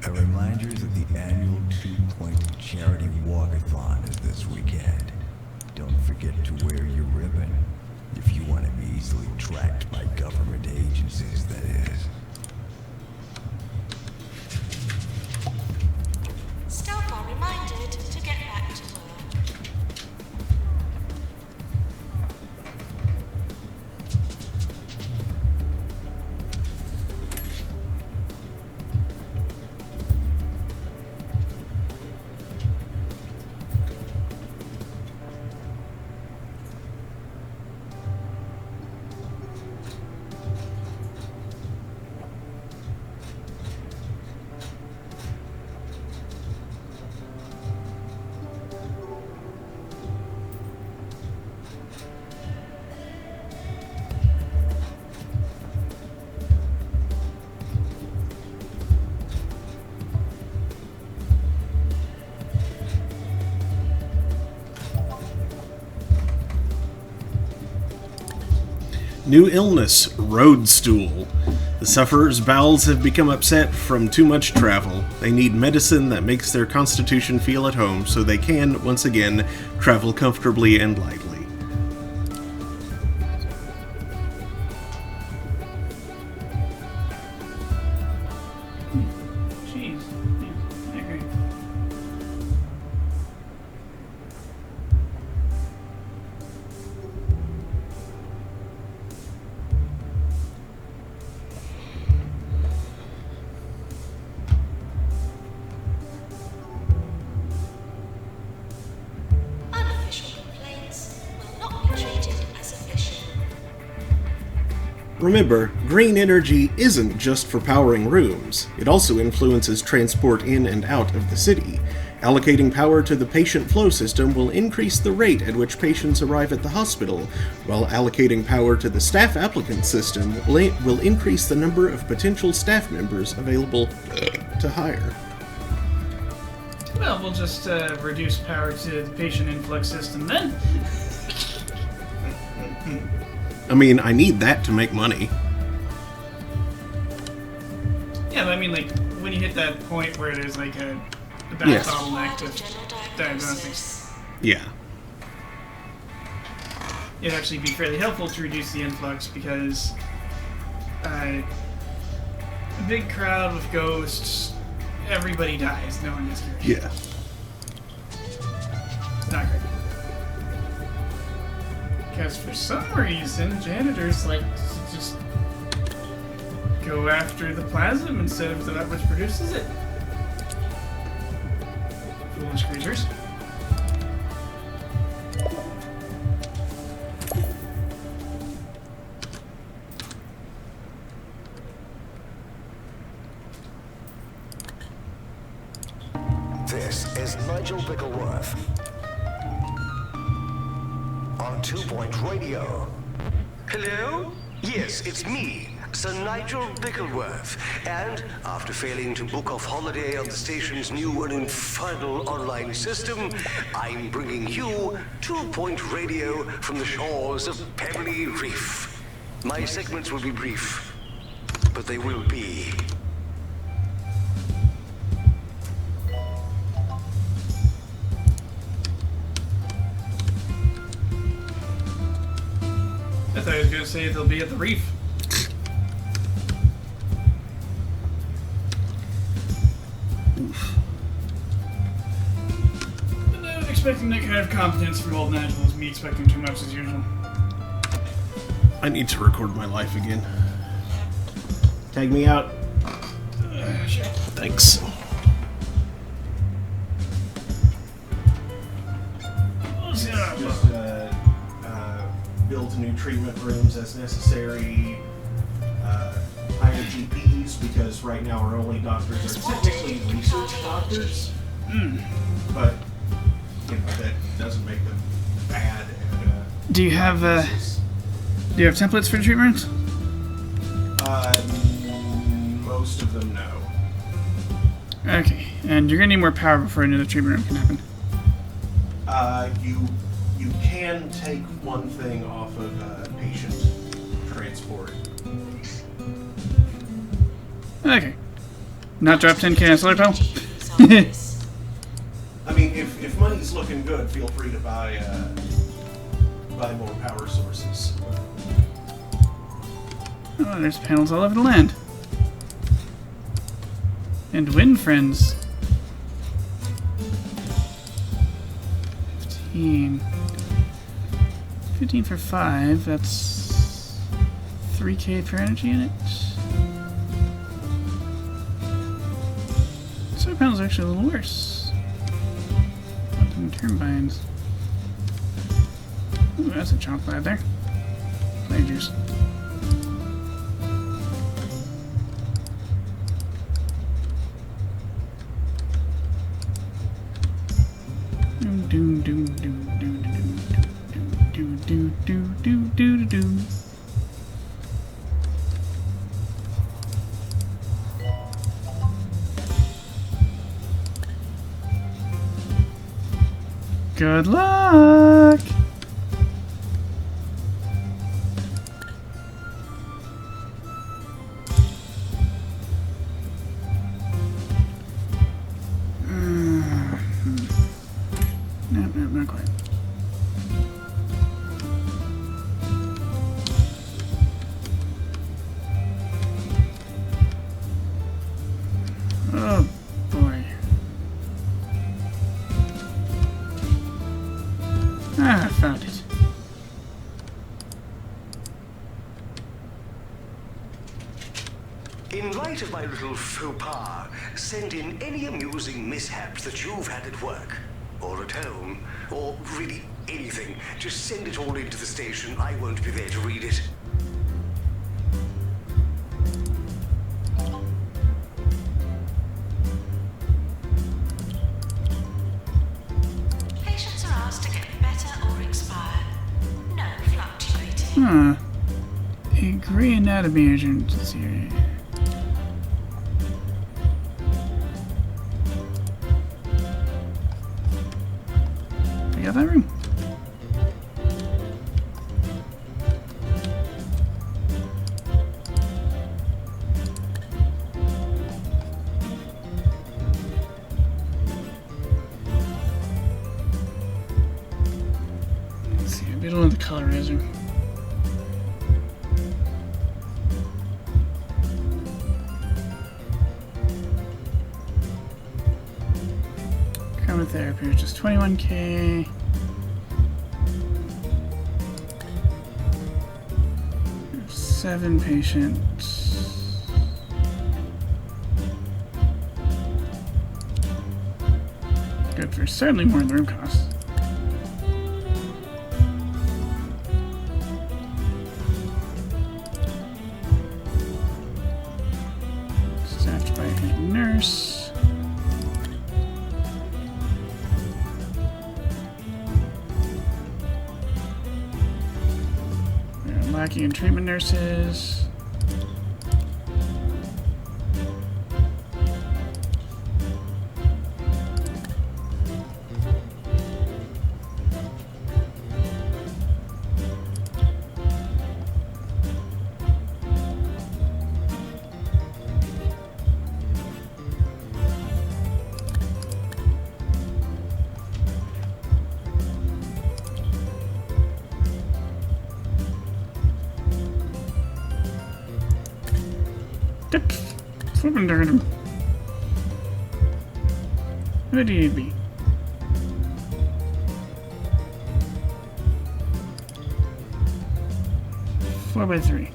A reminder that the annual 2-Point Charity Walkathon is this weekend. Don't forget to wear your ribbon if you want to be easily tracked by government agencies, that is. Staff are reminded to get back to work. New illness, roadstool. The sufferer's bowels have become upset from too much travel. They need medicine that makes their constitution feel at home so they can, once again, travel comfortably and lightly. Jeez. Yeah, I agree. Unofficial complaints will not be treated as official. Remember, green energy isn't just for powering rooms. It also influences transport in and out of the city. Allocating power to the patient flow system will increase the rate at which patients arrive at the hospital, while allocating power to the staff applicant system will increase the number of potential staff members available to hire. Well, we'll just reduce power to the patient influx system then. I mean, I need that to make money. Yeah, but I mean, like, when you hit that point where there's like a bad Yes. bottleneck General to diagnostics, Yeah. it'd actually be fairly helpful to reduce the influx because a big crowd with ghosts, everybody dies. No one gets cured. Yeah. Not great. Because for some reason, janitors like to just go after the plasm instead of that which produces it. Foolish creatures. This is Nigel Bickleworth on 2-Point Radio. Hello? Yes, it's me, Sir Nigel Bickleworth. And after failing to book off holiday on the station's new and infernal online system, I'm bringing you 2-Point Radio from the shores of Pebbly Reef. My segments will be brief, but they will be. thought he was going to say they'll be at the reef. Not expecting that kind of competence from old Nigel is me expecting too much as usual. I need to record my life again. Tag me out. Sure. Thanks. Just build new treatment rooms as necessary. Hire GPs, because right now our only doctors are technically research doctors. But you know, that doesn't make them bad. And, Do you have templates for treatments? Most of them, no. Okay, and you're gonna need more power before another treatment room can happen. You can take one thing off of patient transport. Okay. Not drop 10k on solar panel? I mean, if money's looking good, feel free to buy more power sources. Oh, there's panels all over the land. And wind friends. 15. 15 for 5, that's 3k per energy unit. Solar panels are actually a little worse. Quantum turbines. Ooh, that's a chomp lad there. Play juice. Do do do do do do do do do do do. Good luck. No, not quite. Oh boy. Ah, I found it. In light of my little faux pas, send in any amusing mishaps that you've had at work, or at home, or really anything. Just send it all into the station. I won't be there to read it. Patients are asked to get better or expire. No fluctuating. Huh. A gray anatomy agent here. You got that room? Let's see, we don't have the colorizer. Chromotherapy, which is 21k. There's 7 patients. Good for certainly more than the room costs. Staffed by a nurse. Lacking in treatment nurses. Tips. Flipping dirt. Where do you need me? Four by three.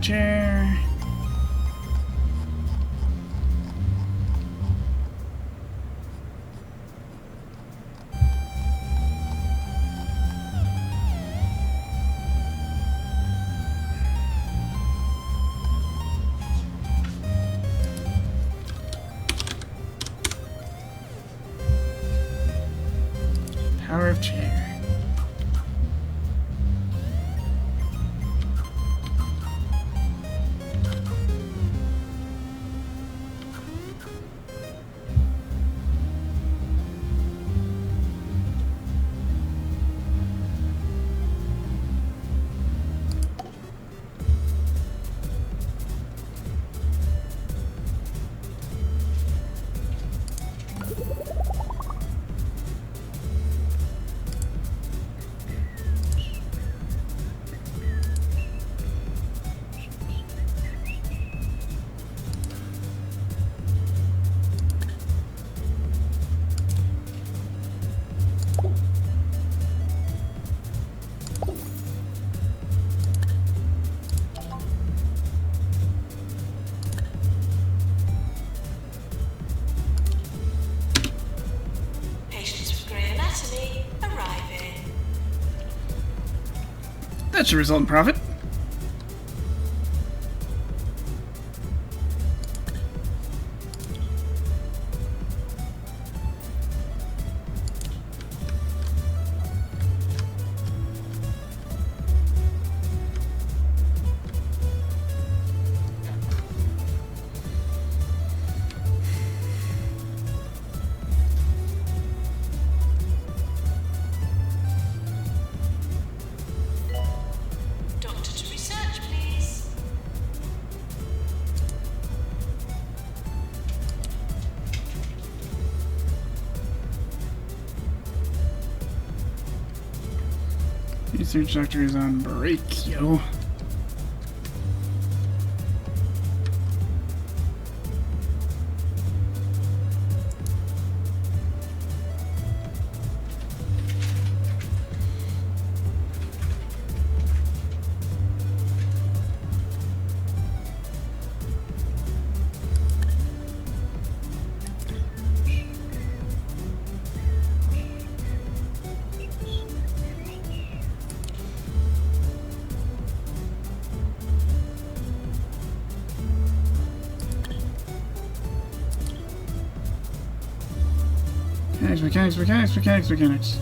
Chair. Power of chair. That should result in profit. Research doctor is on break, yo. Mechanics.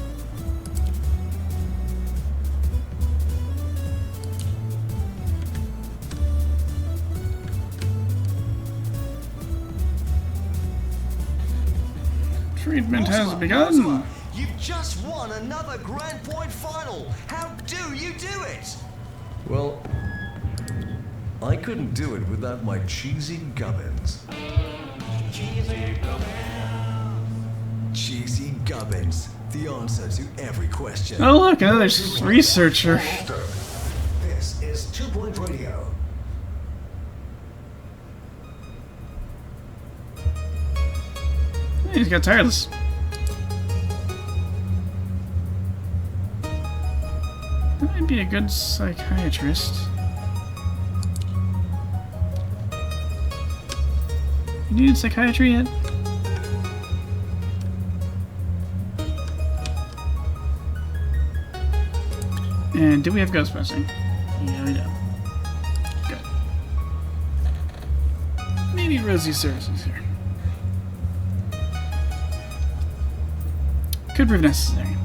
Treatment has begun. You've just won another Grand Point final. How do you do it? Well, I couldn't do it without my cheesy gubbins. Cheesy gubbins. The answer to every question. Oh look, another researcher. This is 2 Point Radio. He's got tireless. That might be a good psychiatrist. You needed psychiatry yet? And do we have Ghostbusting? Yeah, we do. Good. Maybe Rosie Services here. Could prove necessary.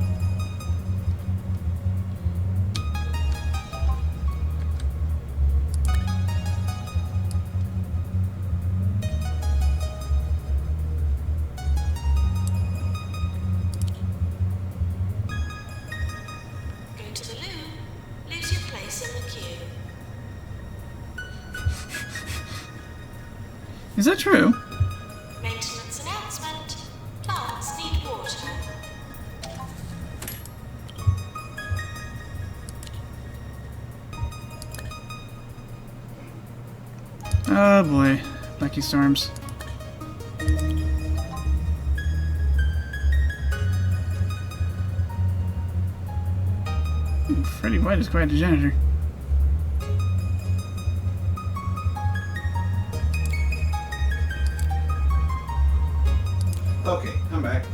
Go to the loo. Lose your place in the queue. Is that true? Maintenance announcement. Plants need water. Oh boy, Lucky Storms. Ooh, Freddy White is quite a janitor. Okay, I'm back.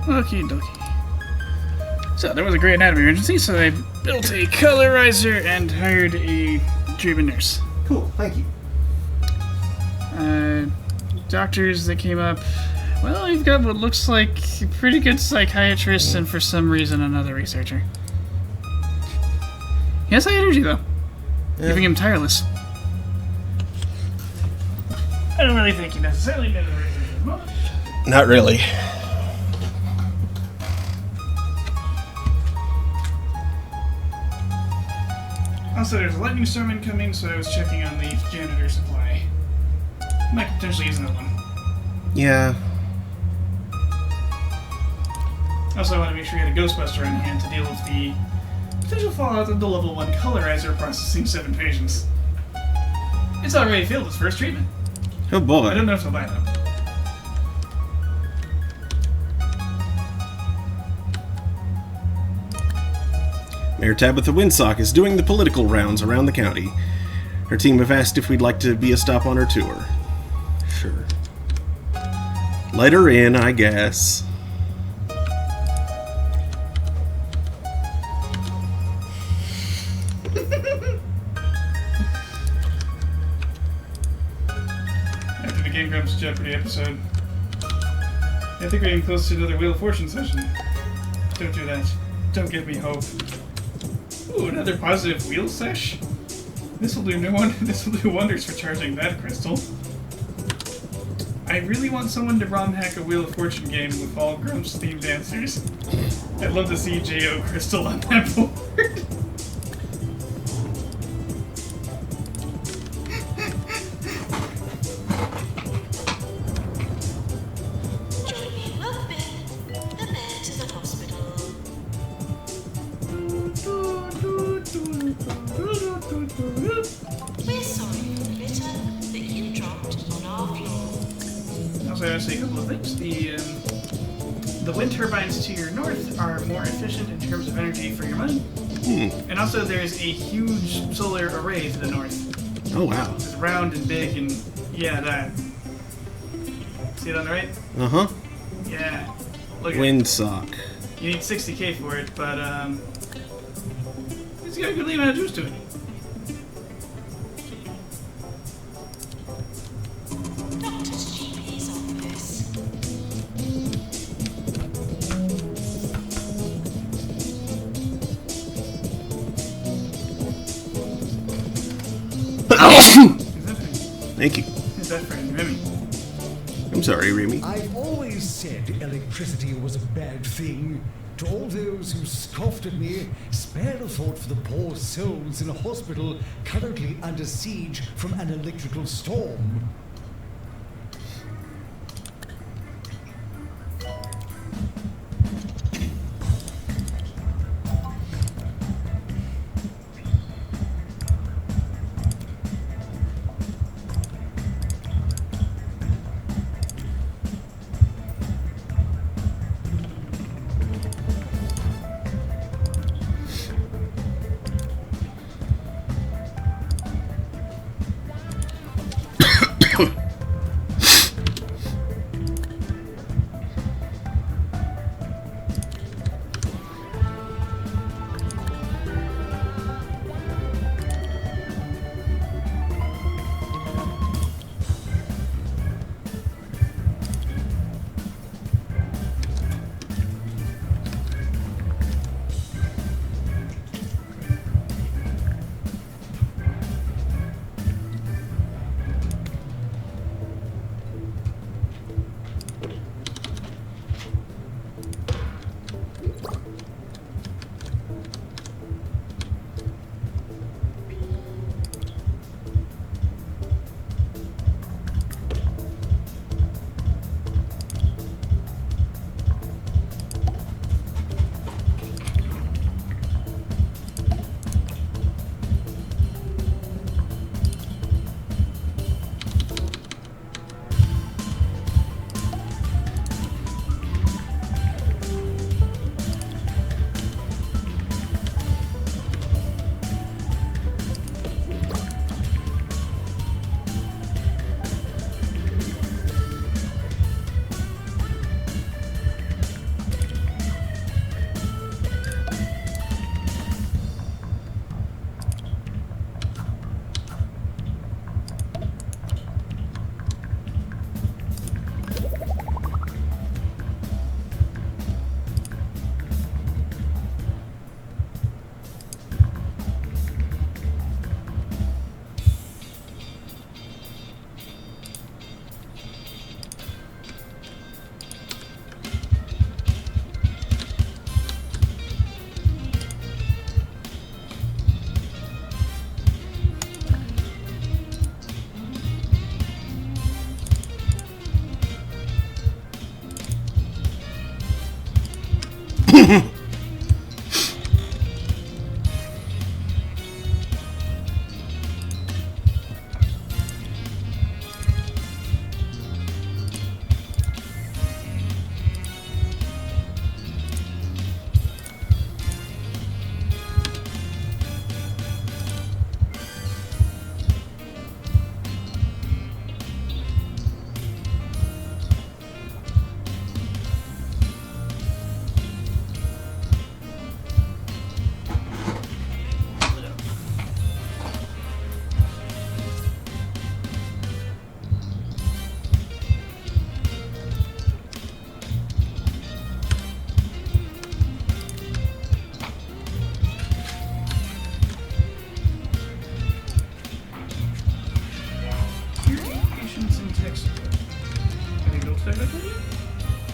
Okie dokie. So there was a great anatomy emergency, so I built a colorizer and hired a treatment nurse. Cool, thank you. Doctors that came up. Well, you've got what looks like a pretty good psychiatrist and for some reason another researcher. He has high energy though, giving him tireless. I don't really think he necessarily did the research as much. Not really. Also, there's a lightning storm incoming, so I was checking on the janitor supply. Might potentially use another one. Yeah. Also, I want to make sure you had a Ghostbuster on hand to deal with the potential fallout of the level 1 colorizer processing 7 patients. It's already failed its first treatment. Oh boy. I don't know if they'll buy them. Mayor Tabitha Winsock is doing the political rounds around the county. Her team have asked if we'd like to be a stop on her tour. Sure. Let her in, I guess. After the Game Grumps Jeopardy episode, I think we're getting close to another Wheel of Fortune session. Don't do that. Don't give me hope. Ooh, another positive wheel sesh? This will do wonders for charging that crystal. I really want someone to ROM hack a Wheel of Fortune game with all Grumps themed answers. I'd love to see J.O. Crystal on that board. Join me in welcoming the mayor to the hospital. We're sorry for the litter that you dropped on our floor. Also, I want to say a couple of things. The wind turbines to your north are more efficient in terms of energy for your money. And also, there's a huge solar array to the north. Oh wow. It's round and big and, yeah, that. See it on the right? Uh-huh. Yeah. Look at it. Windsock. You need 60k for it, but, it's got a good amount of juice to it. Doctor's GP's office. Is that for, Thank you. is that for Remy? I'm sorry, Remy. I've always said electricity was a bad thing. To all those who scoffed at me, spare a thought for the poor souls in a hospital currently under siege from an electrical storm.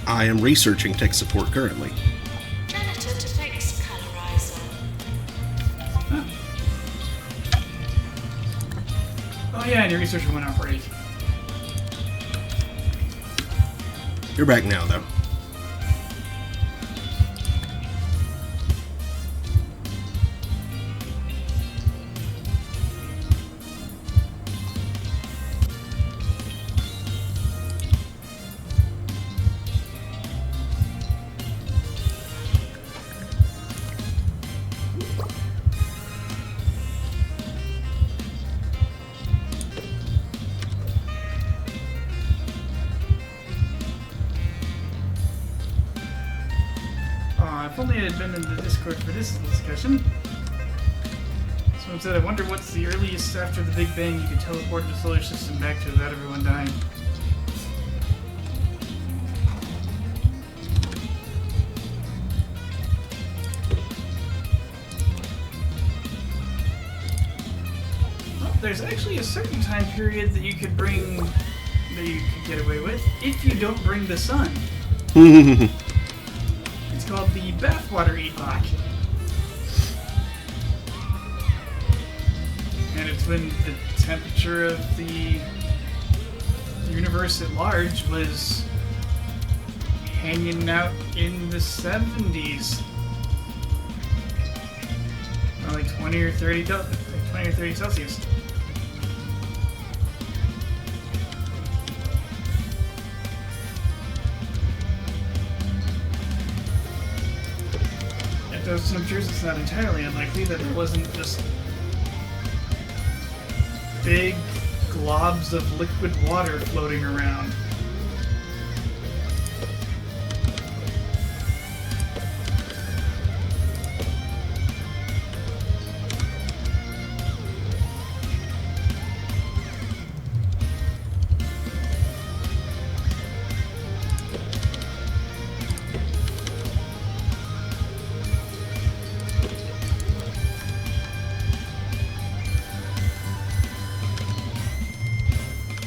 I am researching tech support currently. Janitor to fix colorizer. Oh yeah, and your researcher went off break. You're back now, though. If only I had been in the Discord for this discussion. Someone said, I wonder what's the earliest after the Big Bang you could teleport the solar system back to without everyone dying. Well, there's actually a certain time period that you could bring the that you could get away with if you don't bring the sun. It's called the bathwater epoch. And it's when the temperature of the universe at large was hanging out in the 70s. Like 20 or 30 Celsius. At those temperatures, it's not entirely unlikely that it wasn't just big globs of liquid water floating around.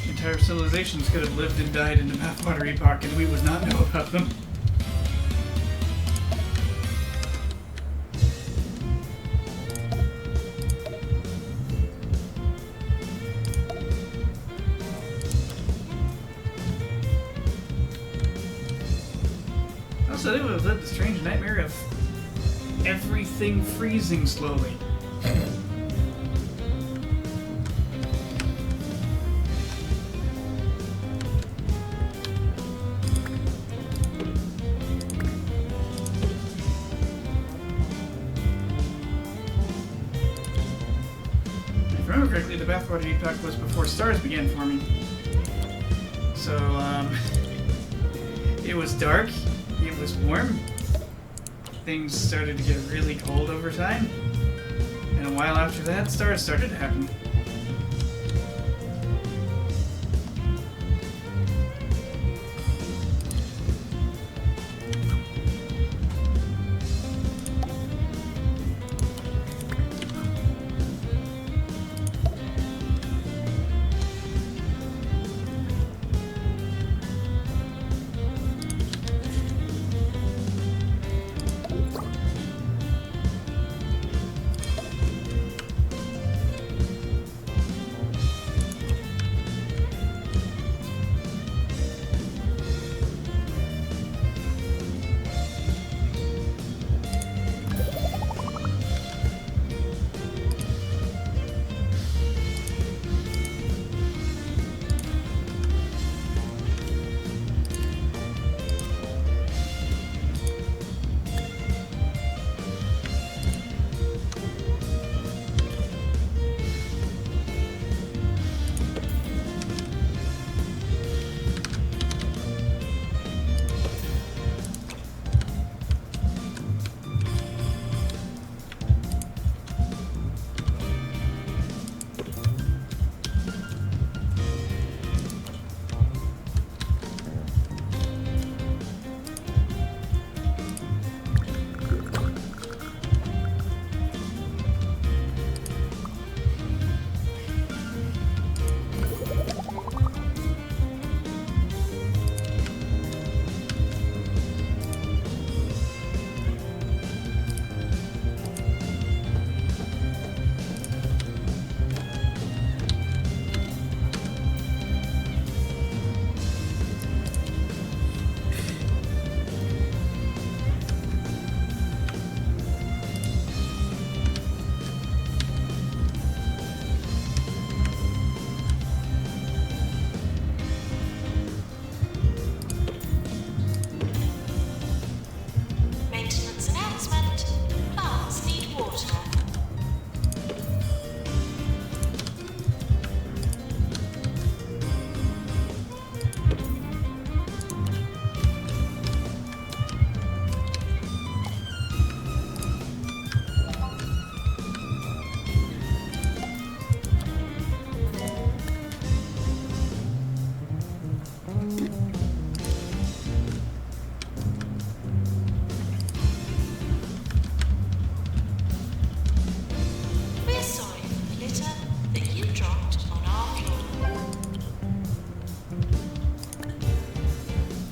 Entire civilizations could have lived and died in the bathwater epoch, and we would not know about them. Also, they would have lived the strange nightmare of everything freezing slowly. If I remember correctly, the bathwater epoch was before stars began forming. So, it was dark, it was warm, things started to get really cold over time, and a while after that, stars started to happen.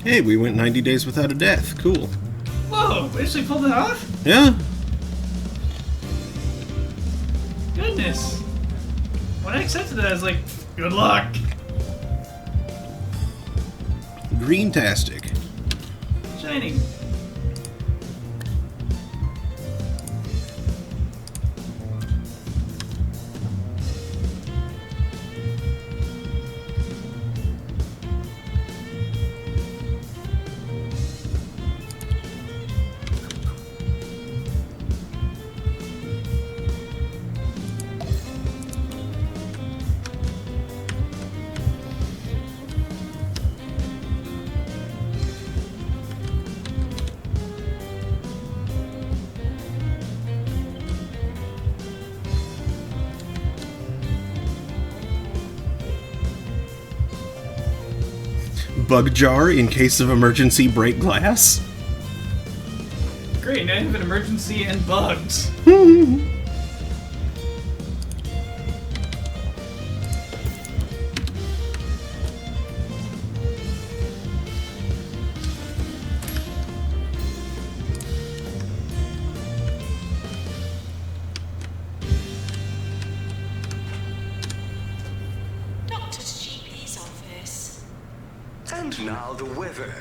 Hey, we went 90 days without a death. Cool. Whoa, we actually pulled it off? Yeah. Goodness. When I accepted it, I was like, good luck. Green-tastic. Shining. Bug jar in case of emergency, break glass. Great, now you have an emergency and bugs. Doctor's GP's office. And now the weather.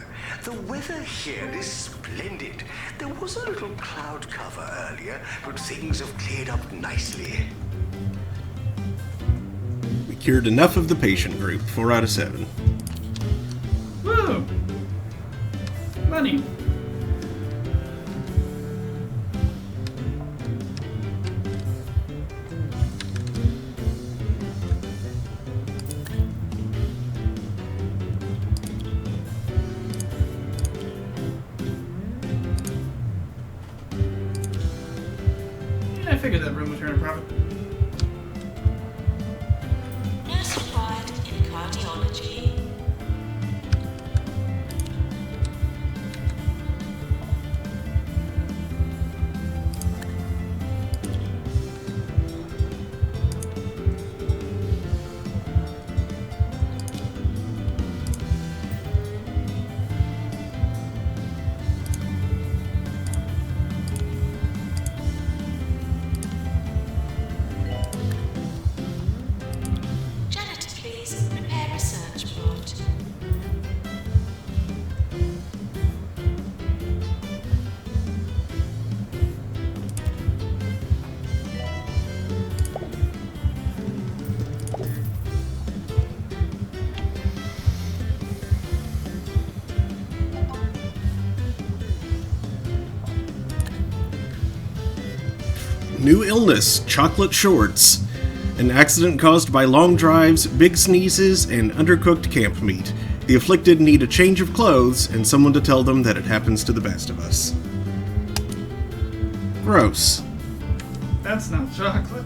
The weather here is splendid. There was a little cloud cover earlier, but things have cleared up nicely. We cured enough of the patient group. 4 out of 7. Woo! Money. I figured that room would turn a profit. Nurse required in cardiology. Janitor, please prepare a search plot. New illness, chocolate shorts. An accident caused by long drives, big sneezes, and undercooked camp meat. The afflicted need a change of clothes and someone to tell them that it happens to the best of us. Gross. That's not chocolate.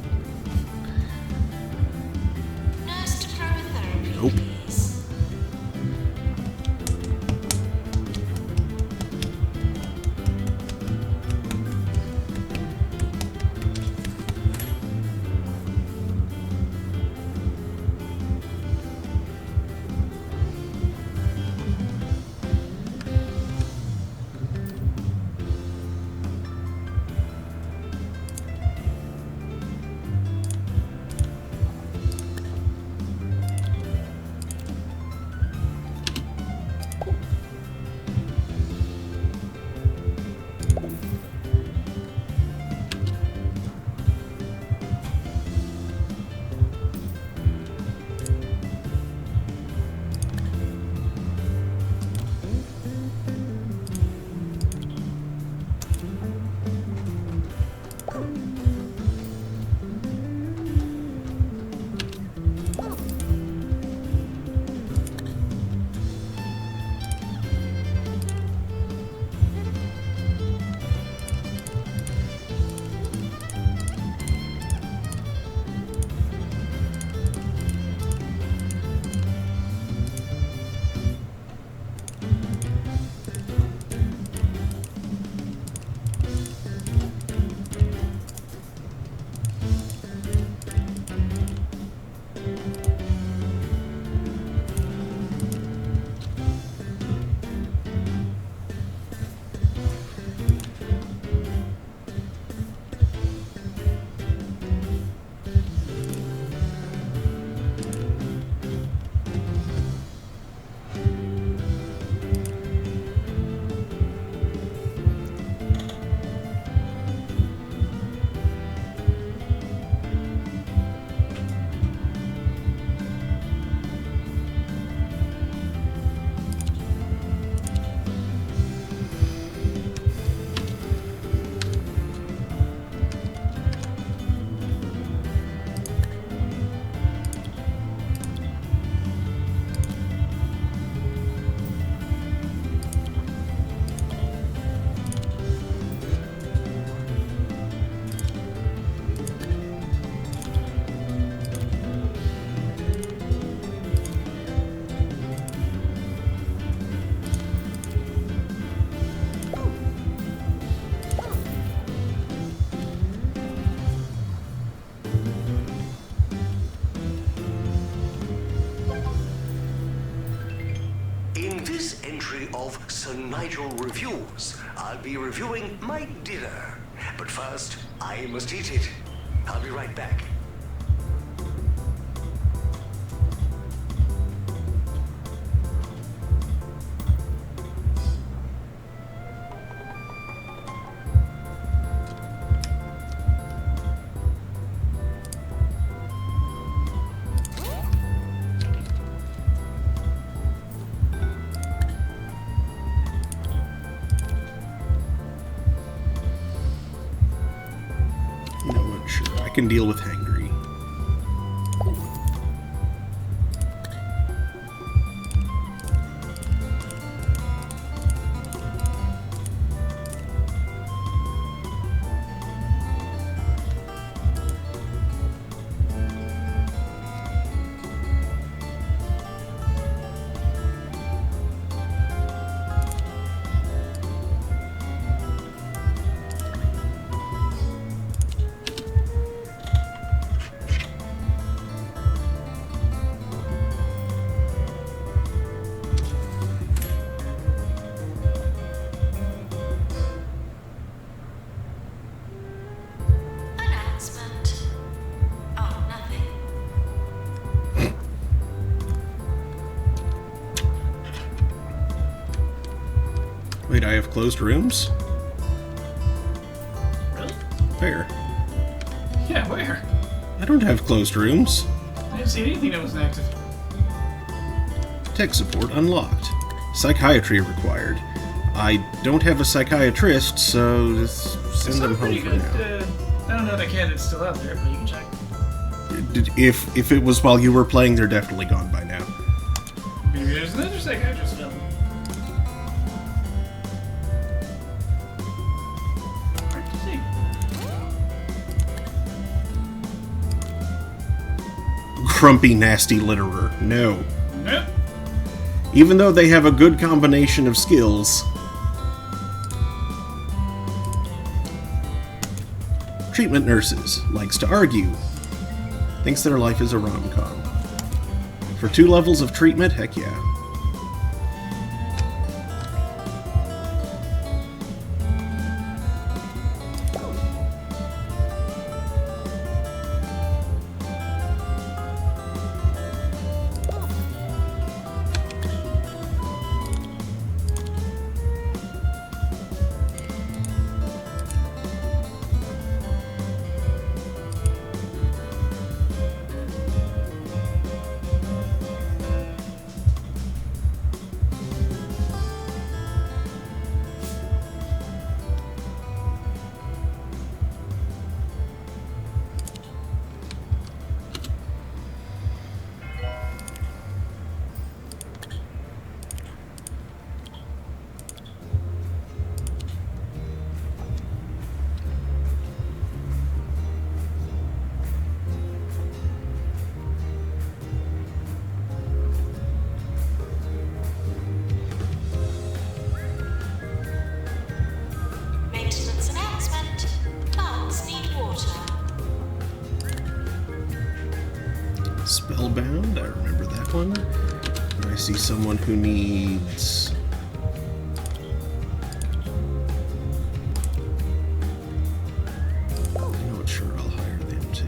Nurse to cryotherapy, Nope. please. entry of Sir Nigel Reviews. I'll be reviewing my dinner. But first, I must eat it. I'll be right back. You know what? Sure, I can deal with hangry. Announcement. Oh, nothing. Wait, I have closed rooms? Really? Where? Yeah, where? I don't have closed rooms. I didn't see anything that wasn't active. Tech support unlocked. Psychiatry required. I don't have a psychiatrist, so just send them home pretty for good. now. I don't know that candidate's still out there, but you can check. If it was while you were playing, they're definitely gone by now. Maybe there's another psychiatrist available. Hard to see. Grumpy, nasty litterer. No. Nope. Even though they have a good combination of skills. Treatment nurses. Likes to argue. Thinks their life is a rom-com. For 2 levels of treatment, heck yeah. Maintenance announcement. Plants need water. Spellbound, I remember that one. I see someone who needs... You know what, sure, I'll hire them too.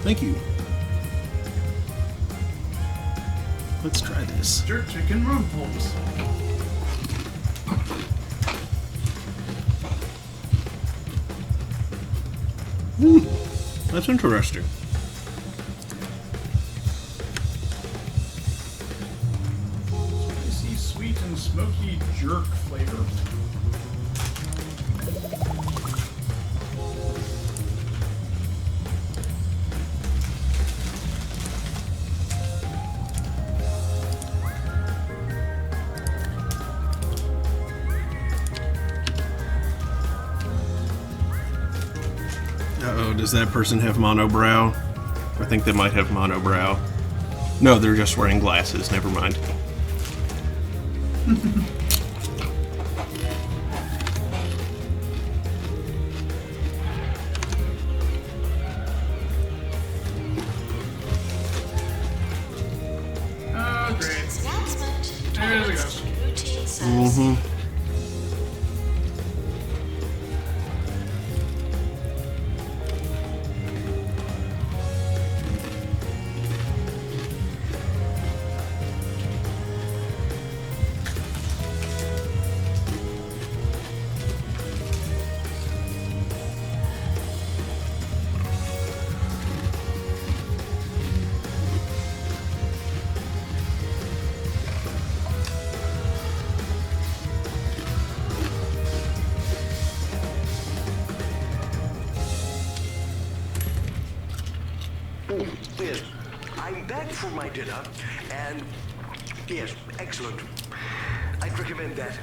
Thank you. Let's try this. Jerk chicken rumples. That's interesting. Spicy, sweet, and smoky jerk flavor. Uh-oh, does that person have monobrow? I think they might have monobrow. No, they're just wearing glasses. Never mind. Oh, great. Announcement. There we go. Toilets and routine service. Mm-hmm. Yes, I'm back for my dinner, and yes, excellent. I'd recommend that.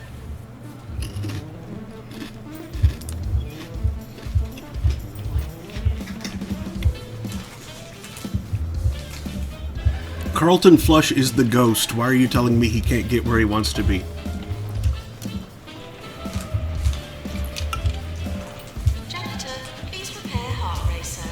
Carlton Flush is the ghost. Why are you telling me he can't get where he wants to be? Janitor, please prepare heart racer.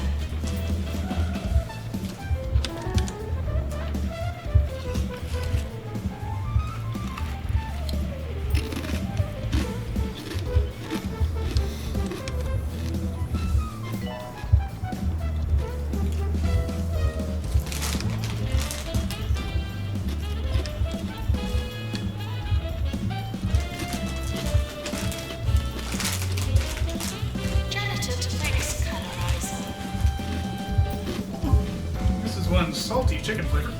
Janitor to mix colorizer. This is one salty chicken flavor.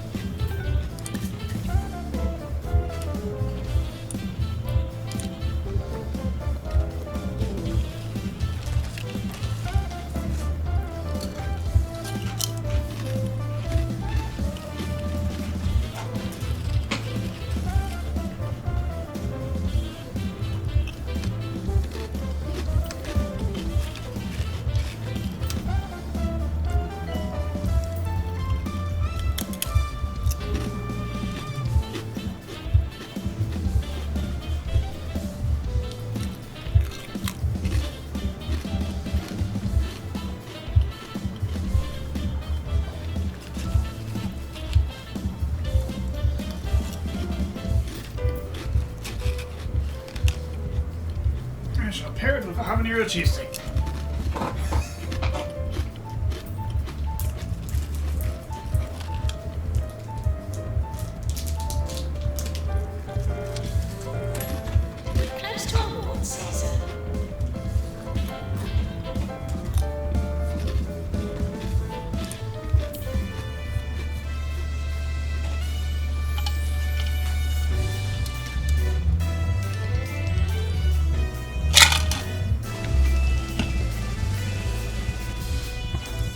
I shall pair it with a habanero cheesesteak. Close to award season.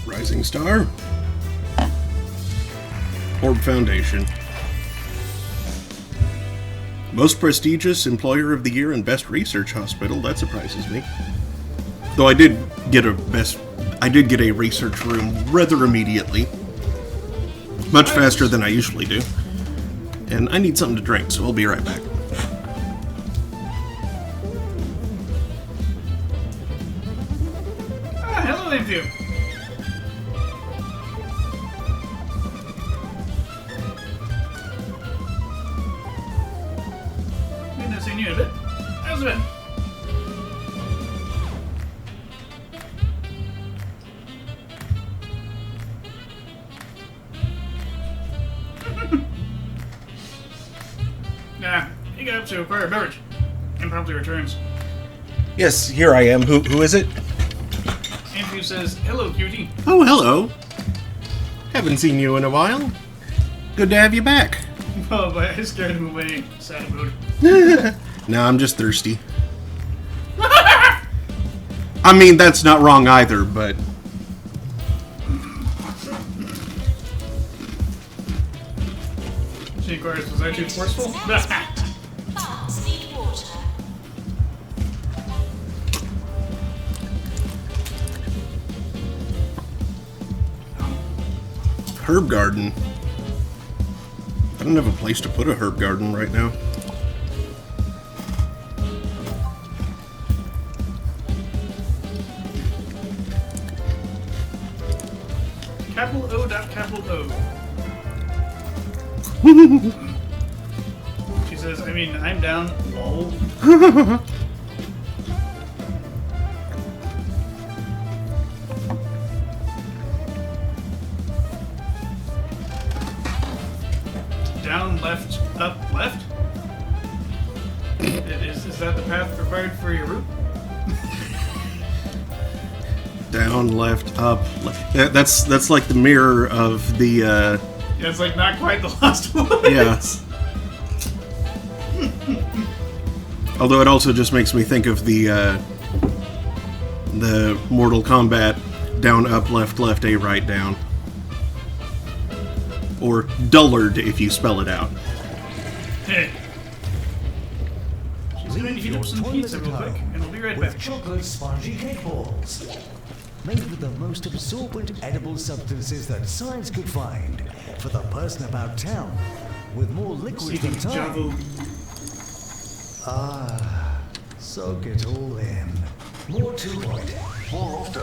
Rising Star. Orb Foundation. Most prestigious Employer of the Year and Best Research Hospital. That surprises me. Though I did get a research room rather immediately. Much faster than I usually do. And I need something to drink, so I'll be right back. Ah, hello, Lameview. Good to see you a bit. How's it been? to acquire a beverage. And promptly returns. Yes, here I am. Who is it? Andrew says, "Hello, cutie." Oh, hello. Haven't seen you in a while. Good to have you back. Oh, but I scared him away. Sad mood. No, I'm just thirsty. I mean, that's not wrong either, but... She inquires, was I too forceful? Plants need water. Herb garden. I don't have a place to put a herb garden right now. Capital O dot capital O. She says, I mean, I'm down. Lol. Down, left, up, left? Is that the path required for your route? Down, left, up, left. That's like the mirror of the, Yeah, it's like not quite the last one. yeah. Although it also just makes me think of the Mortal Kombat down, up, left, A, right, down. Or Dullard if you spell it out. Hey. She's going to heat up some pizza real quick, and we'll be right with back. chocolate spongy cake balls. Made with the most absorbent edible substances that science could find for the person about town with more liquid than time. Javo. Soak it all in. More 2 Point, more often.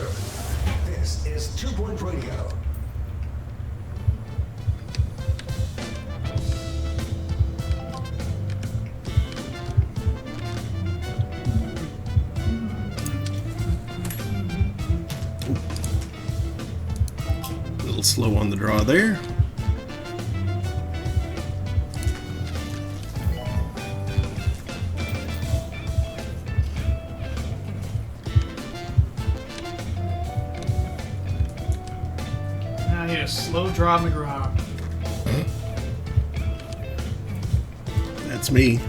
This is 2 Point Radio. A little slow on the draw there. Now I need a slow draw McGraw. That's me.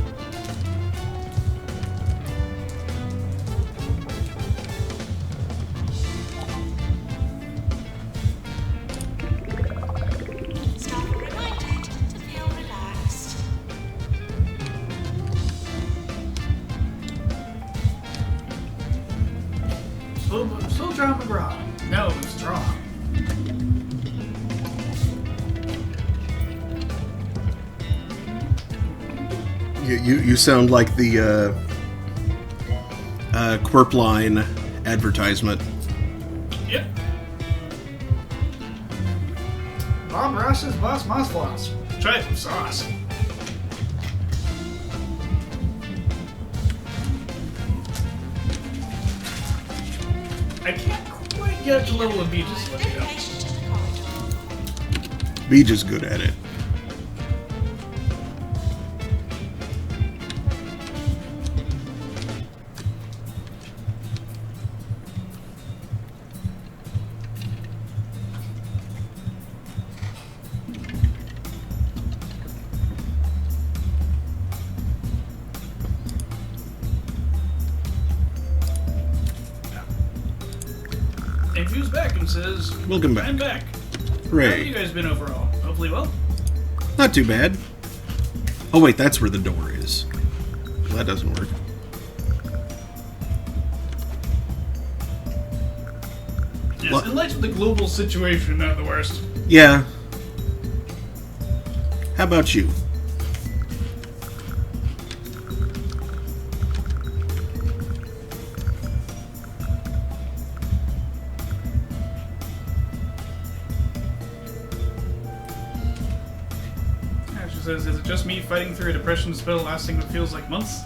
Staff are reminded to feel relaxed. Slow draw McGraw. No, it's draw. You sound like the Quirpline advertisement. Yep. Bob Ross's Boss Moss Floss. Try some sauce. I can't quite get to level of Beaches. Let me go. Dedication to the corridor. Beej is good at it. Andrew's back and says, Welcome back. I'm back. How have Hooray. you guys been overall? Hopefully well. Not too bad. Oh wait, that's where the door is. That doesn't work. Yes, What? in light of the global situation, not the worst. Yeah. How about you? Yeah, she says, is it just me fighting through a depression spell lasting what feels like months?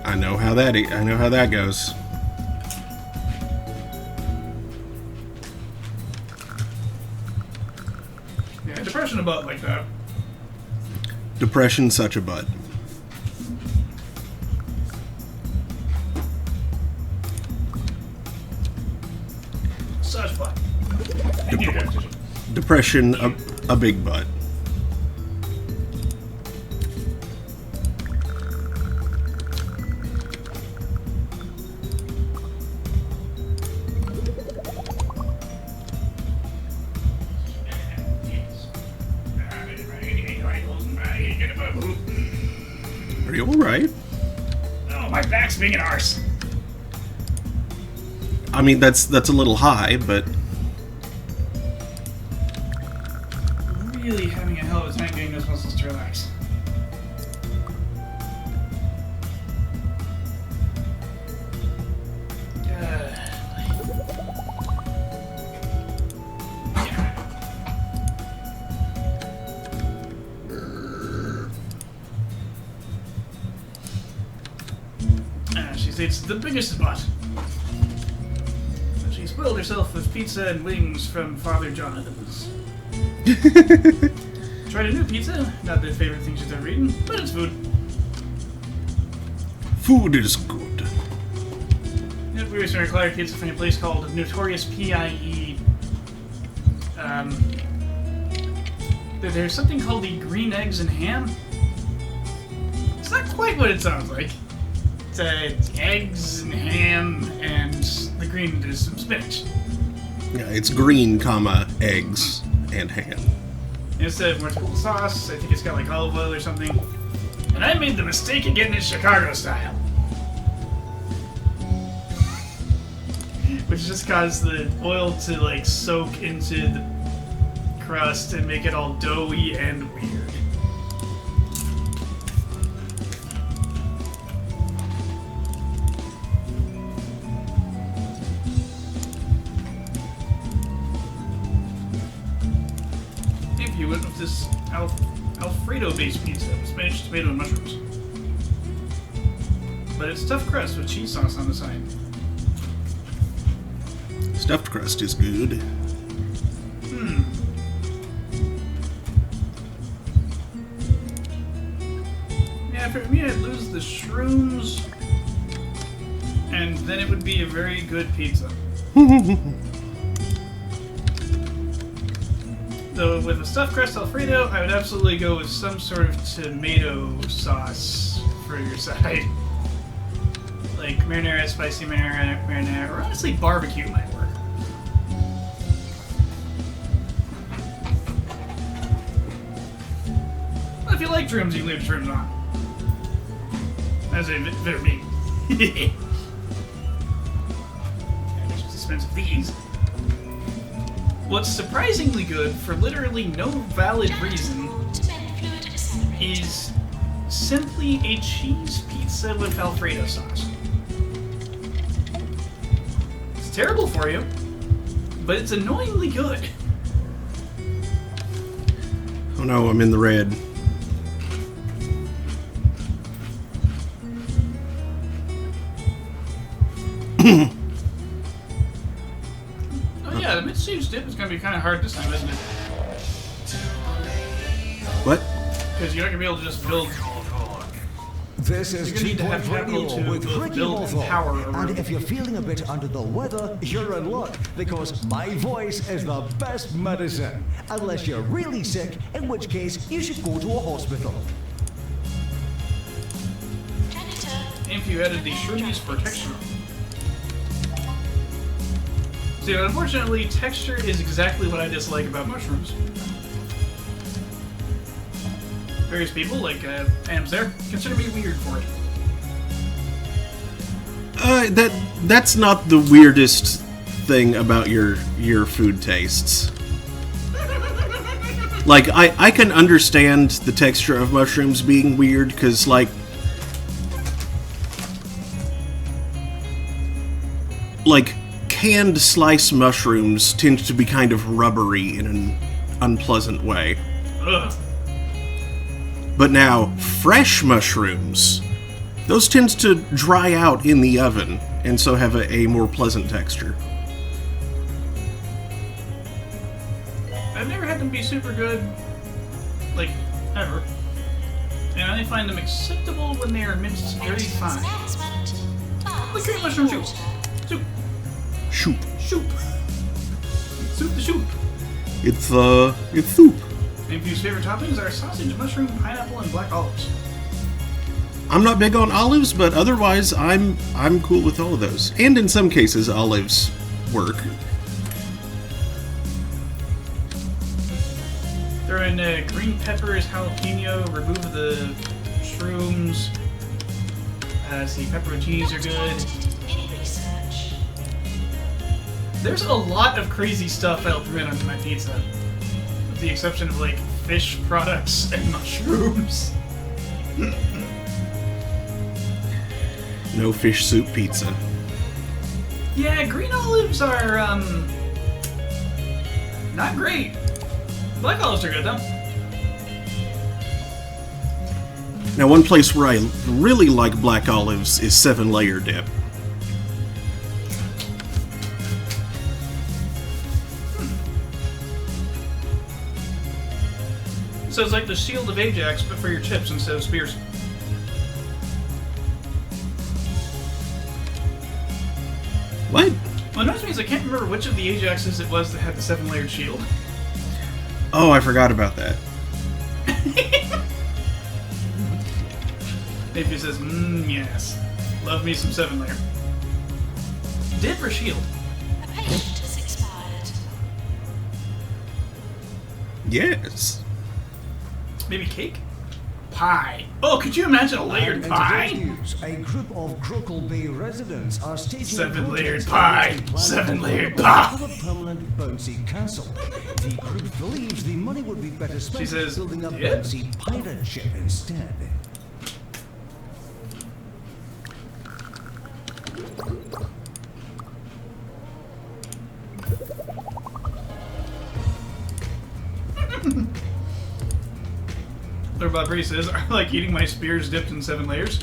I know how that goes. Yeah, depression about like that. Depression, such a butt. massage butt. Thank you, competition. Depression, a big butt. Are you alright? Oh, my back's being an arse. I mean, that's a little high, but Really having a hell of a time getting those muscles to relax. She states the biggest butt. She spoiled herself with pizza and wings from Father Jonathan's. Tried a new pizza. Not the favorite thing she's ever eaten, but it's food. food is good. Yep, we recently acquired pizza from a place called Notorious P.I.E. There's something called the green eggs and ham. It's not quite what it sounds like. It's eggs and ham, and the green is some spinach. Yeah, it's green, comma, eggs, and ham. Instead of vertical sauce, I think it's got like olive oil or something. And I made the mistake of getting it Chicago style. Which just caused the oil to like soak into the crust and make it all doughy and weird. If you went with this Alfredo-based pizza with spinach, tomato, and mushrooms. But it's stuffed crust with cheese sauce on the side. Stuffed crust is good. Yeah, for me, I'd lose the shrooms, and then it would be a very good pizza. Though with a stuffed crust Alfredo, I would absolutely go with some sort of tomato sauce for your side. Like marinara, spicy marinara, or honestly barbecue might work. Well, if you like shrooms, you can leave shrooms on. As a they're me. Just dispense of these. What's surprisingly good, for literally no valid reason, is simply a cheese pizza with Alfredo sauce. It's terrible for you, but it's annoyingly good. Oh no, I'm in the red. Oh yeah, the mid-stage dip is going to be kind of hard this time, isn't it? What? Because you're not going to be able to just build... This is You're gonna need to have 2 capital Radio to with both Ricky build and power a Hawthorne. And room. if you're feeling a bit under the weather, you're in luck, because my voice is the best medicine. Unless you're really sick, in which case you should go to a hospital. If you added the shroomies for texture. See, unfortunately, texture is exactly what I dislike about mushrooms. Various people, like Am's there, consider me weird for it. That's not the weirdest thing about your food tastes. Like, I can understand the texture of mushrooms being weird, because, like, canned sliced mushrooms tend to be kind of rubbery in an unpleasant way. Ugh. But now, fresh mushrooms, those tend to dry out in the oven, and so have a more pleasant texture. I've never had them be super good, like, ever. And I only find them acceptable when they are minced very fine. Like cream mushroom soup. Soup. Shoop. Soup. Soup the soup. It's soup. Infused favorite toppings are sausage, mushroom, pineapple, and black olives. I'm not big on olives, but otherwise I'm cool with all of those. And in some cases, olives work. Throw in green peppers, jalapeno, remove the shrooms. See, pepperoncinis are good. In research. There's a lot of crazy stuff I'll throw in onto my pizza. With the exception of, like, fish products and mushrooms. No fish soup pizza. Yeah, green olives are, not great. Black olives are good, though. Now, one place where I really like black olives is 7-layer dip. So it's like the Shield of Ajax, but for your chips instead of spears. What? Well, it annoys me is I can't remember which of the Ajaxes it was that had the 7-layered shield. Oh, I forgot about that. Maybe says, yes. Love me some 7-layer. Dip or shield? A patent has expired. Yes. Maybe cake? Pie. Oh, could you imagine a layered And in pie? today's news, a group of Gruckle Bay residents are staging a 7-layered protest pie. against the plan 7-layered for pie. a permanent bouncy castle. The group believes the money would be better spent says, building a "Yeah." bouncy pirate ship instead. Or Bob Bree says, are like eating my spears dipped in 7 layers?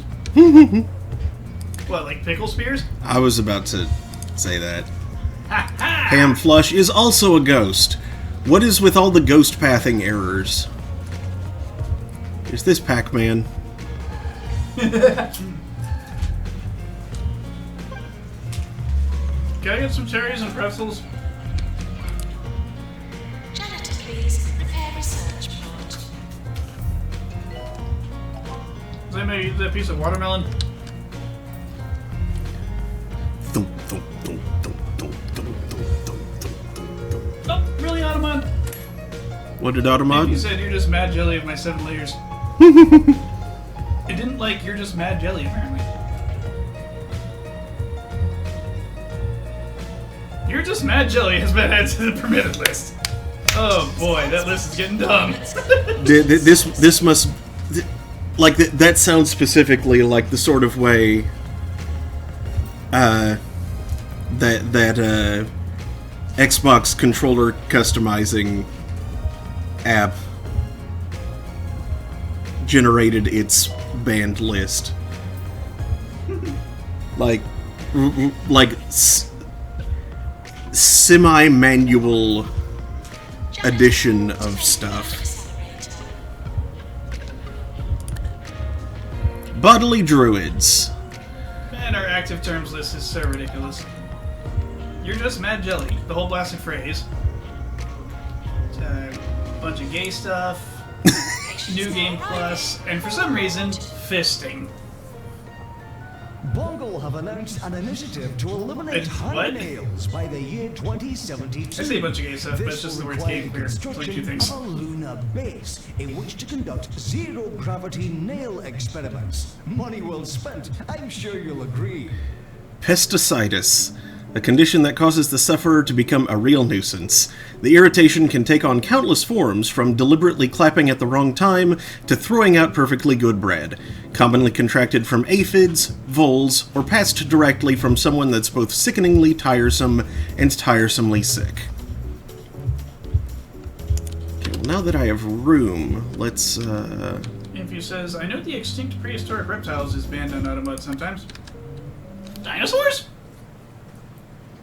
What, like pickle spears? I was about to say that. Ham Flush is also a ghost. What is with all the ghost pathing errors? Is this Pac-Man? Can I get some cherries and pretzels? Janitor, please. Prepare research plot. Does anybody eat that piece of watermelon? Thump, thump, thump, thump, thump, thump, thump, thump, thump. Oh, really, Automod? What did Automod? You said you're just mad jelly of my 7 layers. It didn't like you're just mad jelly, apparently. You're just mad jelly has been added to the permitted list. Oh boy, that list is getting dumb. This must like that sounds specifically like the sort of way that Xbox controller customizing app generated its banned list. like semi-manual addition of stuff. Bodily druids. Man, our active terms list is so ridiculous. You're just mad jelly. The whole blasted phrase. A bunch of gay stuff. New Game Plus. And for some reason, fisting. Bongo have announced an initiative to eliminate What? hangnails by the year 2072. I say a bunch of gay stuff, but it's just the words gay and queer. It's only two things. A lunar base in which to conduct zero-gravity nail experiments. Money well spent, I'm sure you'll agree. Pesticitis, a condition that causes the sufferer to become a real nuisance. The irritation can take on countless forms, from deliberately clapping at the wrong time to throwing out perfectly good bread. Commonly contracted from aphids, voles, or passed directly from someone that's both sickeningly tiresome and tiresomely sick. Okay, well, now that I have room, let's, Infuse says, I know the extinct prehistoric reptiles is banned on Automod sometimes. Dinosaurs?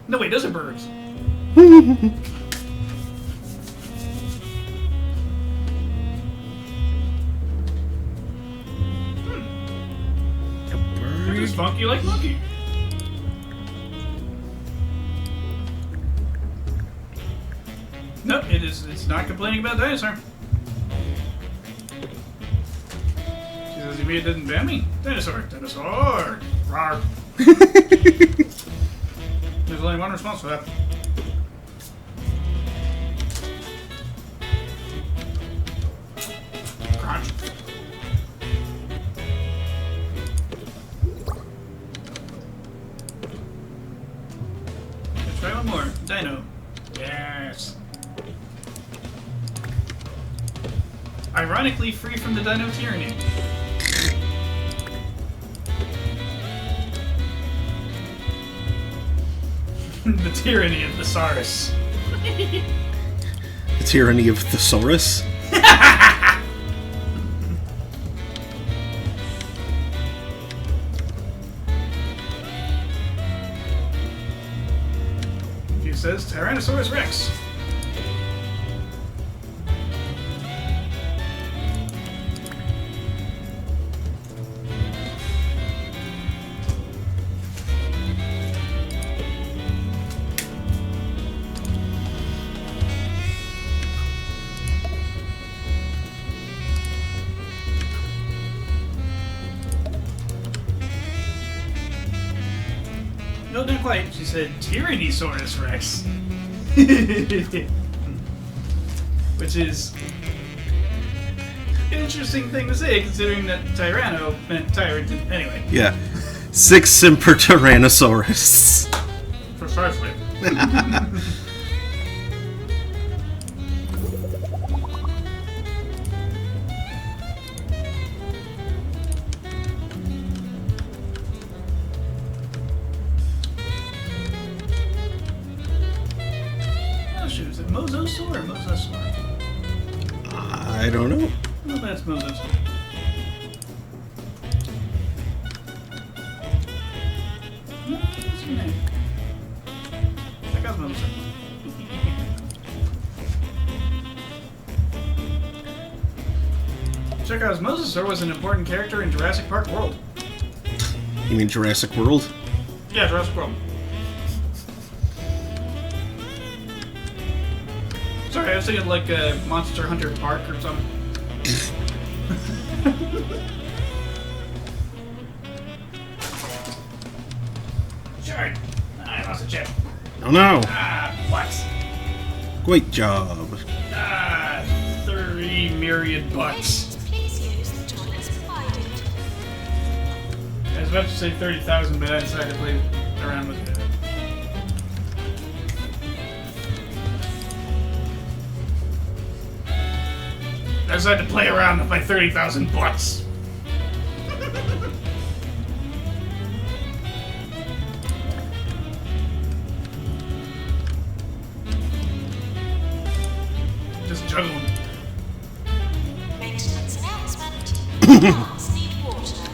No, wait, those are birds. You're just funky like monkey. Nope, it's not complaining about dinosaur. She says, you mean it didn't ban me? Dinosaur. Rawr. There's only one response for that. Crunch. Let's try one more. Dino. Yes. Ironically free from the dino tyranny. The tyranny of Thesaurus. The tyranny of Thesaurus? She says Tyrannosaurus Rex. No, not quite. She said Tyrannosaurus Rex. Which is an interesting thing to say, considering that Tyranno meant tyrant. Anyway. Yeah. Sic Semper Tyrannosaurus. Precisely. Is it Mosasaur or Mosasaur? I don't know. Well, that's Mosasaur. What's your name? Check out Mosasaur. Check out Mosasaur was an important character in Jurassic Park World. You mean Jurassic World? Yeah, Jurassic World. Sorry, I was thinking like Monster Hunter Park or something. Sure. I lost a chip. Oh no! What? Great job. 30 myriad bucks. Please use the toilets provided. I was about to say 30,000, but I decided to play around with it. I decided to play around with my 30,000 bucks. Just juggle them. Maintenance announcement. Plants need water.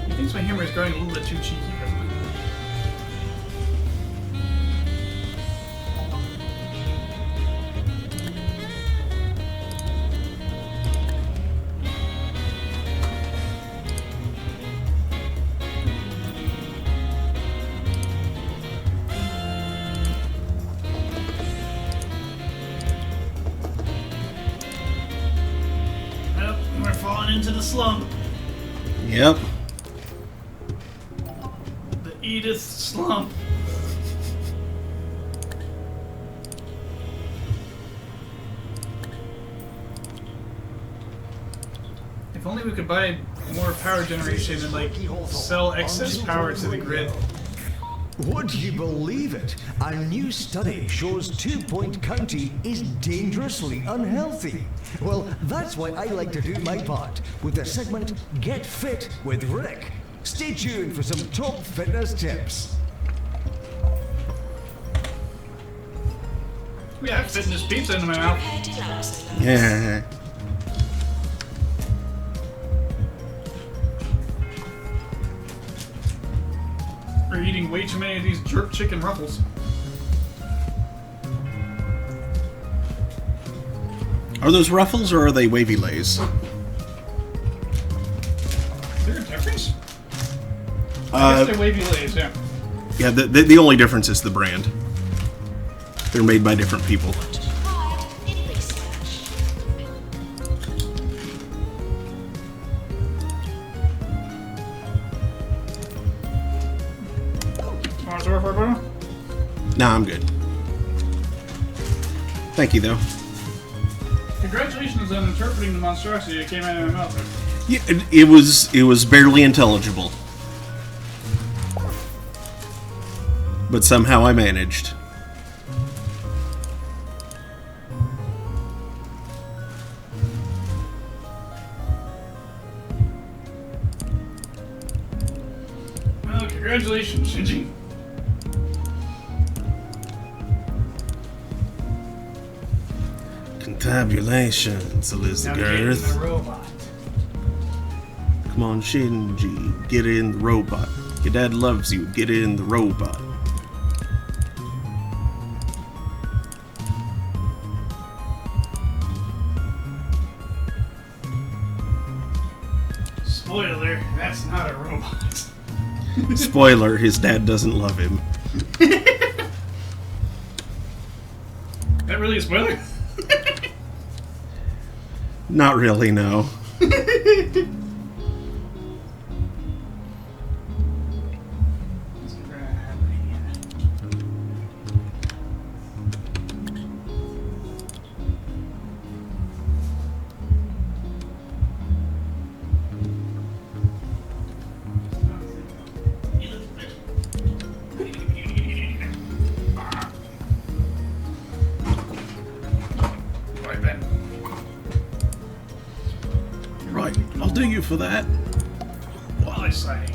He thinks my hammer is growing a little bit too cheeky. Well, we're falling into the slump. Yep. The Edith slump. If only we could buy more power generation and like sell excess power to the grid. Would you believe it? A new study shows 2 Point County is dangerously unhealthy. Well, that's why I like to do my part with the segment Get Fit with Rick. Stay tuned for some top fitness tips. We have fitness pizza in my mouth. Prepare deluxe. Yeah. We're eating way too many of these jerk chicken ruffles. Are those Ruffles or are they Wavy Lays? Is there a difference? I guess they're Wavy Lays, yeah. Yeah, the only difference is the brand. They're made by different people. Required in research. Want a store for a photo? Nah, I'm good. Thank you, though. Congratulations on interpreting the monstrosity that came out of my mouth. Yeah, it was barely intelligible. But somehow I managed. Well, congratulations, Shinji. Contabulations, Elizabeth. The robot. Come on, Shinji, get in the robot. Your dad loves you, get in the robot. Spoiler, that's not a robot. Spoiler, his dad doesn't love him. That really a spoiler? Not really, no. Right, Ben. Right, I'll do you for that. What I say?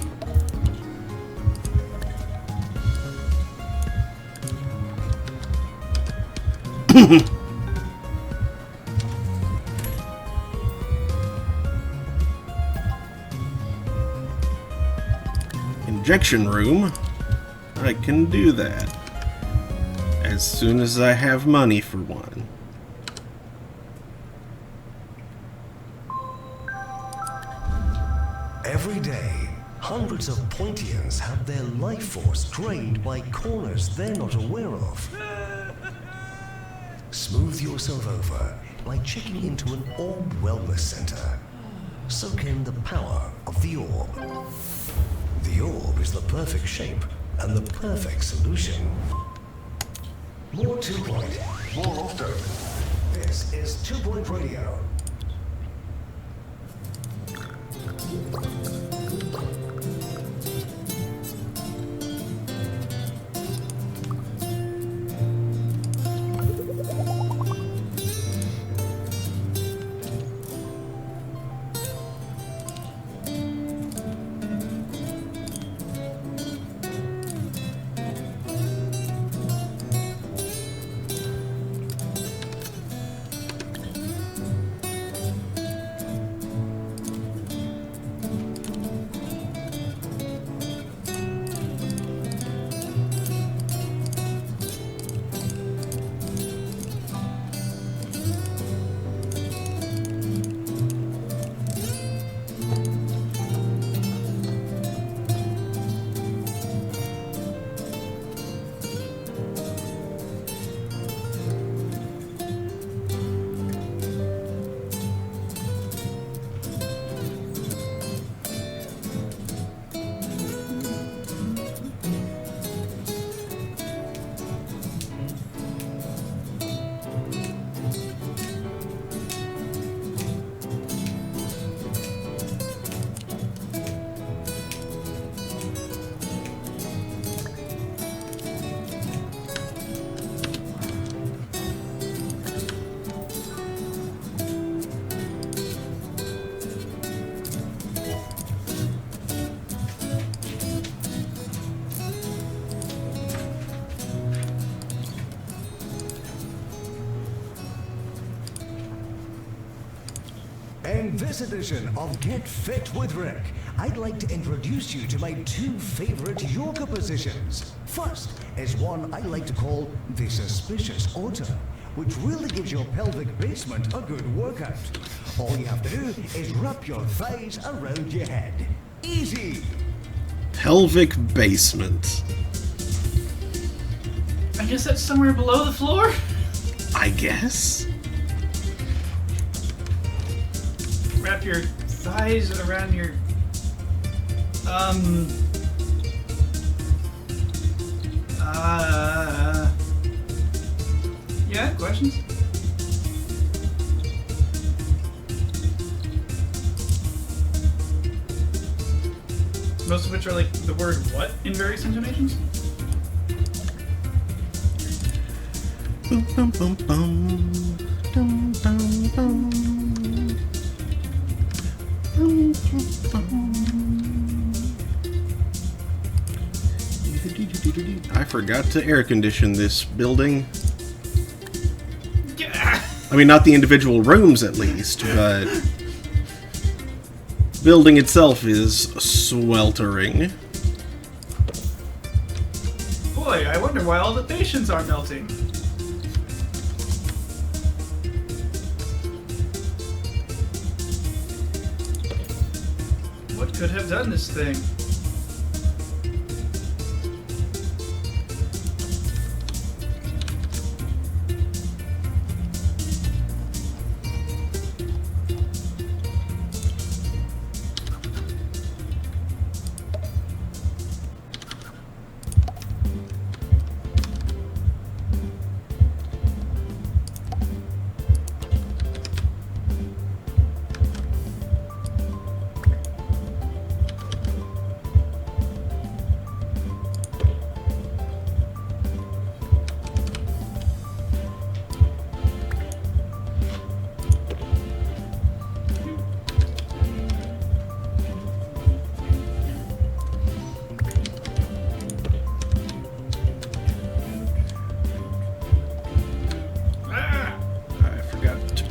Injection room. I can do that. As soon as I have money for one. Every day, hundreds of Pointians have their life force drained by corners they're not aware of. Smooth yourself over by checking into an Orb Wellness Center. Soak in the power of the Orb. The Orb is the perfect shape and the perfect solution. More 2 Point, more often. This is 2 Point Radio. In this edition of Get Fit with Rick, I'd like to introduce you to my 2 favorite yoga positions. First is one I like to call the Suspicious Order, which really gives your pelvic basement a good workout. All you have to do is wrap your thighs around your head. Easy! Pelvic basement. I guess that's somewhere below the floor? I guess? Wrap your thighs around your... Yeah, questions? Most of which are like the word what in various intonations? Bum, bum, bum, bum. Dum, bum, bum. Bum, bum, bum. I forgot to air condition this building. I mean, not the individual rooms at least, but building itself is sweltering. Boy, I wonder why all the patients are melting. What could have done this thing?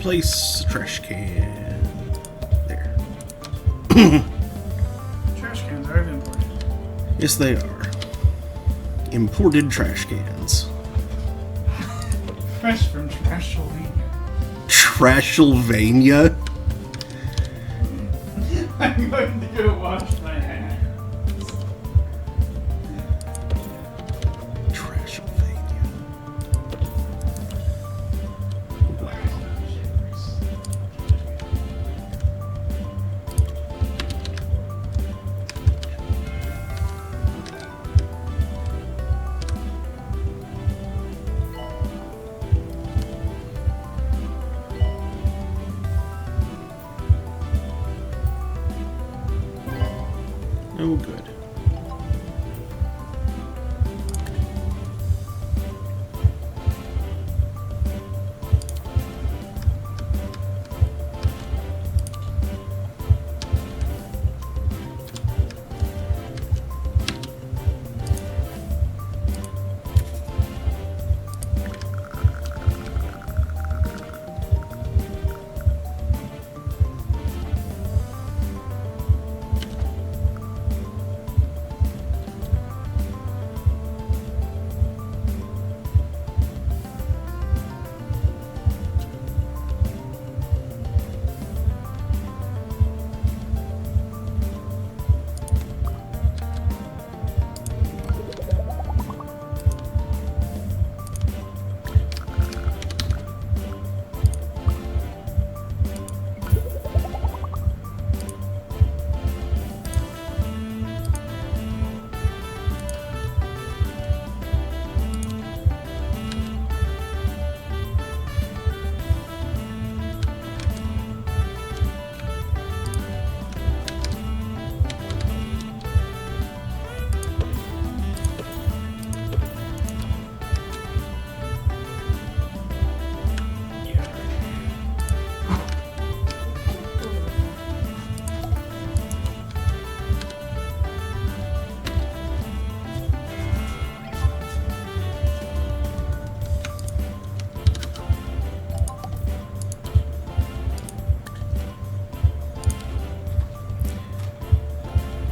Place trash can. There. Trash cans are imported. Yes, they are. Imported trash cans. Fresh from Trashylvania. Trashylvania? I'm going to go wash my hands. Trashylvania. Wow. Oh, good.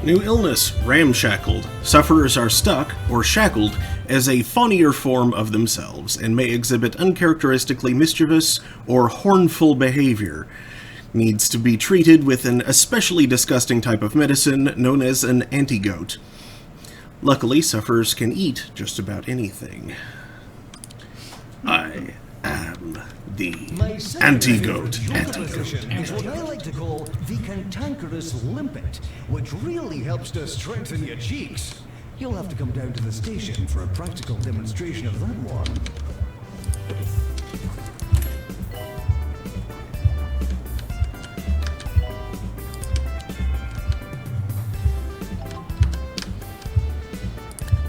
New illness, ramshackled. Sufferers are stuck or shackled as a fawnier form of themselves and may exhibit uncharacteristically mischievous or hornful behavior. Needs to be treated with an especially disgusting type of medicine known as an antigoat. Luckily, sufferers can eat just about anything. I am the My second antigoat. favorite yoga position is what I like to call the cantankerous limpet, which really helps to strengthen your cheeks. You'll have to come down to the station for a practical demonstration of that one.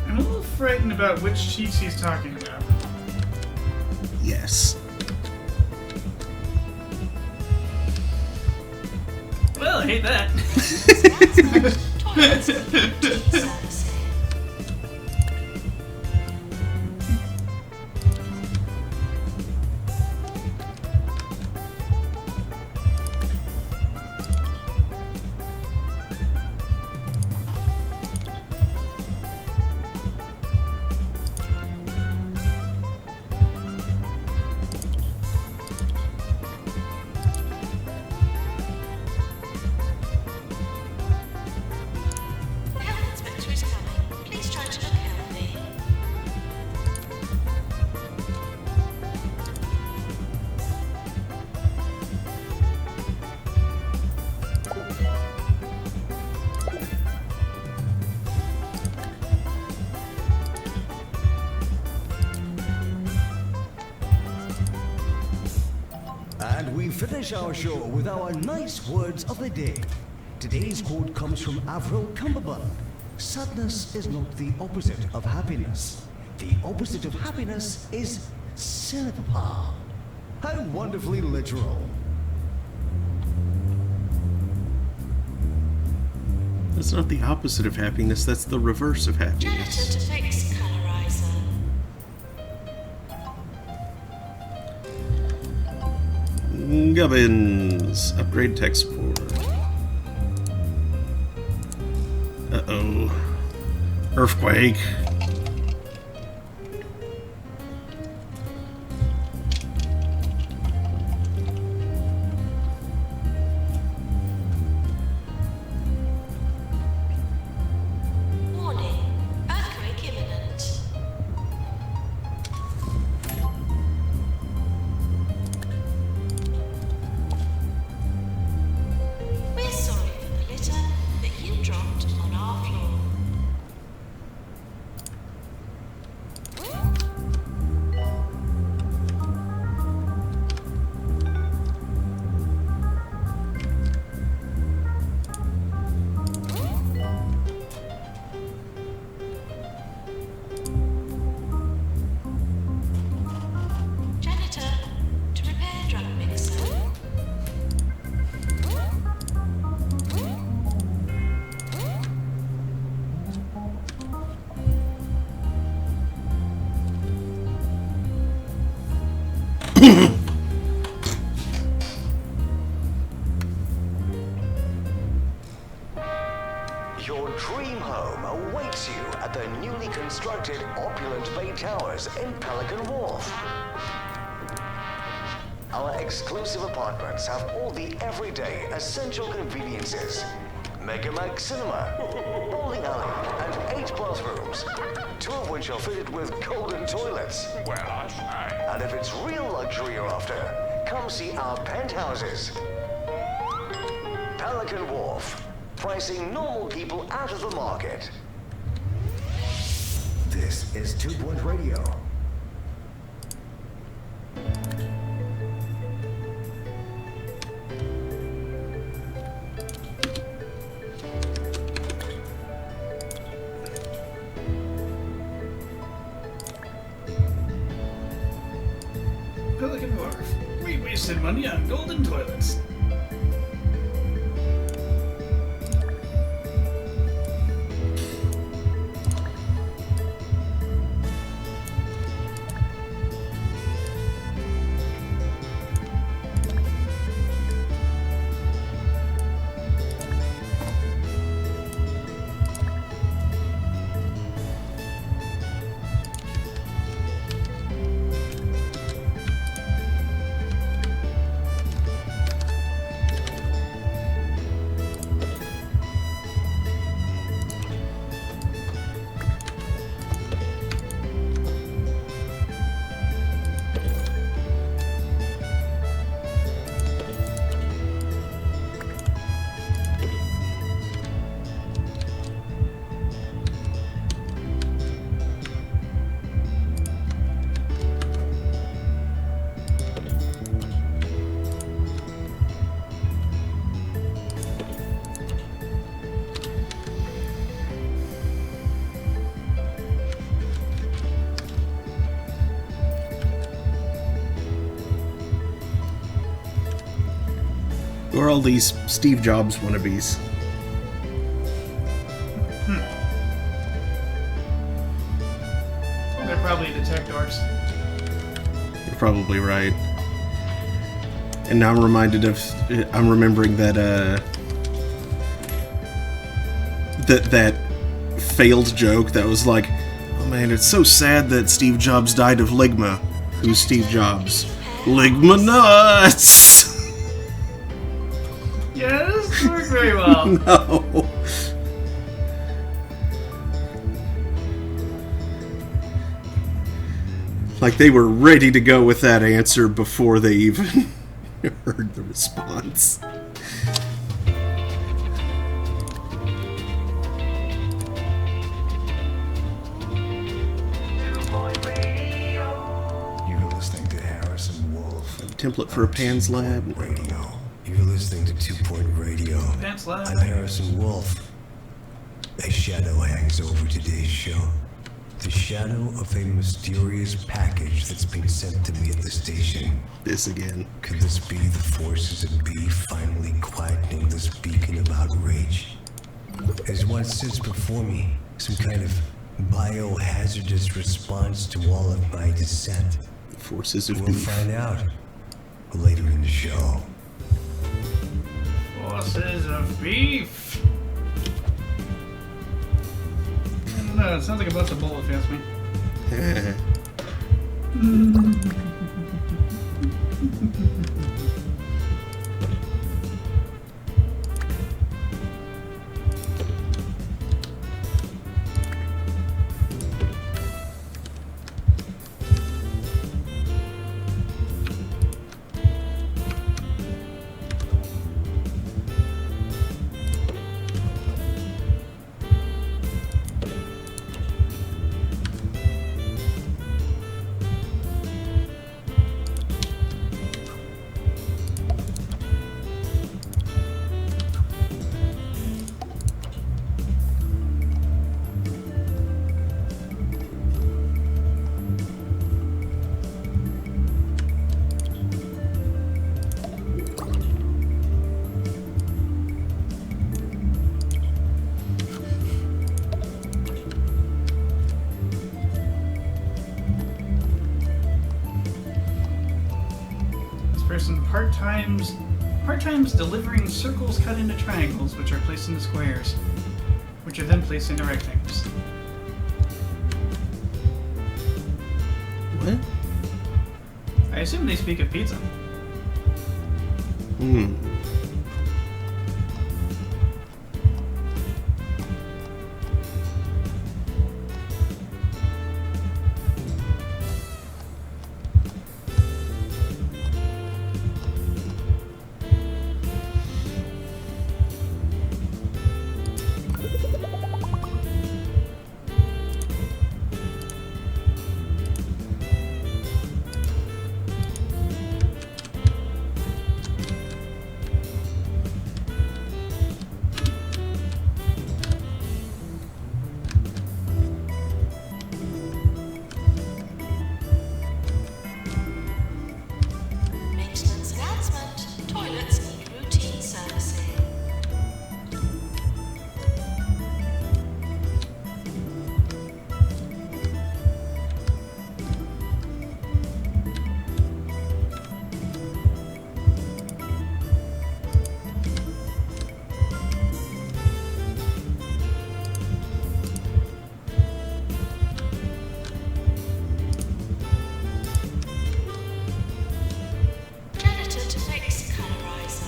I'm a little frightened about which cheeks he's talking about. Yes. Well, I hate that. Toilets, tea services. Health inspector is coming. Please try to look healthy. And we finish our show with our nice words of the day. Today's quote comes from Avril Cumberbund. Sadness is not the opposite of happiness. The opposite of happiness is cinema. How wonderfully literal. That's not the opposite of happiness, that's the reverse of Janitor happiness. to fix colorizer. Gubbins. Upgrade tech support. Uh-oh. Earthquake. Warning. Earthquake imminent. We're sorry for the litter that you dropped on our floor. Janitor to repair drug mixer. Your dream home awaits you at the newly constructed opulent Bay Towers in Pelican Wharf. Our exclusive apartments have all the everyday essential conveniences. Mega Max Cinema, bowling alley, and 8 bathrooms, 2 of which are fitted with golden toilets. Well, I say. And if it's real luxury you're after, come see our penthouses. Pelican Wharf, pricing normal people out of the market. This is 2 Point Radio. Pelican Wharf. We wasted money on golden toilets. are all these Steve Jobs wannabes? They're probably the tech dorks. You're probably right. And now I'm remembering that that failed joke that was like, oh man, it's so sad that Steve Jobs died of Ligma. Who's Steve Jobs? Ligma nuts! Yeah, this doesn't work very well. No. Like they were ready to go with that answer before they even heard the response. You're listening to Harrison Wolf. Template for a Pan's Lab. Radio. You're listening to 2 Point Radio. Pants Lab. I'm Harrison Wolf. A shadow hangs over today's show. The shadow of a mysterious package that's been sent to me at the station. This again. Could this be the forces of B finally quietening this beacon of outrage? As what sits before me, some kind of biohazardous response to all of my dissent. Forces of We'll beef. find out later in the show. Forces of beef. I don't know, it sounds like a bunch of bull if you ask me. Person part-times delivering circles cut into triangles, which are placed into squares, which are then placed into rectangles. What? I assume they speak of pizza. Hmm. Maintenance announcement. Toilets need routine servicing. Janitor to fix colorizer.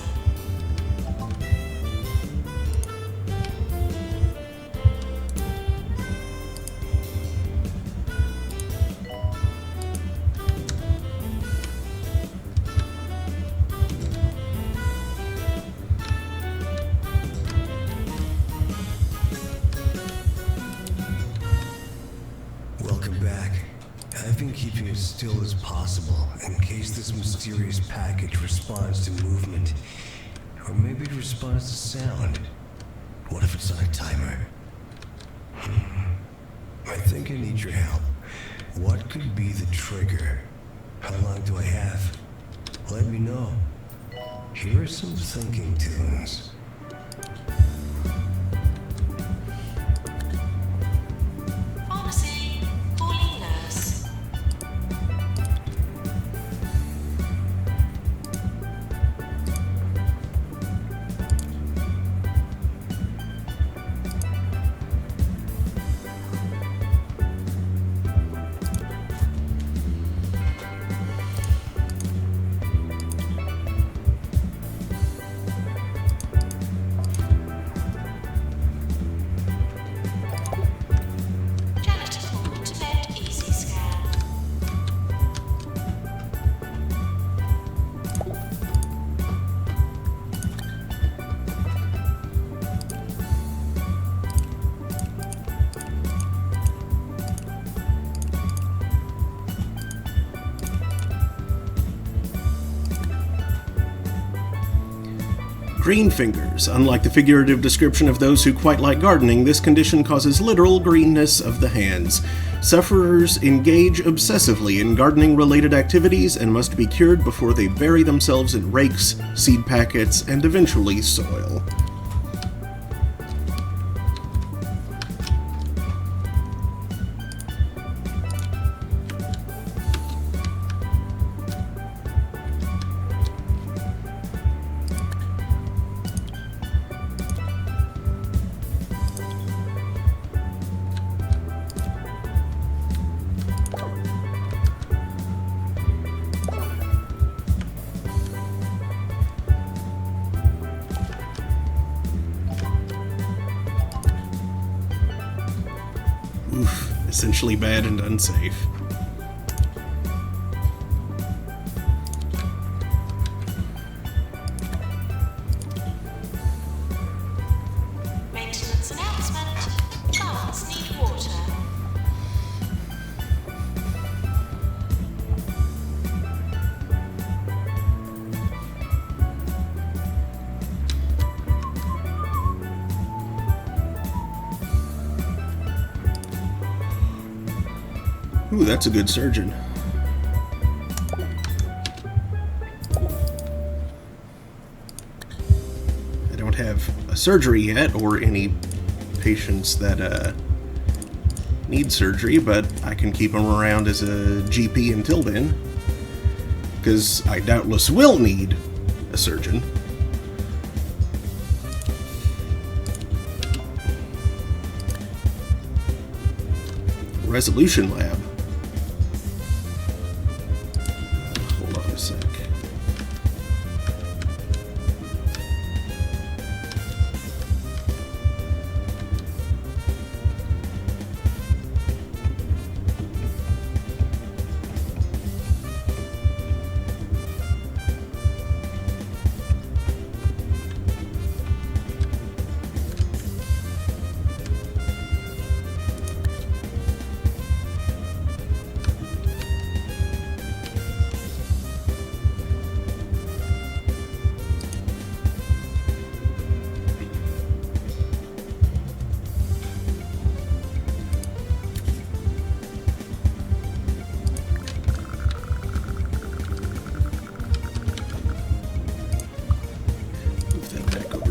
Welcome back. I've been keeping as still as possible in case this mysterious package responds to movement. Or maybe it responds to sound. What if it's on a timer? I think I need your help. What could be the trigger? How long do I have? Let me know. Here are some thinking tunes. Pharmacy, calling nurse. Janitor call to Med Easy Scan. Green fingers. Unlike the figurative description of those who quite like gardening, this condition causes literal greenness of the hands. Sufferers engage obsessively in gardening-related activities and must be cured before they bury themselves in rakes, seed packets, and eventually soil. Oof, essentially bad and unsafe. Maintenance announcement. Plants need water. Ooh, that's a good surgeon. I don't have a surgery yet, or any patients that need surgery, but I can keep them around as a GP until then, because I doubtless will need a surgeon. Resolution Lab. Hold on a sec.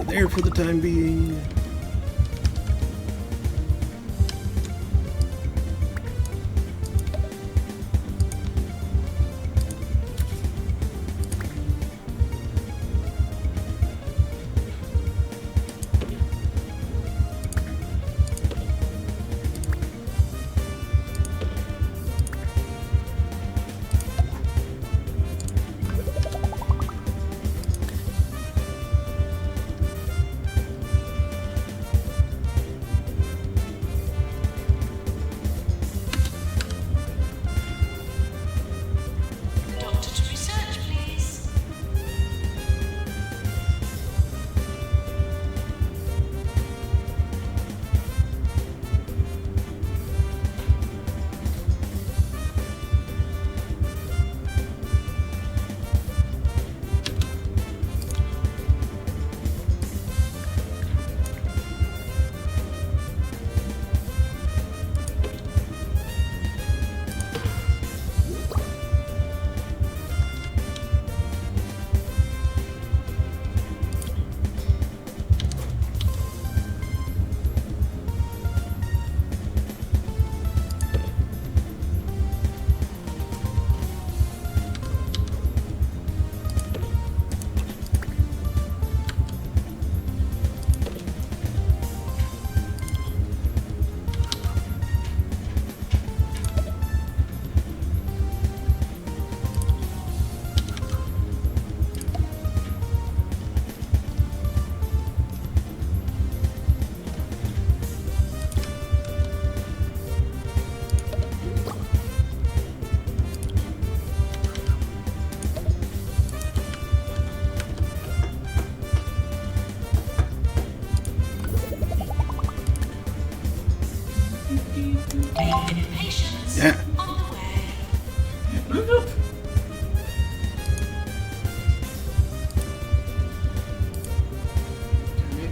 There for the time being. Boop.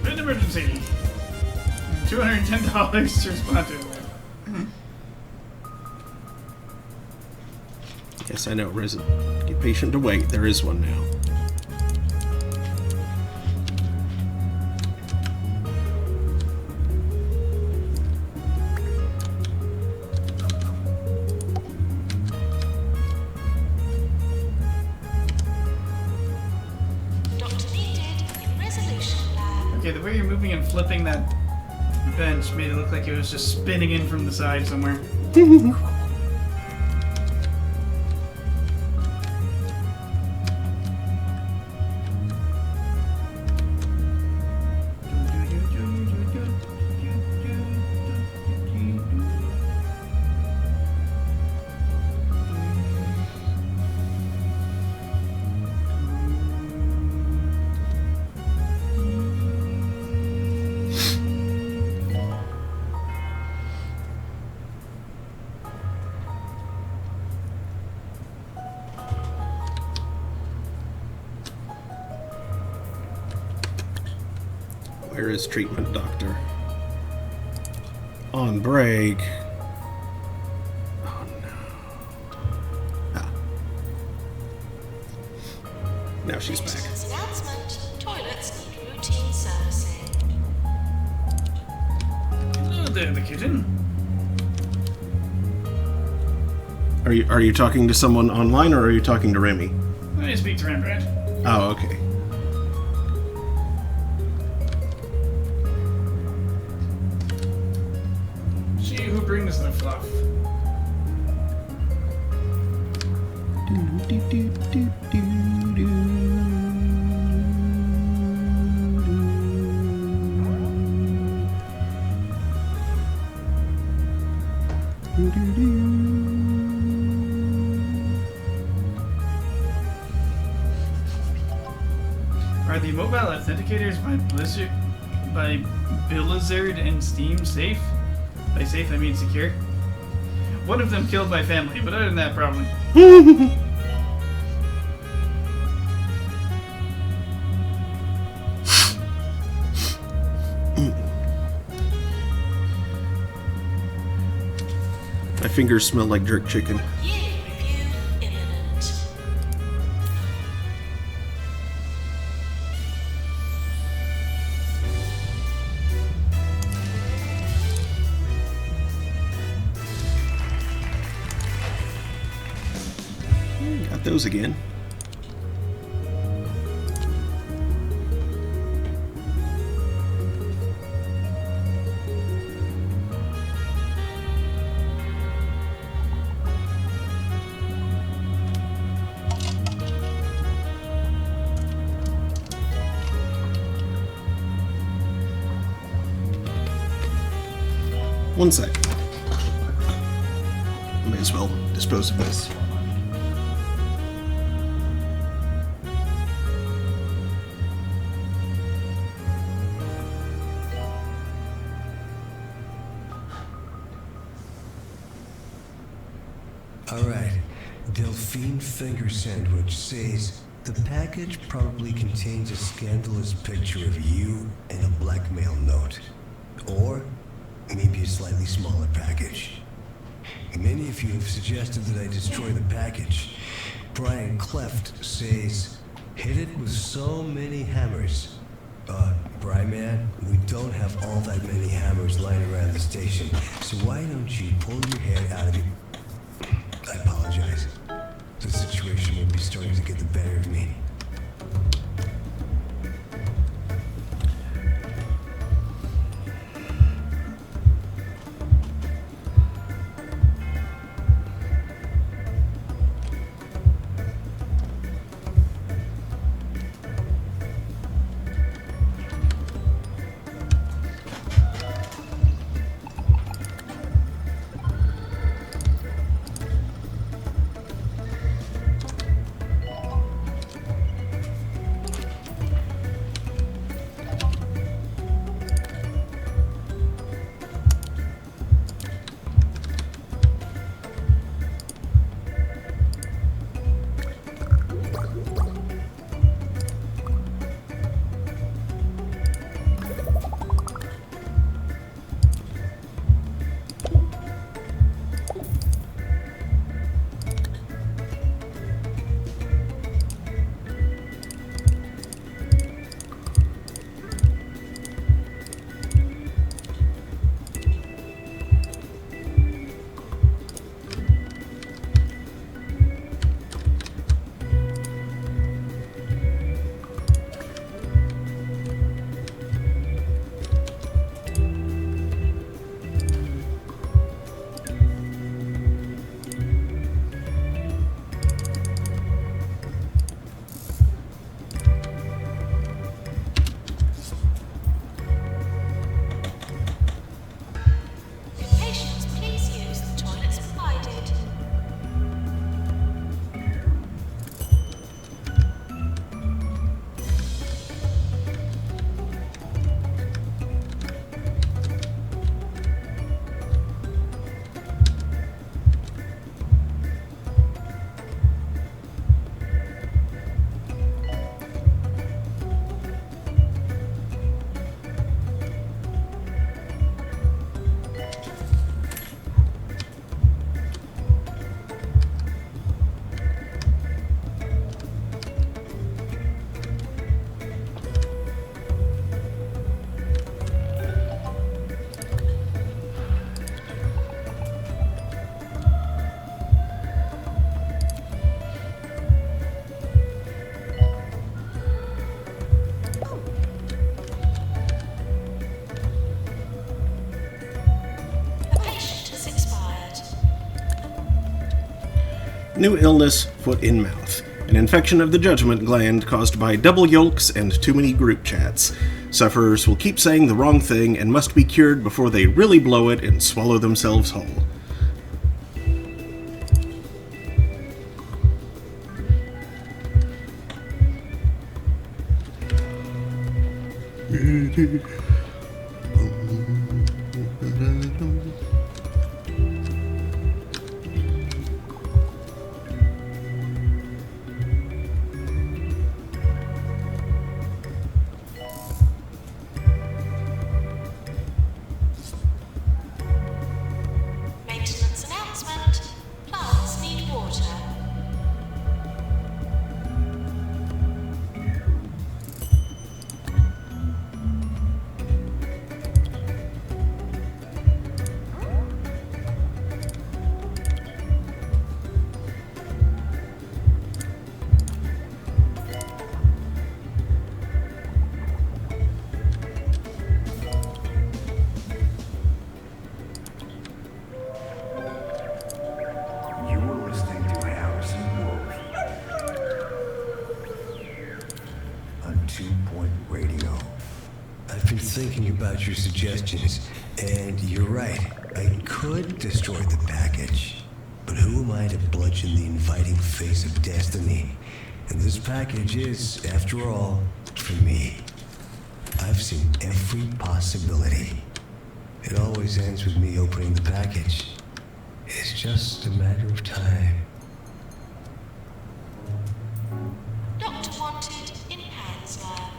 An emergency. $210 to respond to. Yes, I know, Risen. Get patient to wait. There is one now. Doctor needed in resolution lab. Okay, the way you're moving and flipping that bench made it look like it was just spinning in from the side somewhere. Where is treatment doctor? On break. Oh no. Ah. Now she's back. Maintenance announcement. Toilets need routine servicing. Hello there, the kitten. Are you talking to someone online or are you talking to Remy? I speak to Rembrandt. Oh, okay. She who brings the fluff. Are the mobile authenticators by Blizzard and Steam safe? By safe, I mean secure. One of them killed my family, but other than that, probably. My fingers smell like jerk chicken. Year review imminent. Got those again. One sec. May as well dispose of this. Alright, Delphine Finger Sandwich says the package probably contains a scandalous picture of you and a blackmail note. Or maybe a slightly smaller package. Many of you have suggested that I destroy the package. Brian Cleft says, hit it with so many hammers. Brian man, we don't have all that many hammers lying around the station, so why don't you pull your head out of it? I apologize. The situation will be starting to get the better of me. New illness, foot in mouth. An infection of the judgment gland caused by double yolks and too many group chats. Sufferers will keep saying the wrong thing and must be cured before they really blow it and swallow themselves whole. Maintenance announcement. Plants need water. You're listening to Harrison Wolf on 2 Point Radio. I've been thinking about your suggestions, and you're right. I could destroy the package. But who am I to bludgeon the inviting face of destiny? And this package is, after all, for me. I've seen every possibility. It always ends with me opening the package. It's just a matter of time. Doctor wanted in Hansler.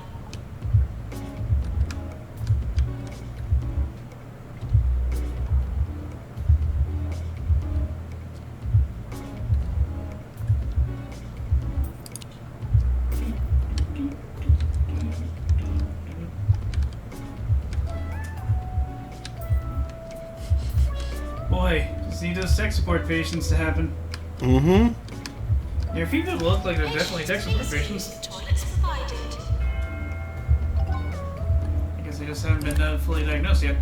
Boy, just need those tech support patients to happen. Mm-hmm. Your feet look like they're definitely tech support patients. Toilets provided. I guess they just haven't been fully diagnosed yet.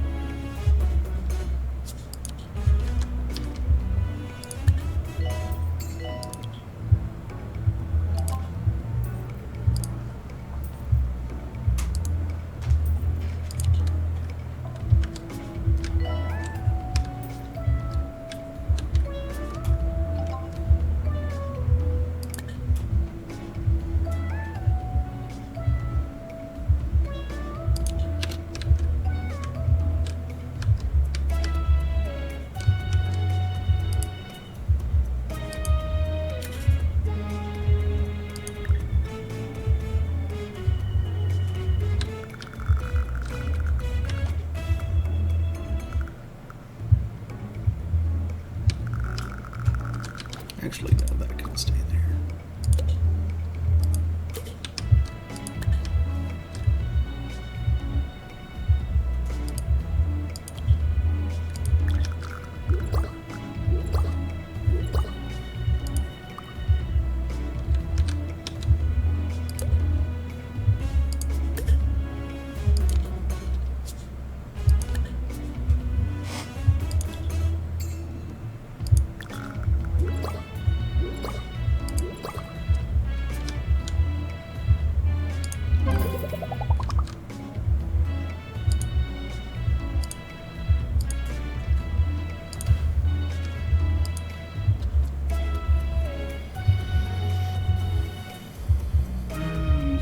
Actually, no, that can stay there.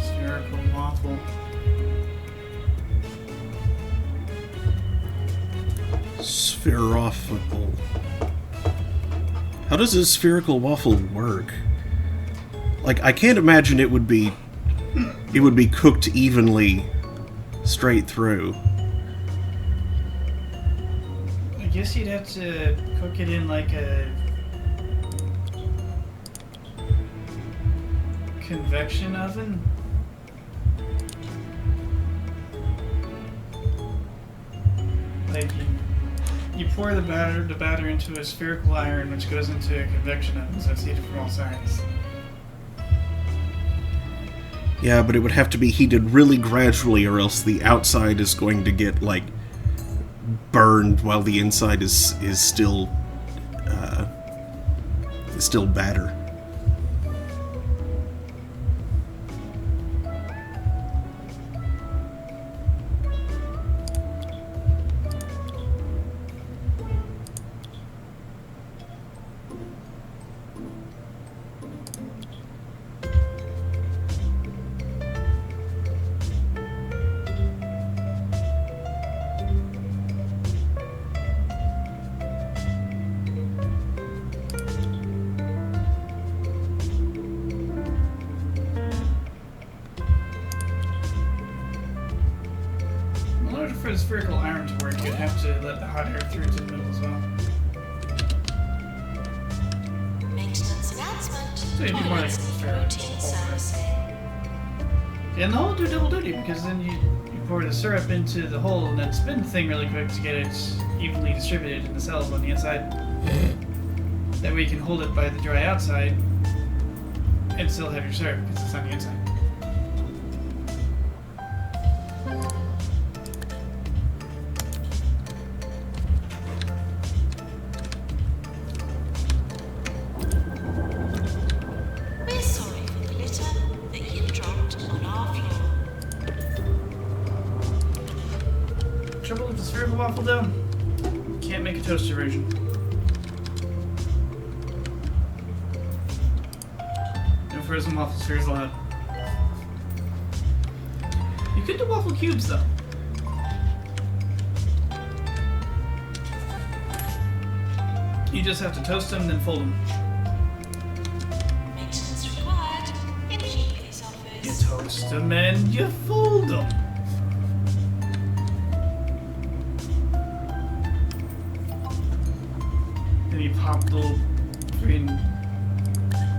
Spherical waffle. Spherophable. How does a spherical waffle work? Like, I can't imagine it would be cooked evenly straight through. I guess you'd have to cook it in like a convection oven. Like you pour the batter into a spherical iron, which goes into a convection oven, so it's heated from all sides. Yeah, but it would have to be heated really gradually, or else the outside is going to get, like, burned while the inside is still, It's still batter. For the spherical iron to work, you'd have to let the hot air through to the middle as well. Maintenance announcement. So you'd be more like Routine servicing. And the hole do double duty, because then you pour the syrup into the hole and then spin the thing really quick to get it evenly distributed in the cells on the inside. That way you can hold it by the dry outside and still have your syrup because it's on the inside. We're sorry for the litter that you dropped on our floor. Trouble with the spherical waffle dough? Can't make a toaster version. No frozen waffle spheres allowed. You could do waffle cubes though. You just have to toast them, then fold them. Maintenance required in GP's office. You toast them and you fold them. Then you pop the little green,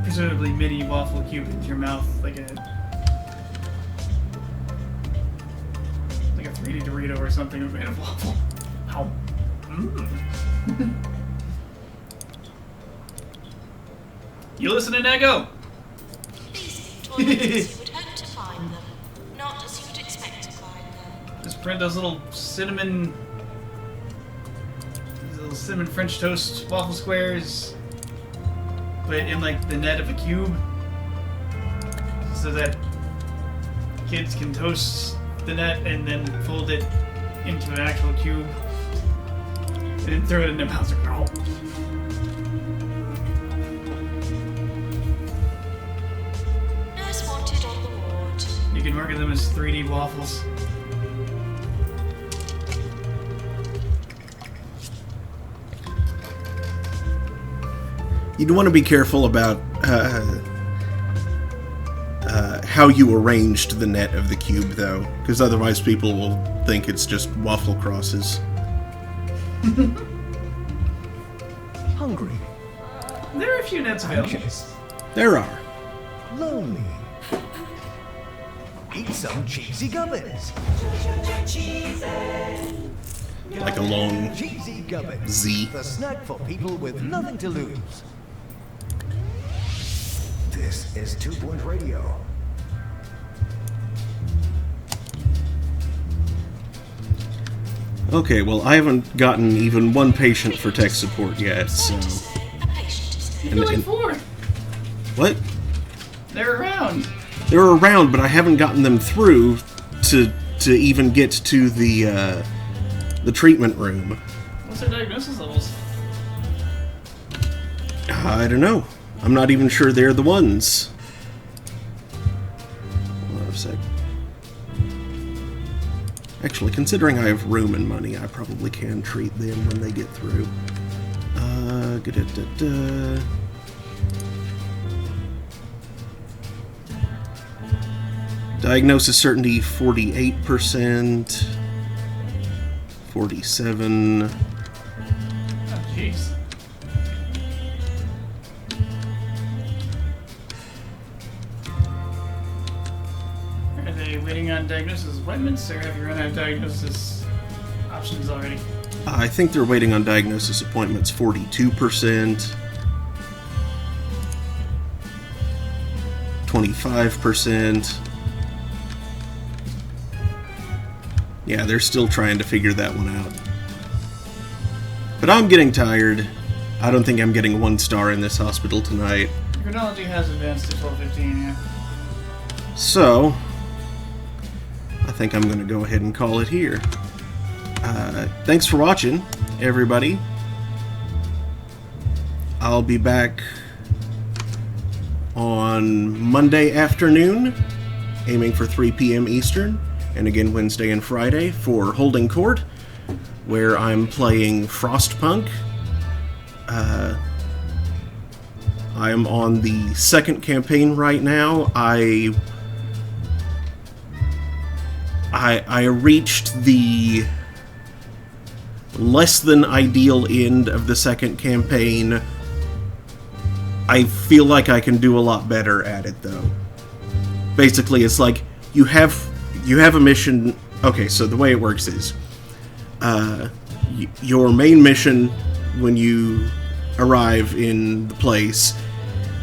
presumably mini waffle cube into your mouth like a 3D Dorito or something made of waffle. How? You listening, Ego? These toilets as you would hope to find them, not as you would expect to find them. Just print those little cinnamon French toast waffle squares, but in like the net of a cube, so that kids can toast the net and then fold it into an actual cube and then throw it in their mouths. Nurse wanted on the ward. You can market them as 3D waffles. You'd want to be careful about how you arranged the net of the cube, though, because otherwise people will think it's just waffle crosses. Hungry. There are a few nets available. Anxious. There are. Lonely. Eat some cheesy gubbins. Like a long Cheesy gubbins. Z. The snack for people with nothing to lose. This is 2 Point Radio. Okay, well, I haven't gotten even one patient for tech support yet, so... A patient is You like 4. What? They're around. They're around, but I haven't gotten them through to even get to the treatment room. What's their diagnosis levels? I don't know. I'm not even sure they're the ones. Hold on a sec. Actually, considering I have room and money, I probably can treat them when they get through. Diagnosis certainty 48%, 47. Oh, jeez. Are they waiting on diagnosis appointments, or have you run out of diagnosis options already? I think they're waiting on diagnosis appointments 42%, 25%. Yeah, they're still trying to figure that one out. But I'm getting tired. I don't think I'm getting 1 star in this hospital tonight. Chronology has advanced to 12:15, yeah. So, I think I'm going to go ahead and call it here. Thanks for watching, everybody. I'll be back on Monday afternoon, aiming for 3 p.m. Eastern, and again Wednesday and Friday for Holding Court, where I'm playing Frostpunk. I am on the 2nd campaign right now. I reached the less than ideal end of the 2nd campaign. I feel like I can do a lot better at it, though. Basically, it's like you have a mission. Okay, so the way it works is your main mission when you arrive in the place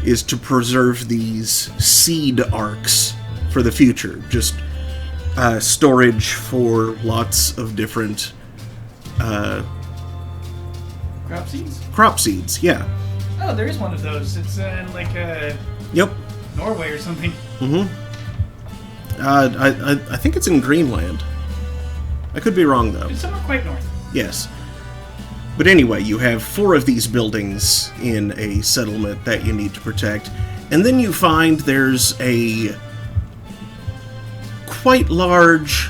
is to preserve these seed arcs for the future. Just storage for lots of different Crop seeds? Crop seeds, yeah. Oh, there is one of those. It's in like Yep. Norway or something. Mm-hmm. I think it's in Greenland. I could be wrong, though. It's somewhere quite north. Yes. But anyway, you have 4 of these buildings in a settlement that you need to protect. And then you find there's a quite large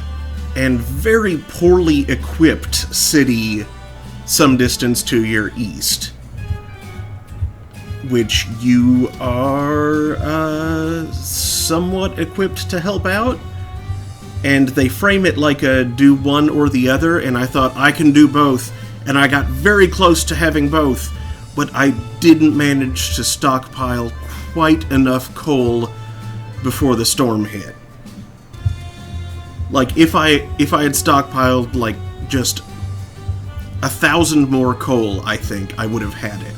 and very poorly equipped city some distance to your east, which you are somewhat equipped to help out. And they frame it like a do one or the other, and I thought I can do both, and I got very close to having both, but I didn't manage to stockpile quite enough coal before the storm hit. Like, if I had stockpiled, like, just 1,000 more coal, I think I would have had it.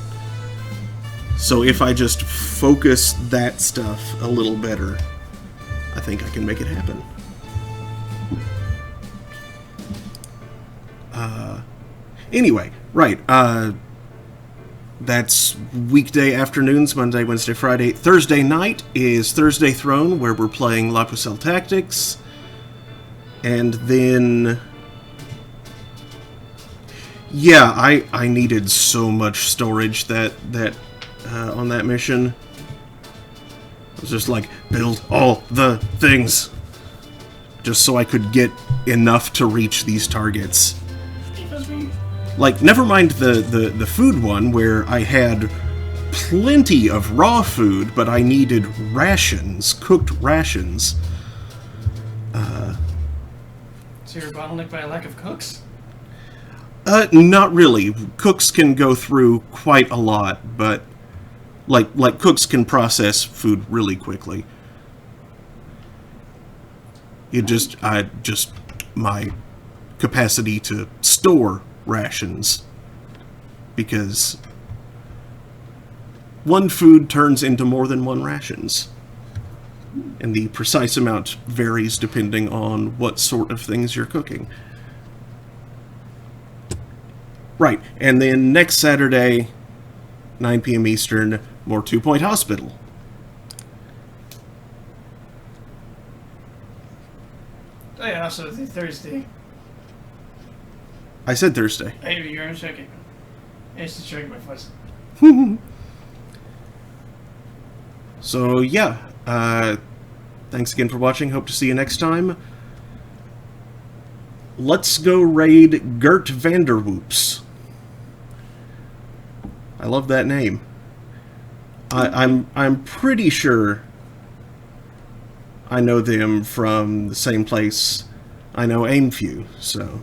So if I just focus that stuff a little better, I think I can make it happen. Anyway, right, that's weekday afternoons, Monday, Wednesday, Friday. Thursday night is Thursday Throne, where we're playing La Pucelle Tactics. And then... yeah, I needed so much storage that on that mission. I was just like, build all the things, just so I could get enough to reach these targets. Like, never mind the food one, where I had plenty of raw food, but I needed rations, cooked rations. So you're bottlenecked by a lack of cooks? Not really. Cooks can go through quite a lot, but like cooks can process food really quickly. It just my capacity to store rations, because one food turns into more than one rations, and the precise amount varies depending on what sort of things you're cooking. Right, and then next Saturday, 9 p.m. Eastern, more 2 Point Hospital. Oh yeah, also the Thursday. I said Thursday. Hey, you're on checking. It's just checking my voice. So yeah, thanks again for watching. Hope to see you next time. Let's go raid Gert Vanderwoops. I love that name. I'm pretty sure I know them from the same place I know Aimfew, so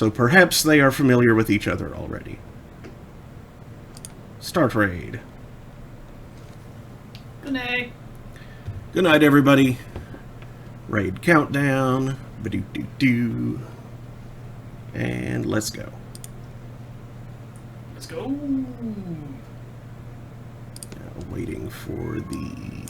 perhaps they are familiar with each other already. Start raid. Good night. Good night, everybody. Raid countdown. Ba-do-do-do. And let's go. Let's go. Now waiting for the